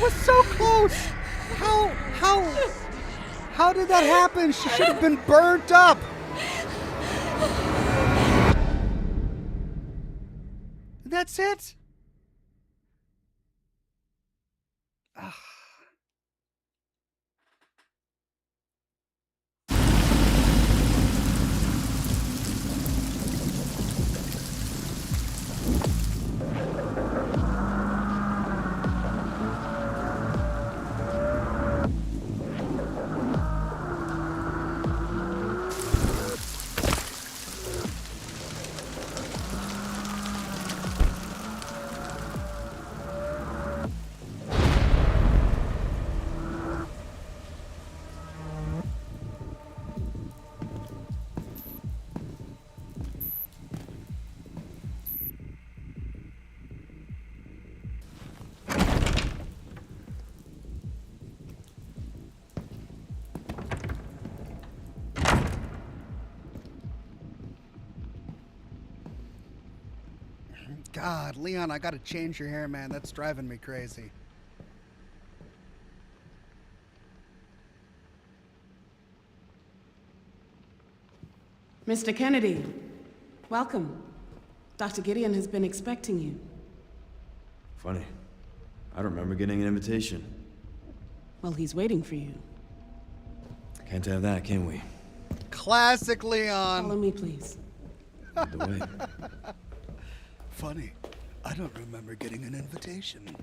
was so close. How did that happen? She should have been burnt up. That's it. God, Leon, I gotta change your hair, man. That's driving me crazy. Mr. Kennedy, welcome. Dr. Gideon has been expecting you. Funny. I don't remember getting an invitation. Well, he's waiting for you. Can't have that, can we? Classic Leon. Follow me, please. The way. Funny. I don't remember getting an invitation.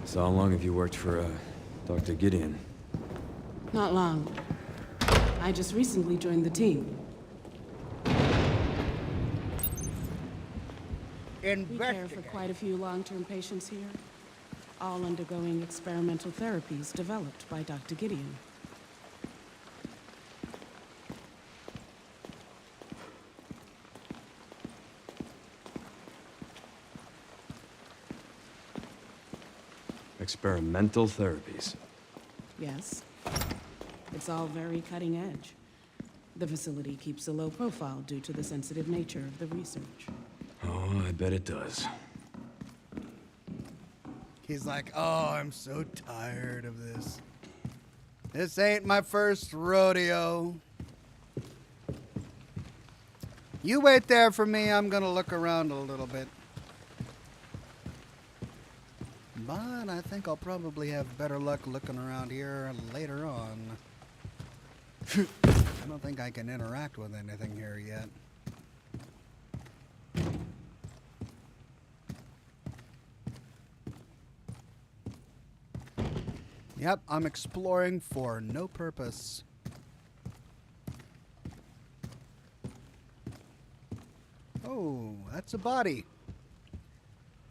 So how long have you worked for, Dr. Gideon? Not long. I just recently joined the team. We care for quite a few long-term patients here, all undergoing experimental therapies developed by Dr. Gideon. Experimental therapies. Yes. It's all very cutting edge. The facility keeps a low profile due to the sensitive nature of the research. Oh, I bet it does. He's like, oh, I'm so tired of this. This ain't my first rodeo. You wait there for me. I'm gonna look around a little bit. But I think I'll probably have better luck looking around here later on. I don't think I can interact with anything here yet. Yep, I'm exploring for no purpose. Oh, that's a body.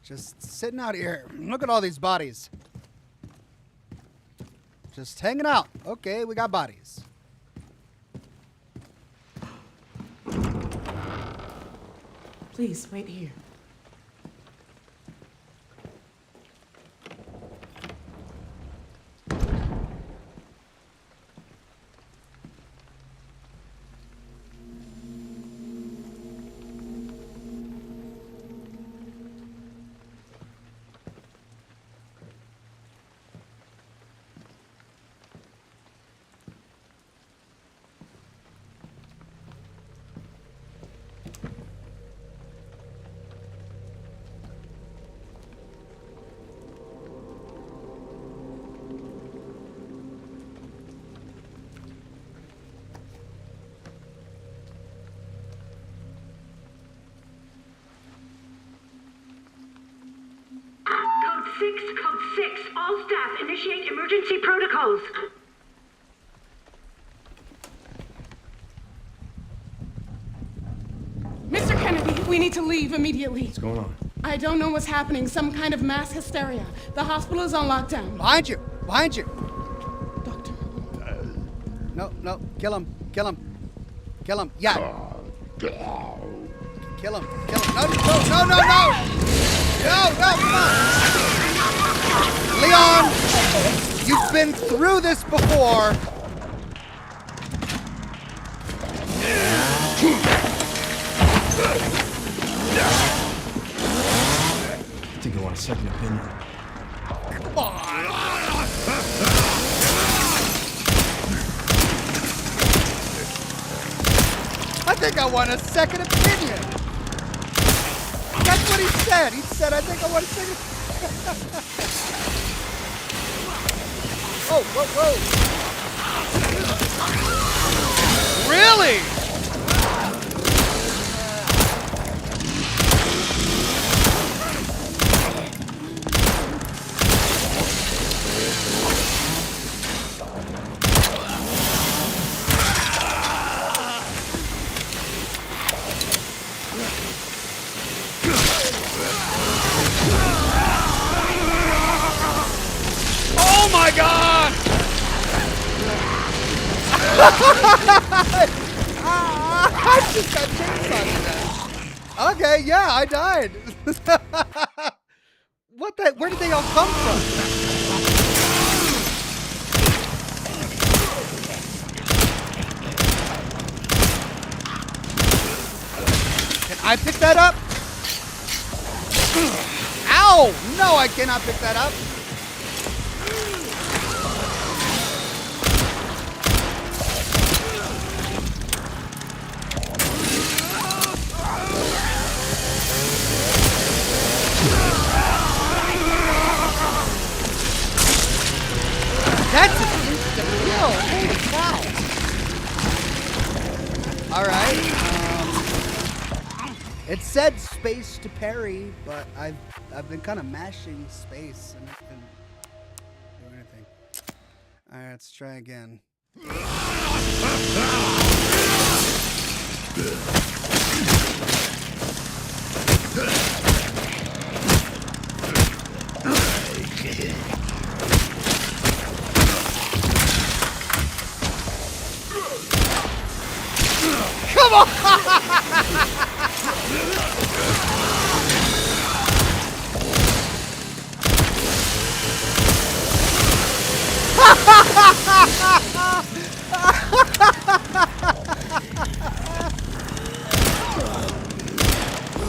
Just sitting out here. Look at all these bodies. Just hanging out. Okay, we got bodies. Please, wait here. Code 6, all staff initiate emergency protocols. Mr. Kennedy, we need to leave immediately. What's going on? I don't know what's happening. Some kind of mass hysteria. The hospital is on lockdown. Behind you! Behind you! Doctor. No, kill him. Kill him. Kill him. Yeah. Kill him. Kill him. No! No, come on! Leon! You've been through this before! want a second opinion. Come on! I think I want a second opinion. That's what he said. He said, I think I want a second. Oh, whoa, whoa. Really? Oh my God! I just got chainsawed to death. Okay, yeah, I died. What the? Where did they all come from? Can I pick that up? Ow! No, I cannot pick that up. That's an instant kill. Holy cow. Alright. It said space to parry, but I've been kind of mashing space and it didn't do anything. Alright, let's try again. Come on!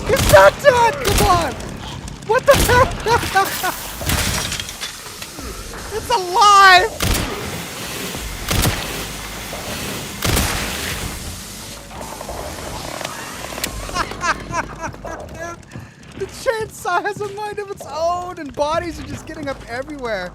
It's not done! Come on! What the heck? It's alive! The chainsaw has a mind of its own, and bodies are just getting up everywhere.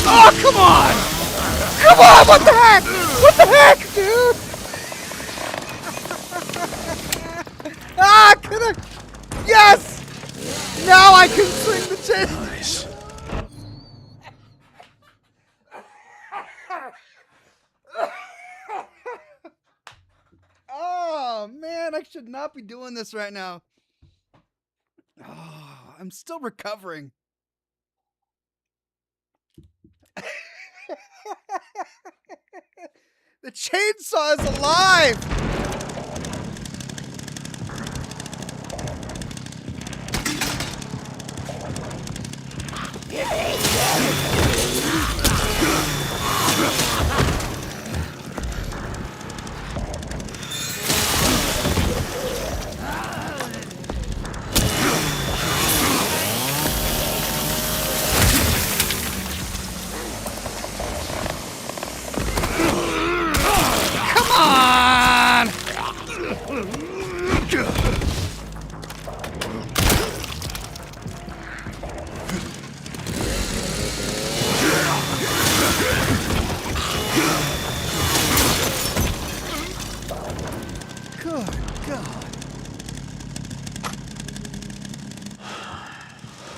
Oh, come on! Come on, what the heck? What the heck, dude? Ah, can I? Yes! Now I can swing the chain. Nice. Oh, man, I should not be doing this right now. Oh, I'm still recovering. The chainsaw is alive!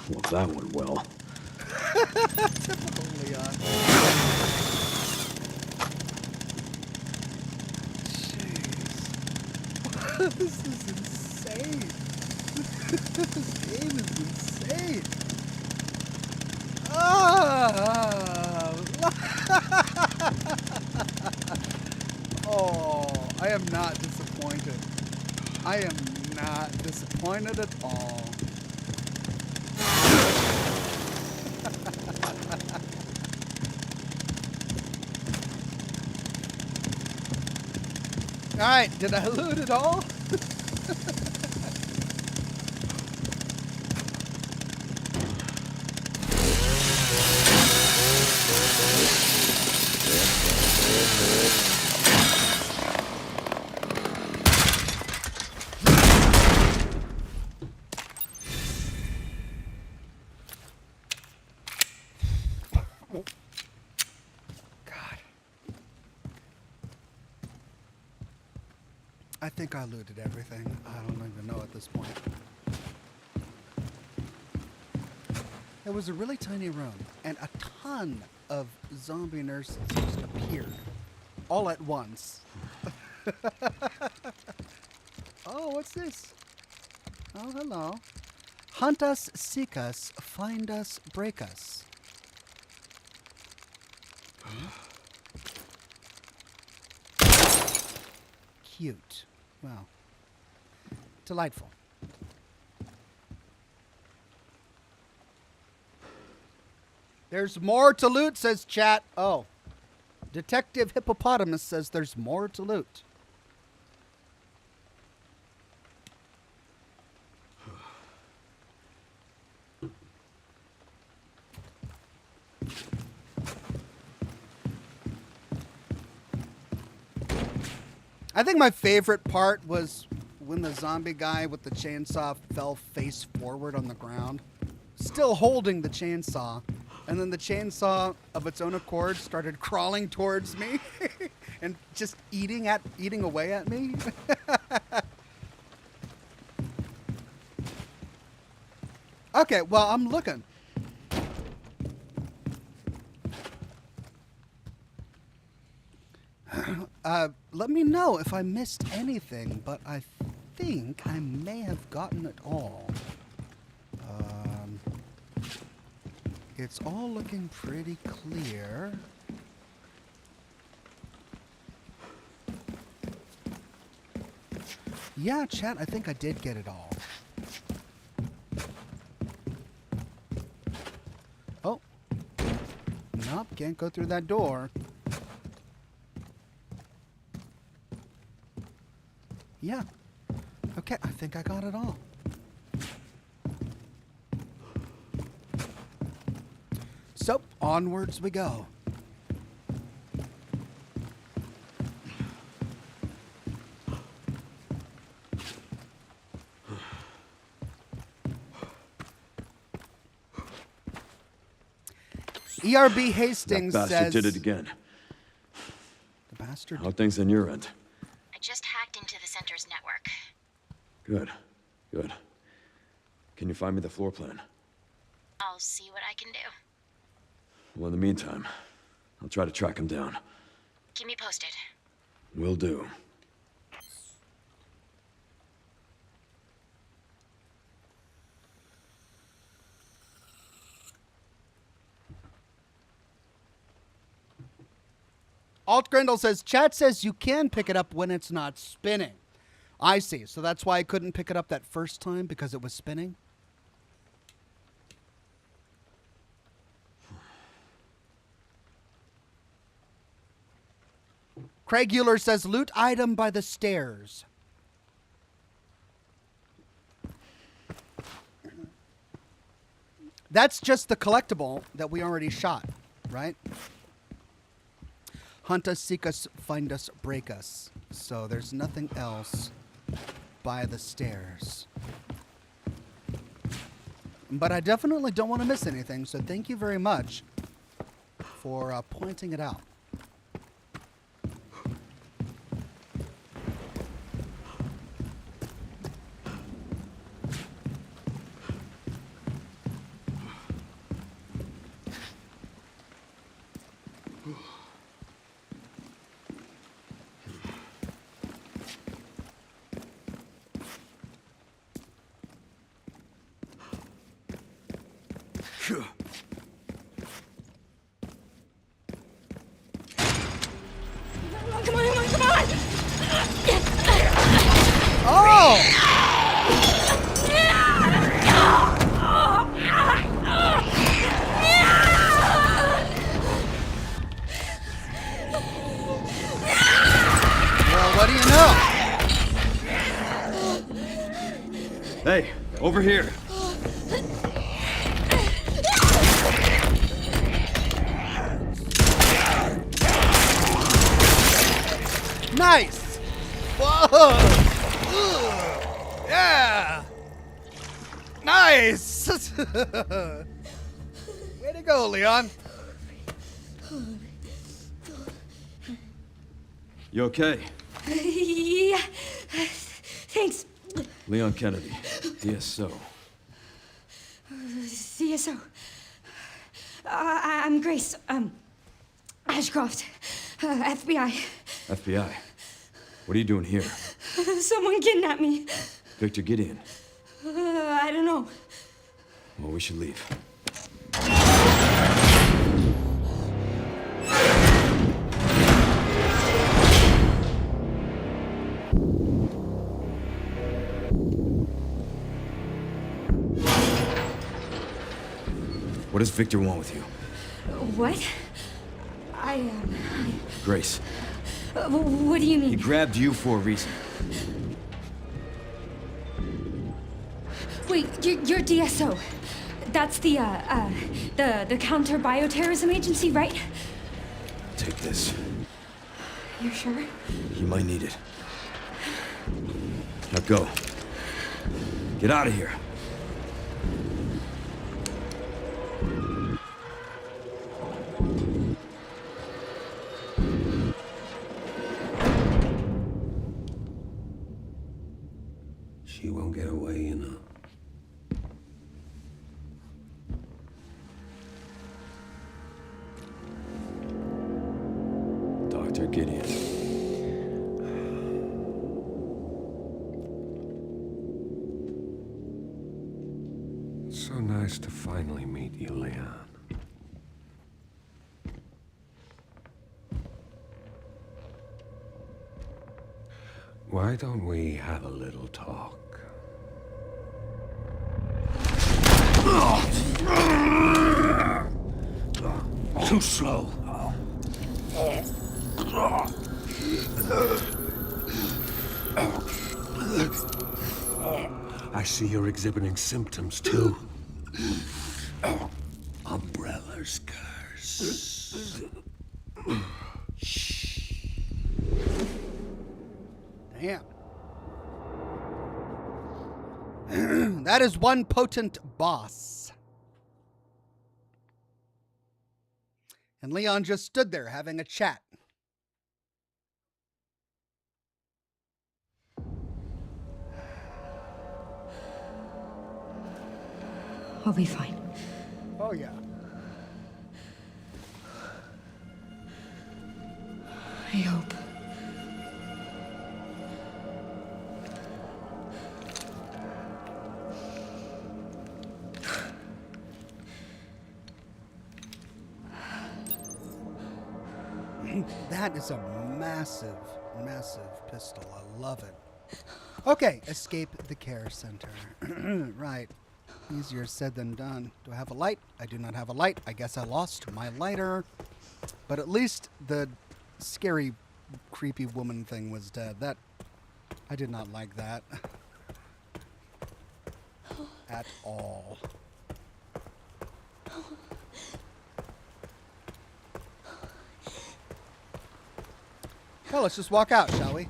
Well, that went well. Typical Leon. Jeez. This is insane. This game is insane. Oh, I am not disappointed. I am not disappointed at all. All right, did I loot it all? I think I looted everything. I don't even know at this point. It was a really tiny room, and a ton of zombie nurses just appeared. All at once. Oh, what's this? Oh, hello. Hunt us, seek us, find us, break us. Cute. Wow. Delightful. There's more to loot, says chat. Oh. Detective Hippopotamus says there's more to loot. I think my favorite part was when the zombie guy with the chainsaw fell face forward on the ground, still holding the chainsaw, and then the chainsaw of its own accord started crawling towards me and just eating away at me. Okay, well, I'm looking. Let me know if I missed anything, but I think I may have gotten it all. It's all looking pretty clear. Yeah, chat, I think I did get it all. Oh. Nope, can't go through that door. Yeah. Okay, I think I got it all. So, onwards we go. ERB Hastings that bastard says... did it again. The bastard? How are things on your end? I just hacked into the center's network. Good. Good. Can you find me the floor plan? I'll see what I can do. Well, in the meantime, I'll try to track him down. Keep me posted. Will do. Alt Grindle says, chat says you can pick it up when it's not spinning. I see. So that's why I couldn't pick it up that first time, because it was spinning? Craig Euler says, loot item by the stairs. That's just the collectible that we already shot, right? Hunt us, seek us, find us, break us. So there's nothing else by the stairs. But I definitely don't want to miss anything, so thank you very much for pointing it out. Well, what do you know? Hey, over here. Nice! Whoa! Ugh. Yeah! Nice! Way to go, Leon. You okay? Yeah. Thanks. Leon Kennedy, DSO. CSO. I'm Grace. Ashcroft. FBI. FBI. What are you doing here? Someone kidnapped me. Victor Gideon. I don't know. Well, we should leave. What does Victor want with you? What? Grace. What do you mean? He grabbed you for a reason. Wait, you're DSO. That's the counter bioterrorism agency, right? Take this. You sure? You might need it. Now go. Get out of here. She won't get away, you know. Dr. Gideon. It's so nice to finally meet you, Leon. Why don't we have a little talk? Too slow. I see you're exhibiting symptoms too. Umbrella's curse. Damn. That is one potent boss. And Leon just stood there having a chat. I'll be fine. Oh, yeah. I hope. That is a massive, massive pistol. I love it. Okay, escape the care center. Right. Easier said than done. Do I have a light? I do not have a light. I guess I lost my lighter. But at least the scary, creepy woman thing was dead. That, I did not like that. At all. Well, let's just walk out, shall we?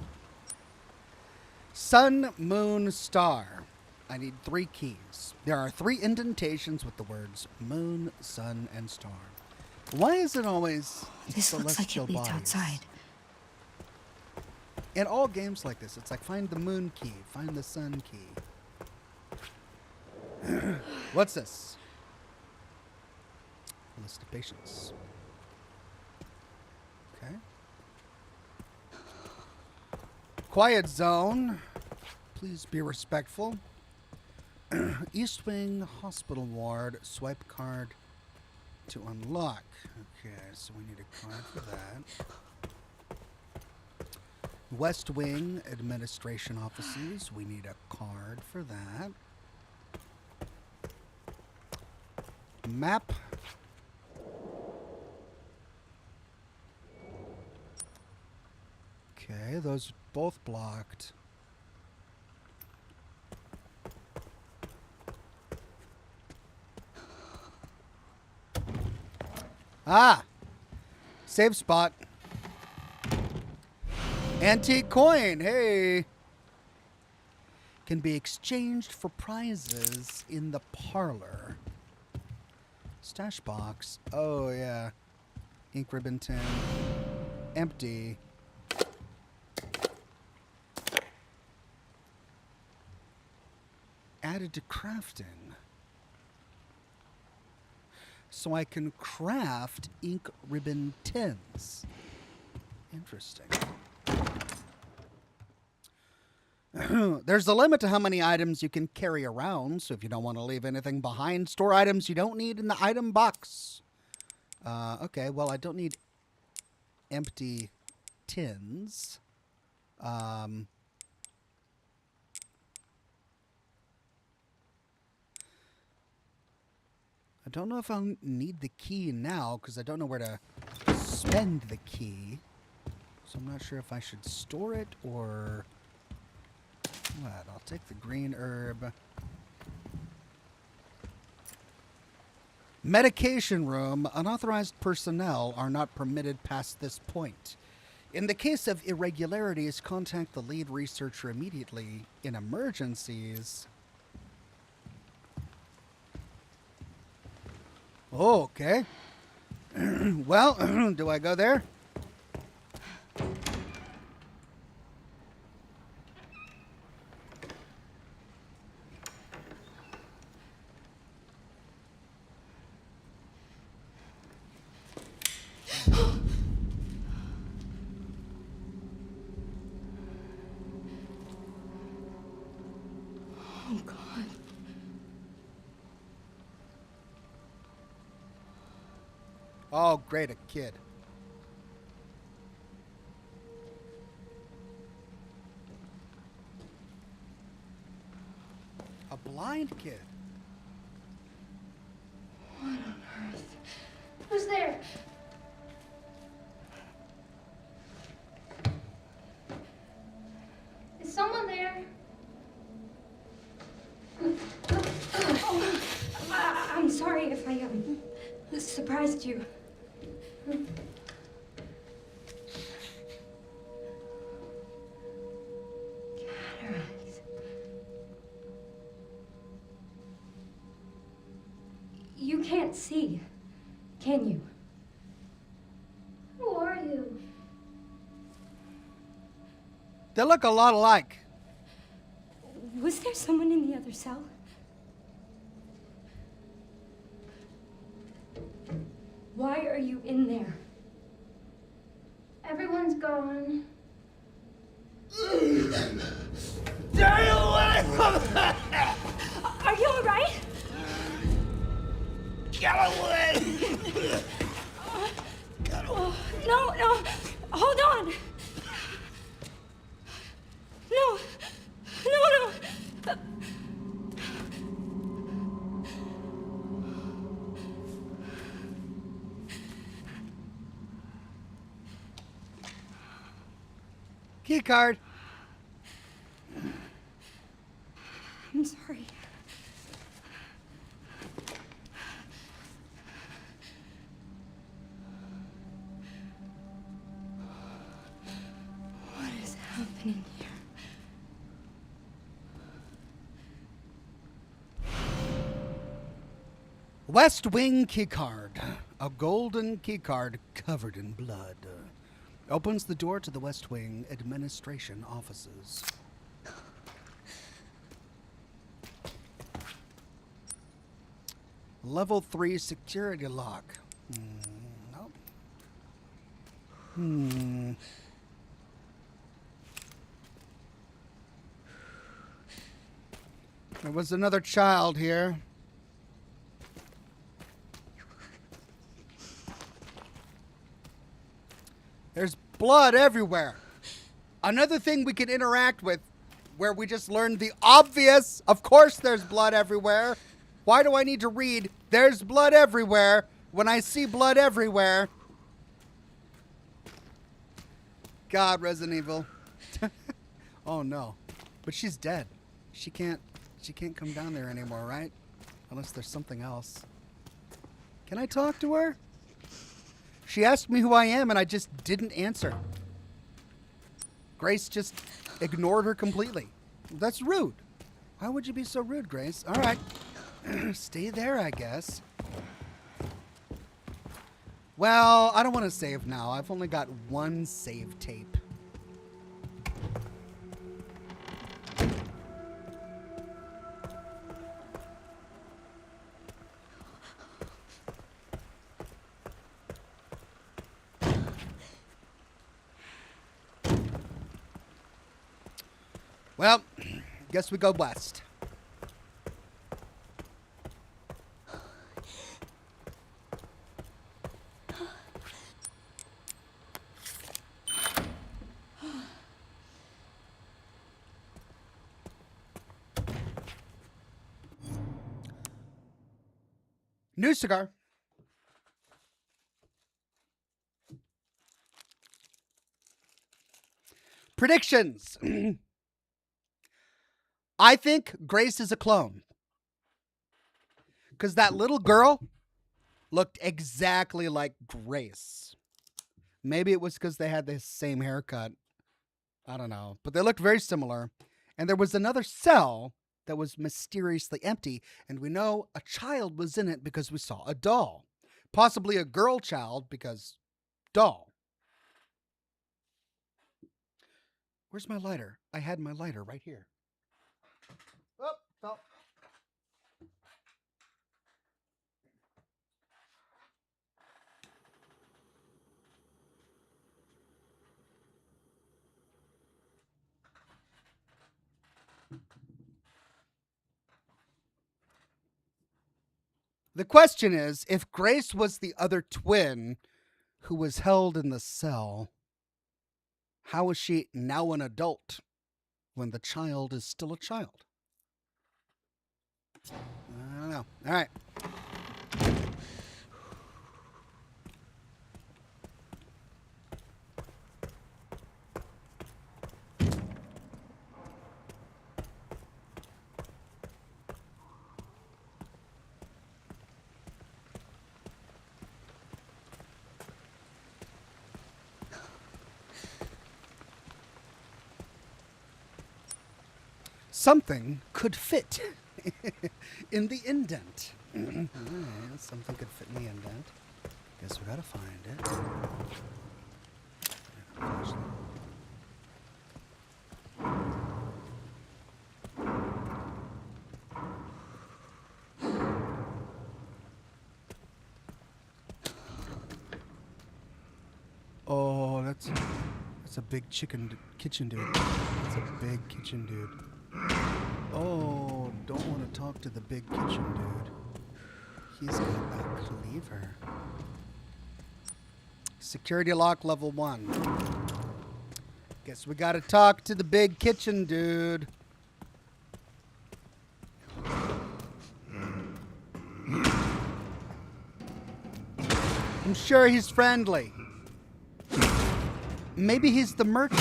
Sun, moon, star. I need 3 keys. There are 3 indentations with the words moon, sun, and star. Why is it always This looks like it celestial leads bodies? outside. In all games like this, it's like find the moon key, find the sun key. What's this? List of patients. Okay. Quiet zone. Please be respectful. East Wing Hospital Ward. Swipe card to unlock. Okay, so we need a card for that. West Wing administration offices. We need a card for that. Map. Okay, those both blocked. Ah! Save spot. Antique coin, hey! Can be exchanged for prizes in the parlor. Stash box. Oh, yeah. Ink ribbon tin. Empty. Added to crafting. So I can craft ink ribbon tins. Interesting. There's a limit to how many items you can carry around, so if you don't want to leave anything behind, store items you don't need in the item box. Okay, well, I don't need empty tins. I don't know if I'll need the key now, because I don't know where to spend the key. So I'm not sure if I should store it or what. I'll take the green herb. Medication room. Unauthorized personnel are not permitted past this point. In the case of irregularities, contact the lead researcher immediately. In emergencies... Oh, okay. Well, do I go there? Oh, God. Oh, great, a kid. A blind kid. What on earth? Who's there? Is someone there? Oh, I'm sorry if I surprised you. Cataracts. You can't see, can you? Who are you? They look a lot alike. Was there someone in the other cell? Why are you in there? Everyone's gone. Stay away from that! Are you all right? Get away! No, no. Hold on. No. No, no. Key card. I'm sorry. What is happening here? West Wing keycard. A golden keycard covered in blood. Opens the door to the West Wing administration offices. Level 3 security lock. Nope. There was another child here. There's blood everywhere. Another thing we can interact with, where we just learned the obvious. Of course there's blood everywhere. Why do I need to read, there's blood everywhere, when I see blood everywhere? God, Resident Evil. Oh no. But she's dead. She can't come down there anymore, right? Unless there's something else. Can I talk to her? She asked me who I am and I just didn't answer. Grace just ignored her completely. That's rude. Why would you be so rude, Grace? All right. Stay there, I guess. Well, I don't want to save now. I've only got one save tape. Well, guess we go west. New cigar. Predictions. I think Grace is a clone. Because that little girl looked exactly like Grace. Maybe it was because they had the same haircut. I don't know. But they looked very similar. And there was another cell that was mysteriously empty. And we know a child was in it because we saw a doll. Possibly a girl child because doll. Where's my lighter? I had my lighter right here. Oh, fell. The question is, if Grace was the other twin who was held in the cell, how is she now an adult when the child is still a child? I don't know. All right. Something could fit in the indent. Something could fit in the indent. Guess we gotta find it. Oh, that's a big kitchen dude. That's a big kitchen dude. Oh, don't want to talk to the big kitchen dude. He's got a cleaver. Security lock level 1. Guess we gotta talk to the big kitchen dude. I'm sure he's friendly. Maybe he's the merchant.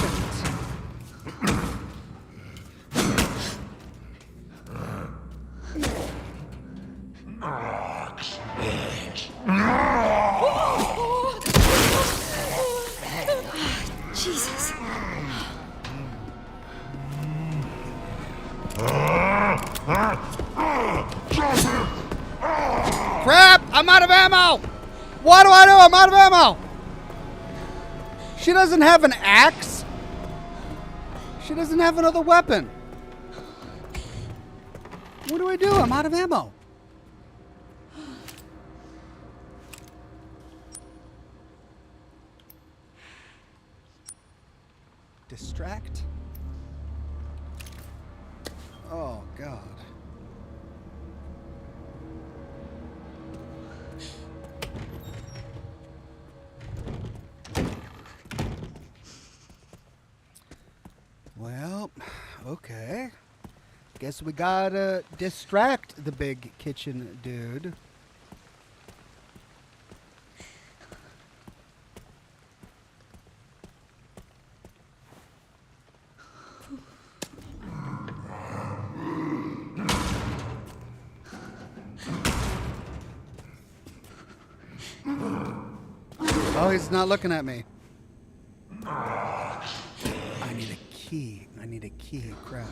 Jesus. Crap! I'm out of ammo! What do I do? I'm out of ammo! She doesn't have an axe. She doesn't have another weapon. What do I do? I'm out of ammo. Distract? Oh, God. Guess we gotta distract the big kitchen dude. Oh, he's not looking at me. I need a key. I need a key. Crap.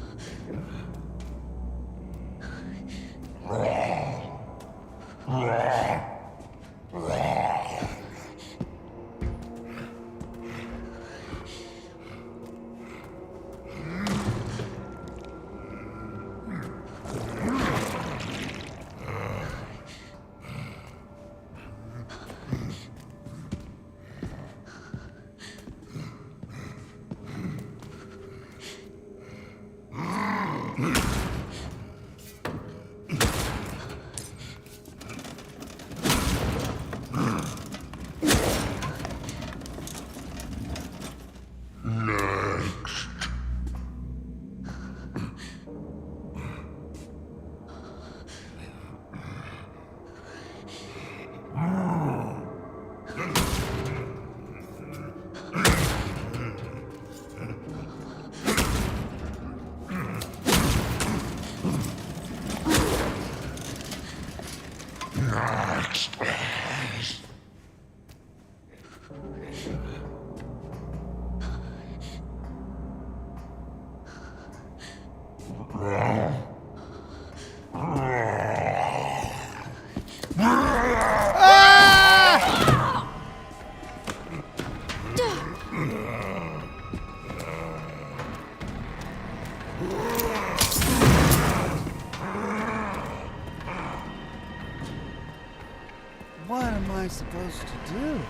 What am I supposed to do?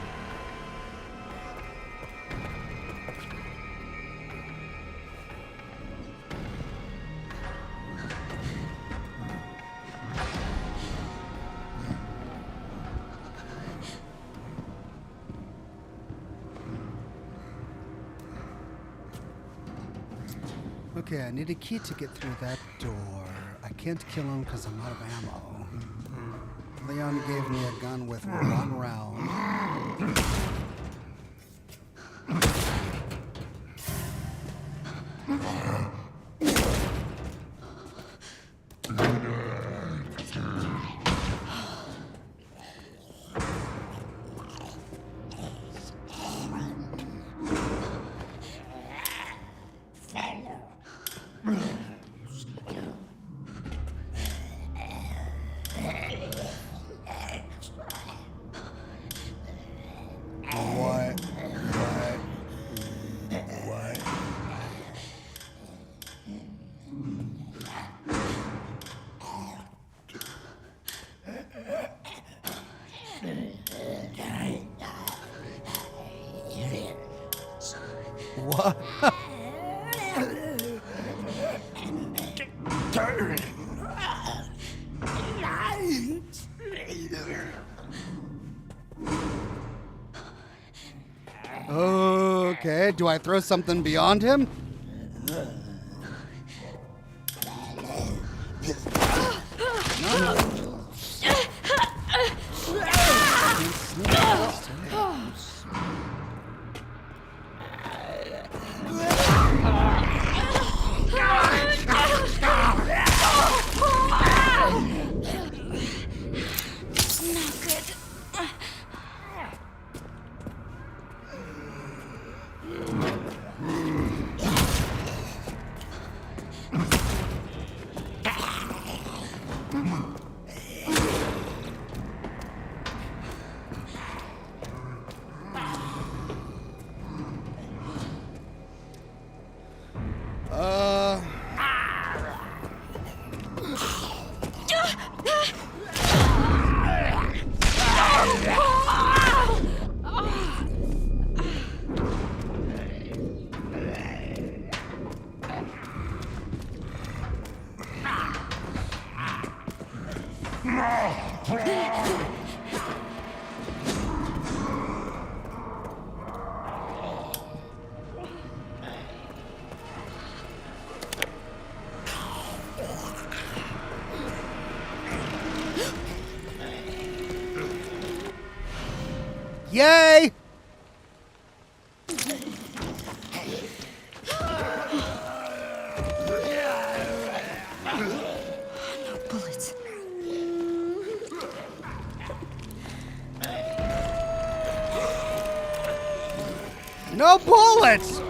Okay, I need a key to get through that door. I can't kill him because I'm out of ammo. Leon gave me a gun with one round. What? Okay, do I throw something beyond him? Yay! Bullets. No bullets!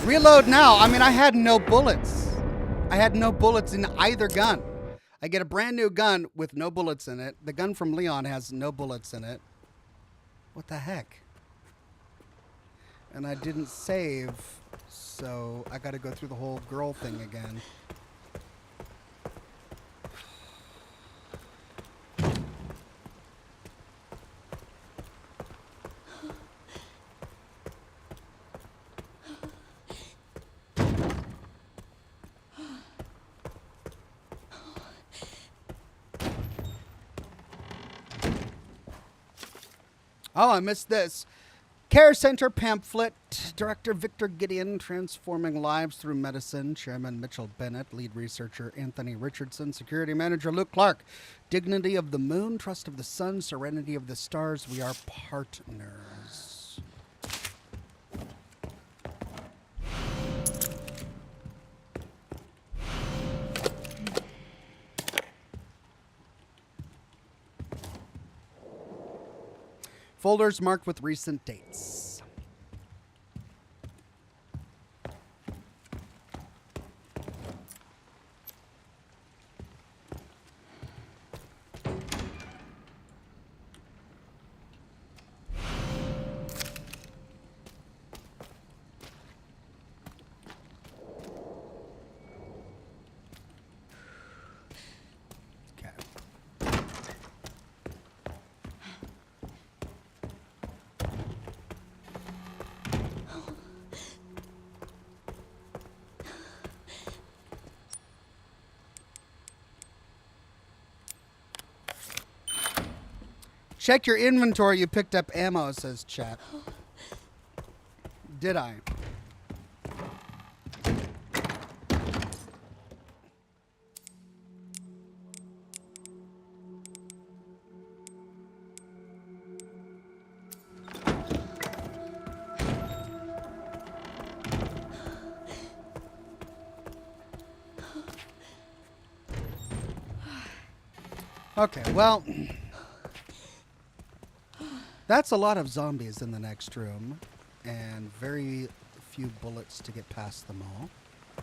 Reload now. I mean, I had no bullets. I had no bullets in either gun. I get a brand new gun with no bullets in it. The gun from Leon has no bullets in it. What the heck? And I didn't save, so I got to go through the whole girl thing again. Oh, I missed this. Care Center pamphlet. Director Victor Gideon, Transforming Lives Through Medicine. Chairman Mitchell Bennett. Lead researcher Anthony Richardson. Security manager Luke Clark. Dignity of the Moon. Trust of the Sun. Serenity of the Stars. We are partners. Folders marked with recent dates. Check your inventory. You picked up ammo, says chat. Did I? Okay, well, that's a lot of zombies in the next room, and very few bullets to get past them all.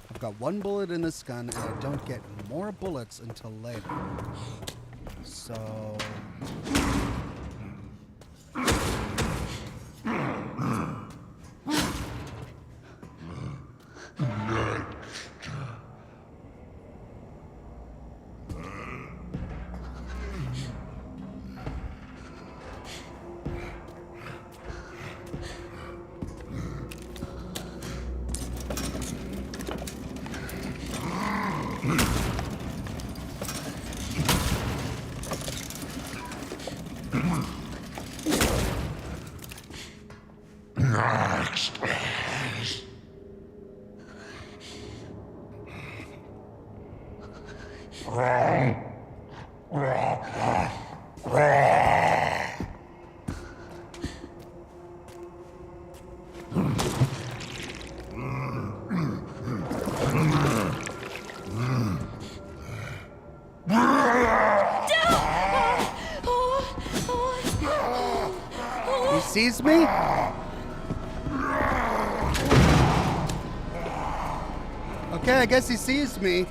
I've got one bullet in this gun, and I don't get more bullets until later. So... He sees me? Okay, I guess he sees me.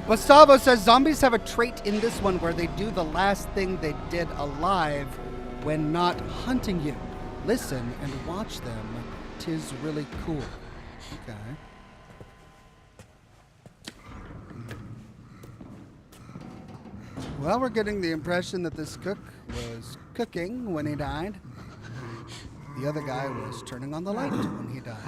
Gustavo says zombies have a trait in this one where they do the last thing they did alive when not hunting you. Listen and watch them. 'Tis really cool. Okay. Well, we're getting the impression that this cook was cooking when he died. The other guy was turning on the light when he died.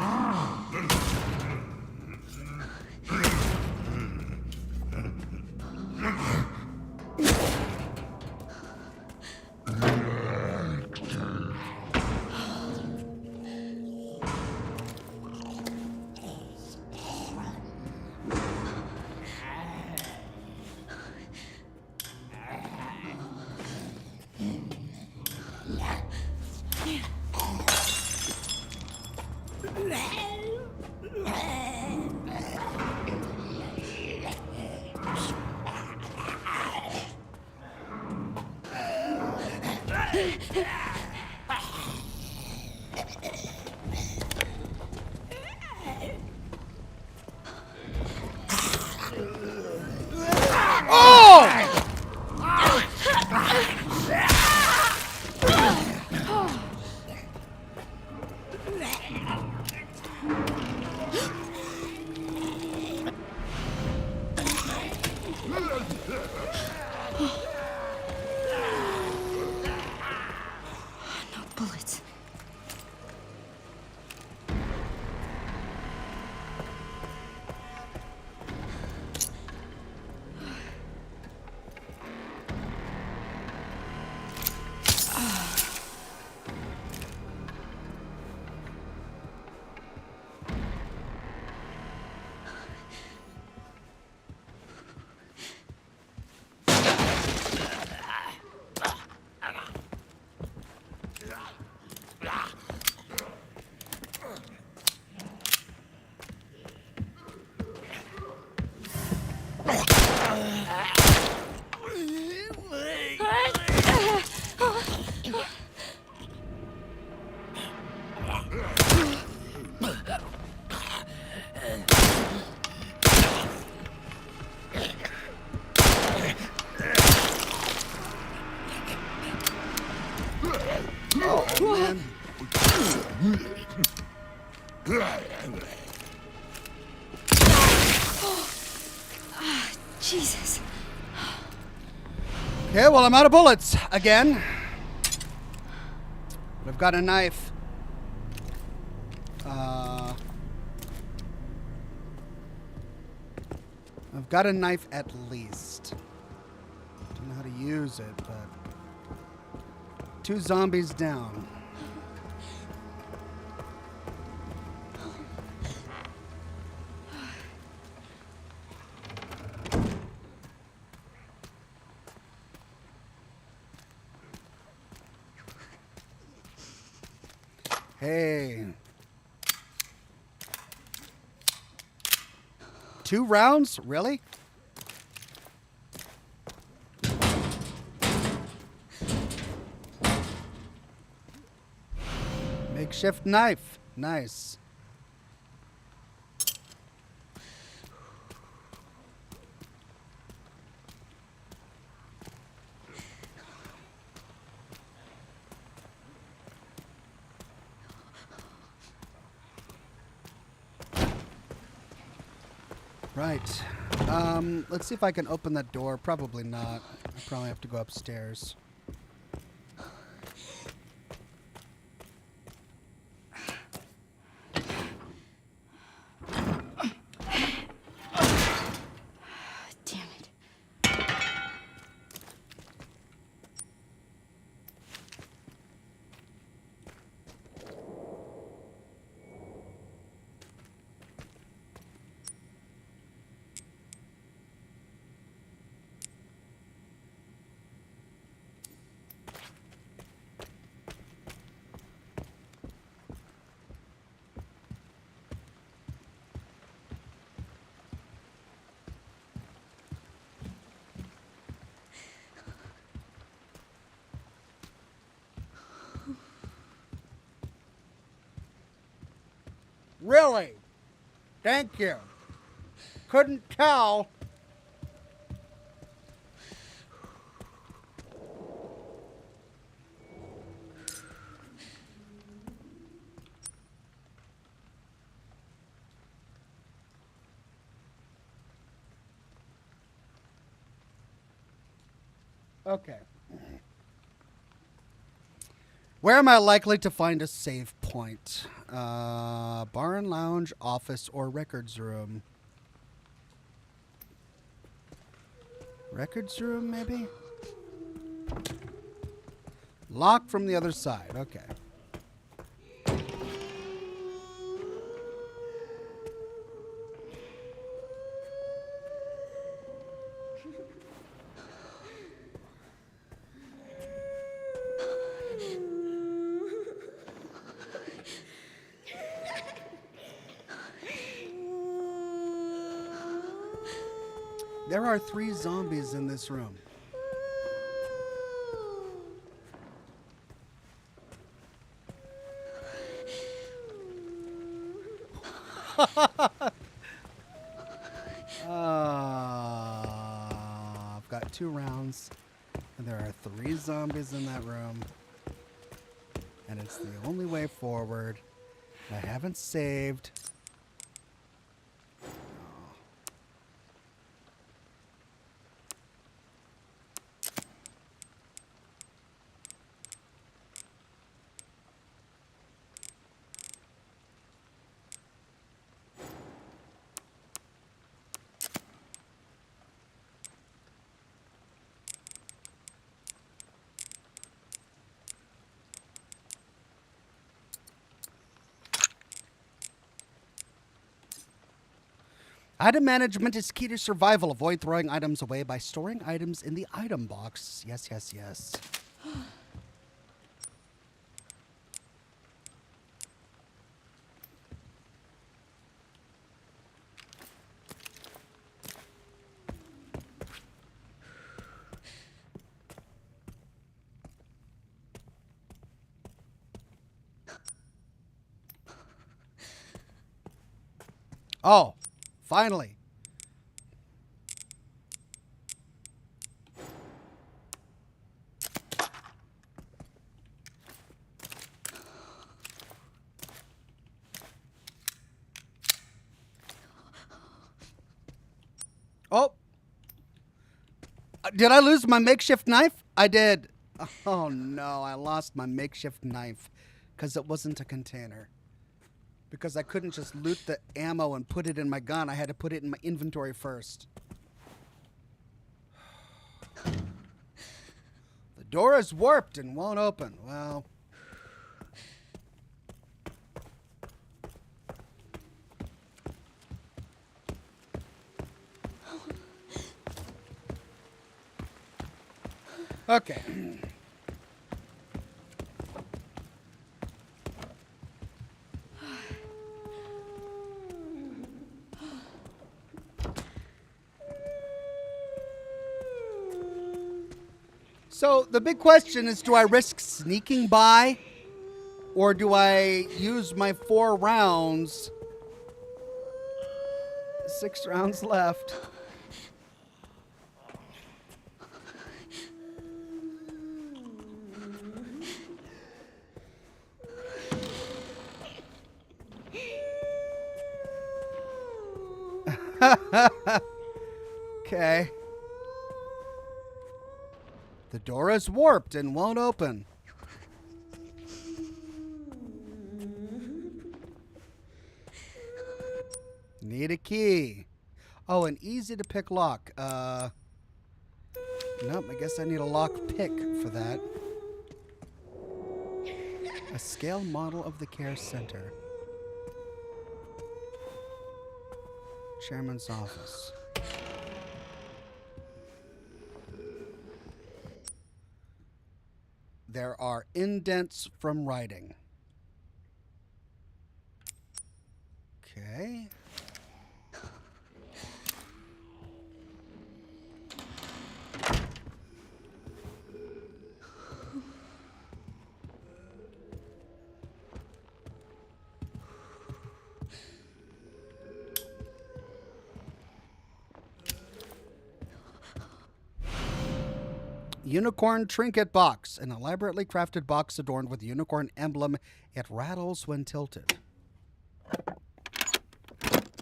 Jesus. Okay, well, I'm out of bullets again. But I've got a knife. I've got a knife at least. Don't know how to use it, but 2 zombies down. Hey. 2 rounds? Really? Makeshift knife. Nice. Right. Let's see if I can open that door. Probably not. I probably have to go upstairs. Damn it. Really? Thank you. Couldn't tell. Okay. Where am I likely to find a save point? Bar and lounge, office, or records room? Records room, maybe? Lock from the other side. Okay. There are 3 zombies in this room. I've got 2 rounds, and there are 3 zombies in that room, and it's the only way forward. I haven't saved. Item management is key to survival. Avoid throwing items away by storing items in the item box. Yes, yes, yes. Oh, finally. Oh. Did I lose my makeshift knife? I did. Oh no, I lost my makeshift knife because it wasn't a container. Because I couldn't just loot the ammo and put it in my gun. I had to put it in my inventory first. The door is warped and won't open. Well. Okay. So the big question is, do I risk sneaking by, or do I use my 4 rounds? 6 rounds left. Okay. The door is warped and won't open. Need a key. Oh, an easy to pick lock. Nope, I guess I need a lock pick for that. A scale model of the care center. Chairman's office. There are indents from writing. Okay. Unicorn trinket box. An elaborately crafted box adorned with unicorn emblem. It rattles when tilted.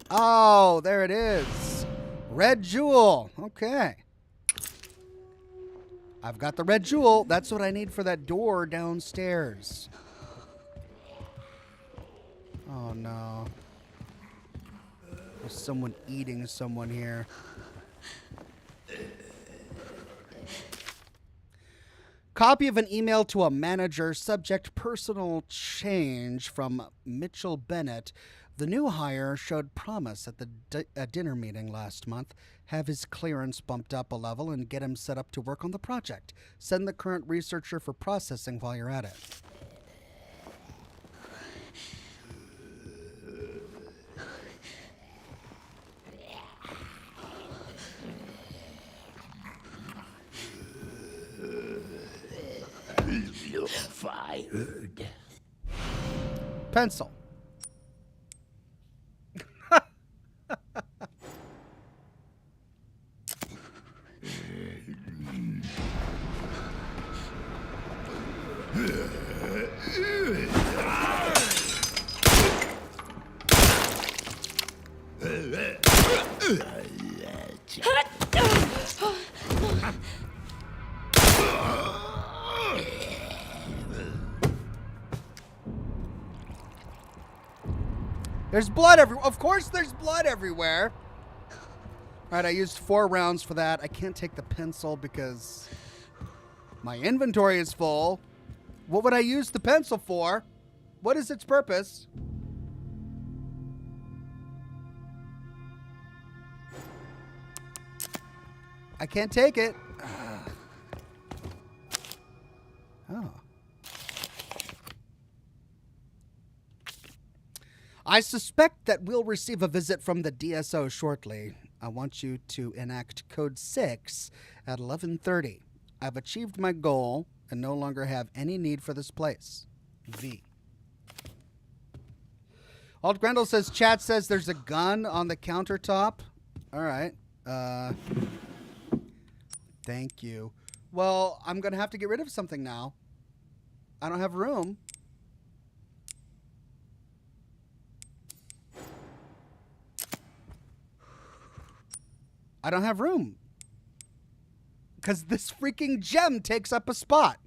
Oh, there it is. Red jewel. Okay. I've got the red jewel. That's what I need for that door downstairs. Oh, no. There's someone eating someone here. Copy of an email to a manager, subject personal change from Mitchell Bennett. The new hire showed promise at the dinner meeting last month. Have his clearance bumped up a level and get him set up to work on the project. Send the current researcher for processing while you're at it. You're fired. Pencil. There's blood everywhere. Of course there's blood everywhere. All right, I used 4 rounds for that. I can't take the pencil because my inventory is full. What would I use the pencil for? What is its purpose? I can't take it. Oh. I suspect that we'll receive a visit from the DSO shortly. I want you to enact Code 6 at 11:30. I've achieved my goal and no longer have any need for this place. V. Alt Grendel says, chat says there's a gun on the countertop. All right. Thank you. Well, I'm going to have to get rid of something now. I don't have room. I don't have room. Because this freaking gem takes up a spot.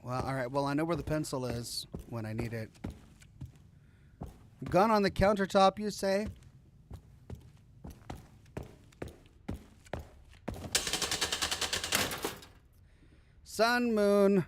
Well, all right. Well, I know where the pencil is when I need it. Gun on the countertop, you say? Sun, moon.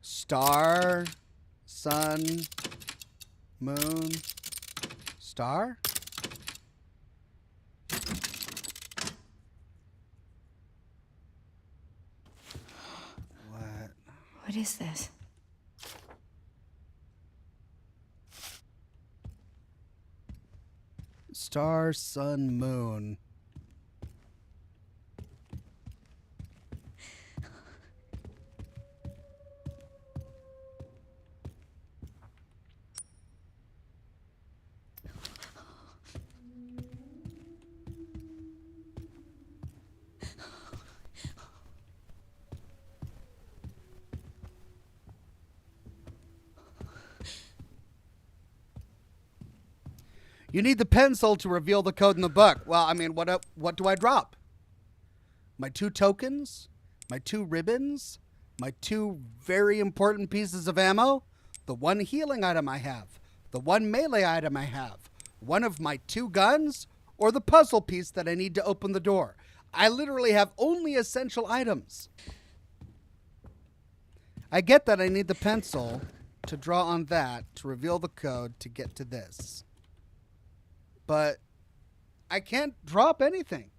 Star, sun, moon, star? What? What is this? Star, sun, moon. You need the pencil to reveal the code in the book. Well, I mean, what do I drop? my 2 tokens, my 2 ribbons, my 2 very important pieces of ammo, the 1 healing item I have, the 1 melee item I have, one of my 2 guns, or the puzzle piece that I need to open the door. I literally have only essential items. I get that I need the pencil to draw on that to reveal the code to get to this. But I can't drop anything.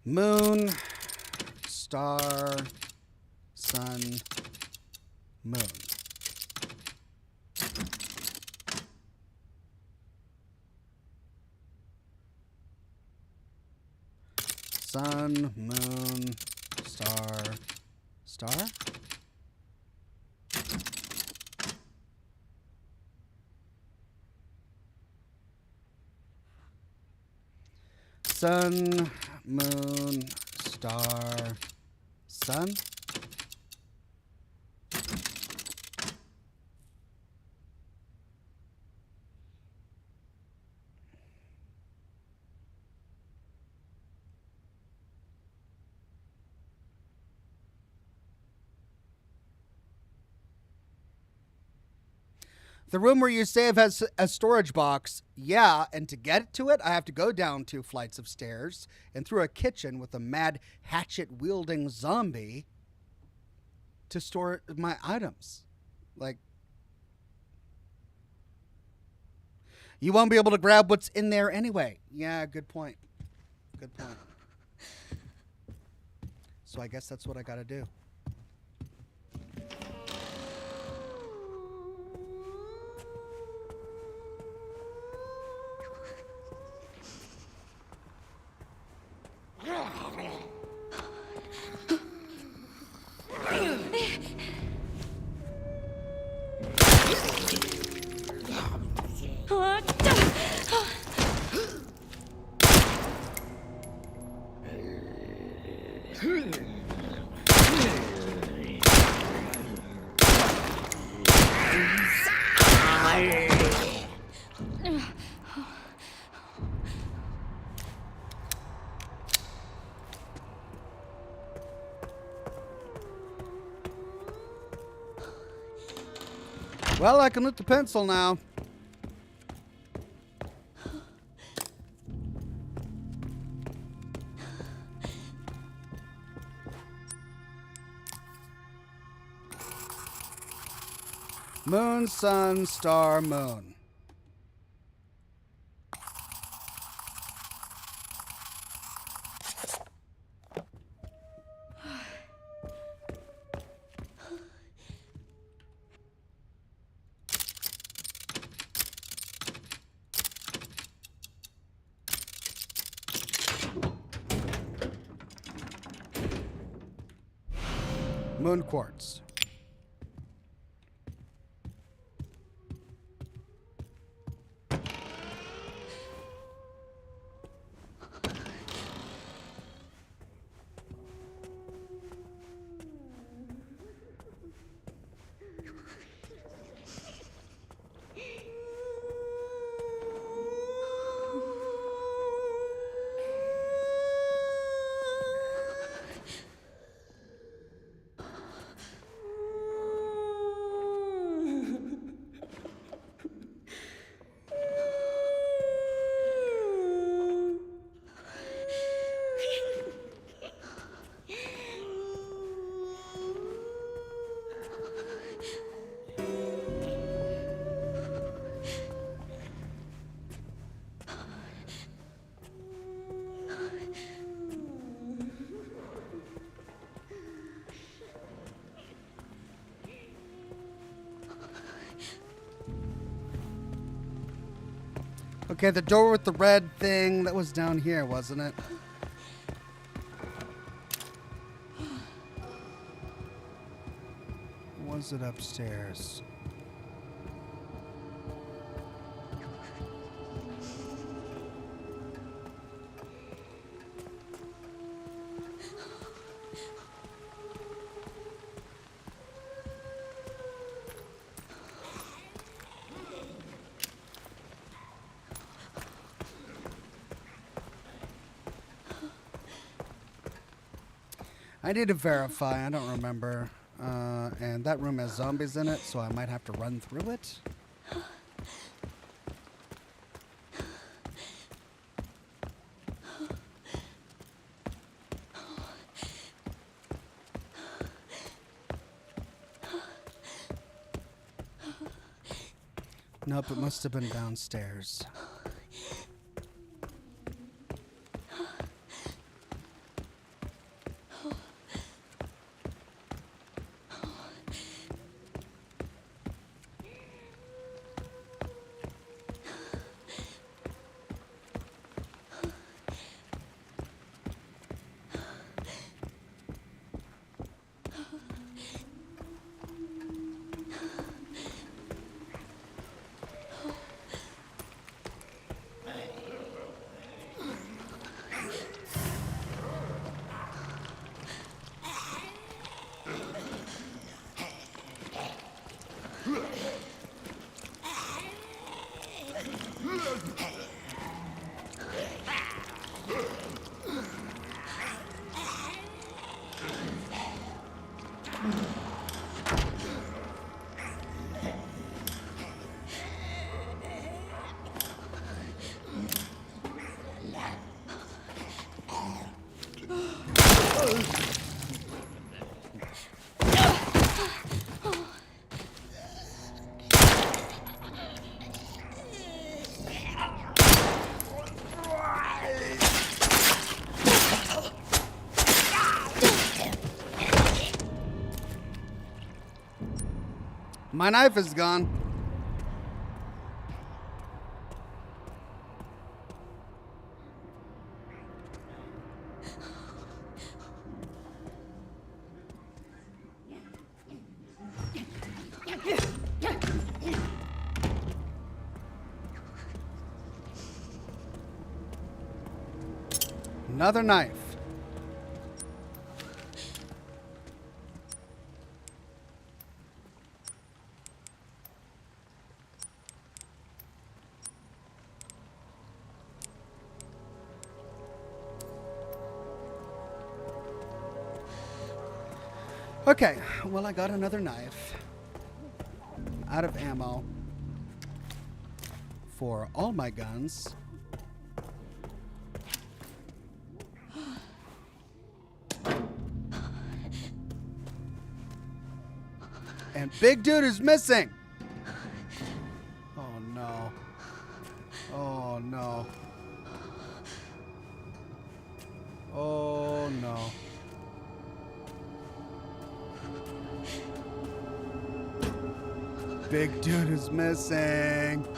Moon, star, sun, moon. Sun, moon, star, star? Sun, moon, star, sun? The room where you save has a storage box. Yeah, and to get to it, I have to go down 2 flights of stairs and through a kitchen with a mad hatchet-wielding zombie to store my items. Like, you won't be able to grab what's in there anyway. Yeah, good point. Good point. So I guess that's what I gotta do. Well, I can loot the pencil now. Moon, sun, star, moon. Moon quartz. Okay, the door with the red thing, that was down here, wasn't it? Or was it upstairs? I need to verify. I don't remember. And that room has zombies in it, so I might have to run through it. Nope, it must have been downstairs. My knife is gone. Another knife. Okay, well, I got another knife. Out of ammo for all my guns. And big dude is missing. Oh no. Oh no. Oh no. Big dude is missing.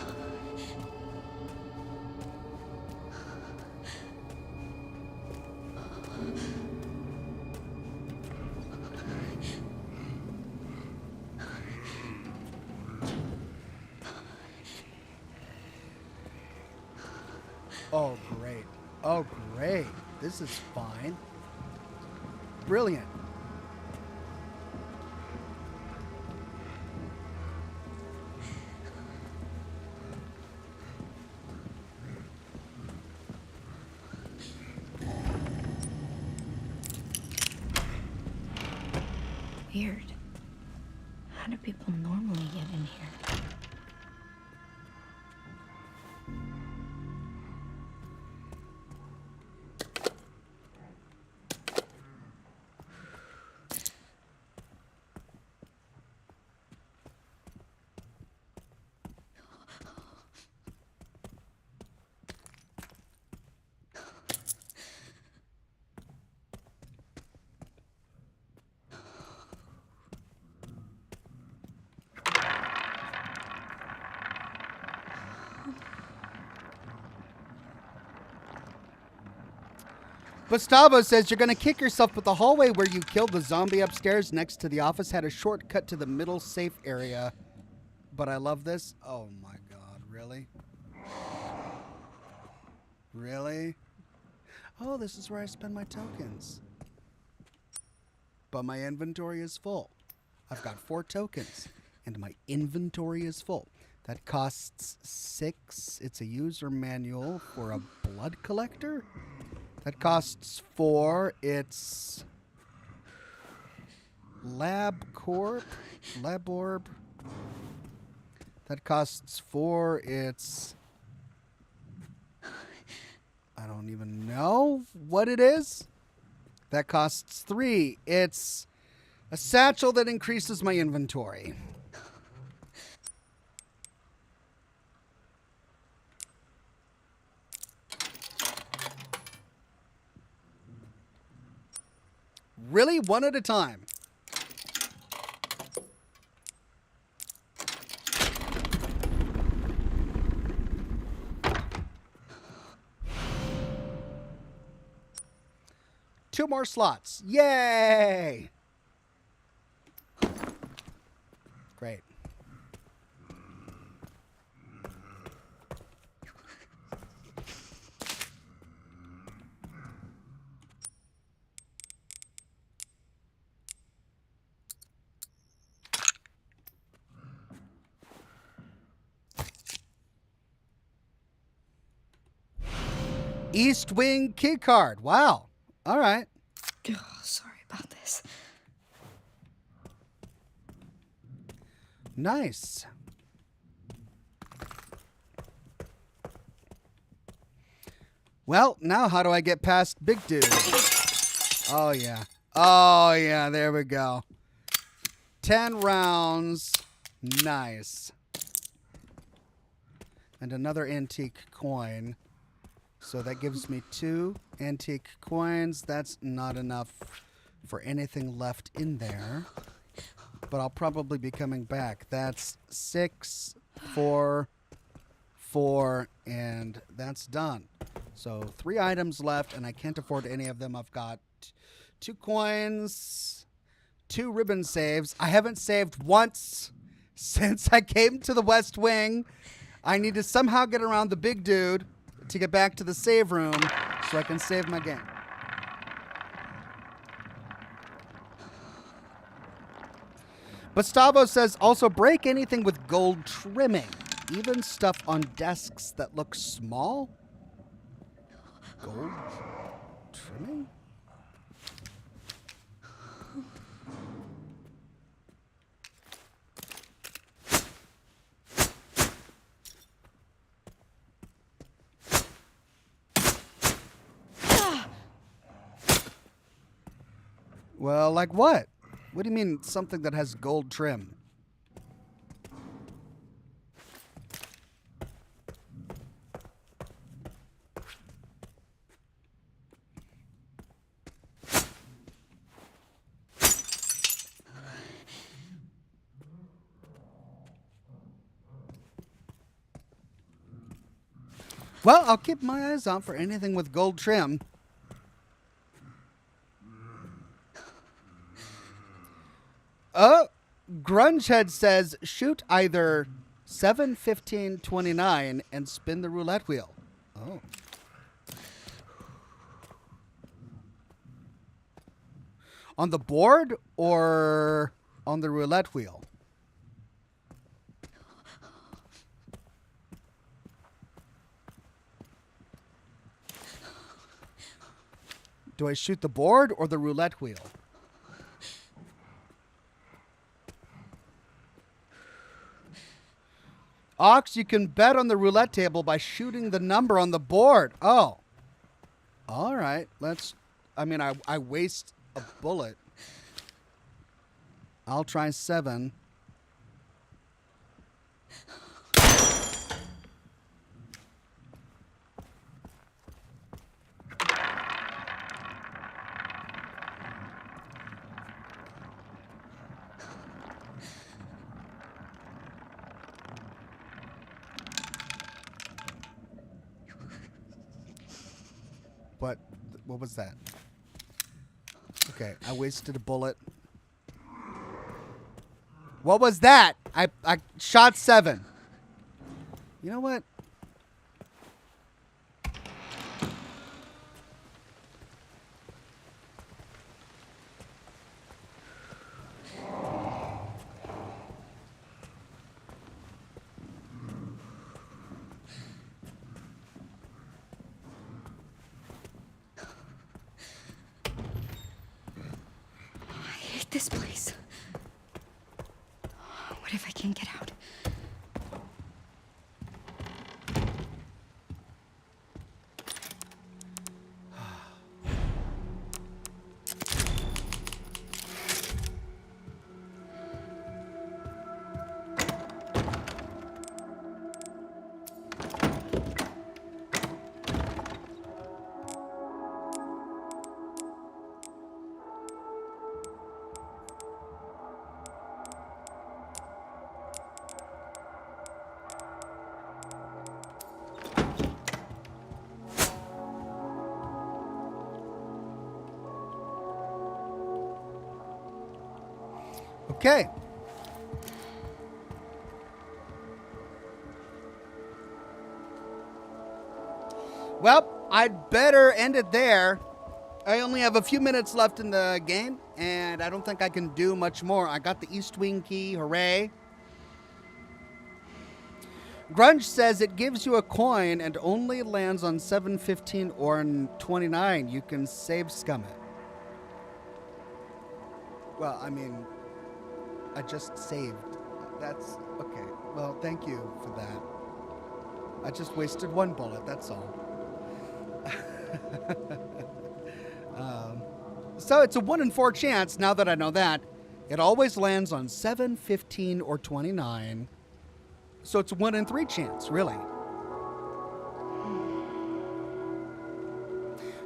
Oh, great. Oh, great. This is fine. Brilliant. Weird. How do people normally get in here? Gustavo says you're going to kick yourself, but the hallway where you killed the zombie upstairs next to the office had a shortcut to the middle safe area. But I love this. Oh my God, really? Really? Oh, this is where I spend my tokens. But my inventory is full. I've got 4 tokens, and my inventory is full. That costs 6. It's a user manual for a blood collector. That costs 4. It's Lab orb. That costs 4. It's... I don't even know what it is. That costs 3. It's a satchel that increases my inventory. Really? One at a time. Two more slots. Yay! Great. East Wing key card. Wow. All right. Oh, sorry about this. Nice. Well, now how do I get past Big Dude? Oh, yeah. Oh, yeah. There we go. 10 rounds. Nice. And another antique coin. So that gives me 2 antique coins. That's not enough for anything left in there. But I'll probably be coming back. That's 6, 4, 4, and that's done. So 3 items left, and I can't afford any of them. I've got 2 coins, 2 ribbon saves. I haven't saved once since I came to the West Wing. I need to somehow get around the Big Dude to get back to the save room so I can save my game. Gustavo says, also break anything with gold trimming. Even stuff on desks that look small? Gold trimming? Well, like what? What do you mean something that has gold trim? Well, I'll keep my eyes out for anything with gold trim. Oh, Grungehead says shoot either 7, 15, 29 and spin the roulette wheel. Oh. On the board or on the roulette wheel? Do I shoot the board or the roulette wheel? Ox, you can bet on the roulette table by shooting the number on the board. Oh. All right. I waste a bullet. I'll try 7. What was that? Okay, I wasted a bullet. What was that? I shot 7. You know what? hate this place. What if I can't get out? Okay. Well, I'd better end it there. I only have a few minutes left in the game, and I don't think I can do much more. I got the East Wing key, hooray. Grunge says it gives you a coin and only lands on 715 or 29. You can save scum it. Well, I mean, I just saved. That's okay. Well, thank you for that. I just wasted one bullet, that's all. So it's a 1 in 4 chance, now that I know that. It always lands on 7, 15, or 29. So it's a 1 in 3 chance, really.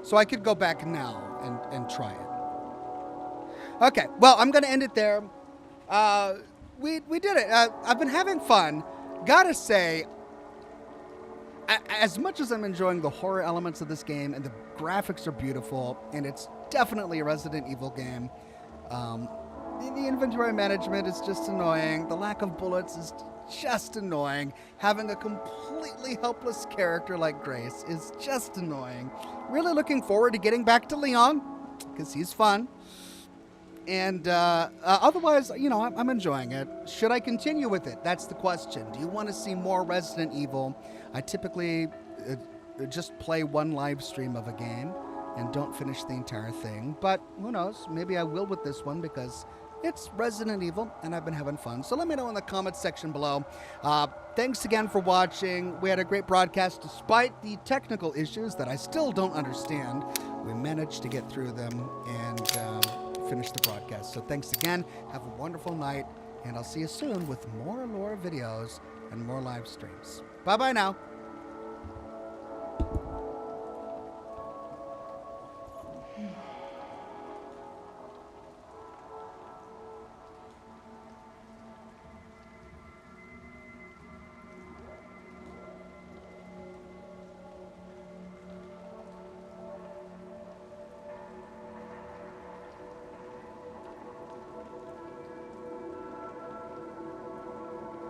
So I could go back now and try it. Okay, well, I'm going to end it there. We did it. I've been having fun. Gotta say, as much as I'm enjoying the horror elements of this game, and the graphics are beautiful, and it's definitely a Resident Evil game, the inventory management is just annoying. The lack of bullets is just annoying. Having a completely helpless character like Grace is just annoying. Really looking forward to getting back to Leon, because he's fun. And otherwise, you know, I'm enjoying it. Should I continue with it? That's the question. Do you want to see more Resident Evil? I typically just play one live stream of a game and don't finish the entire thing. But who knows? Maybe I will with this one because it's Resident Evil and I've been having fun. So let me know in the comments section below. Thanks again for watching. We had a great broadcast despite the technical issues that I still don't understand. We managed to get through them and finish the broadcast. So thanks again. Have a wonderful night, and I'll see you soon with more lore videos and more live streams. Bye-bye now.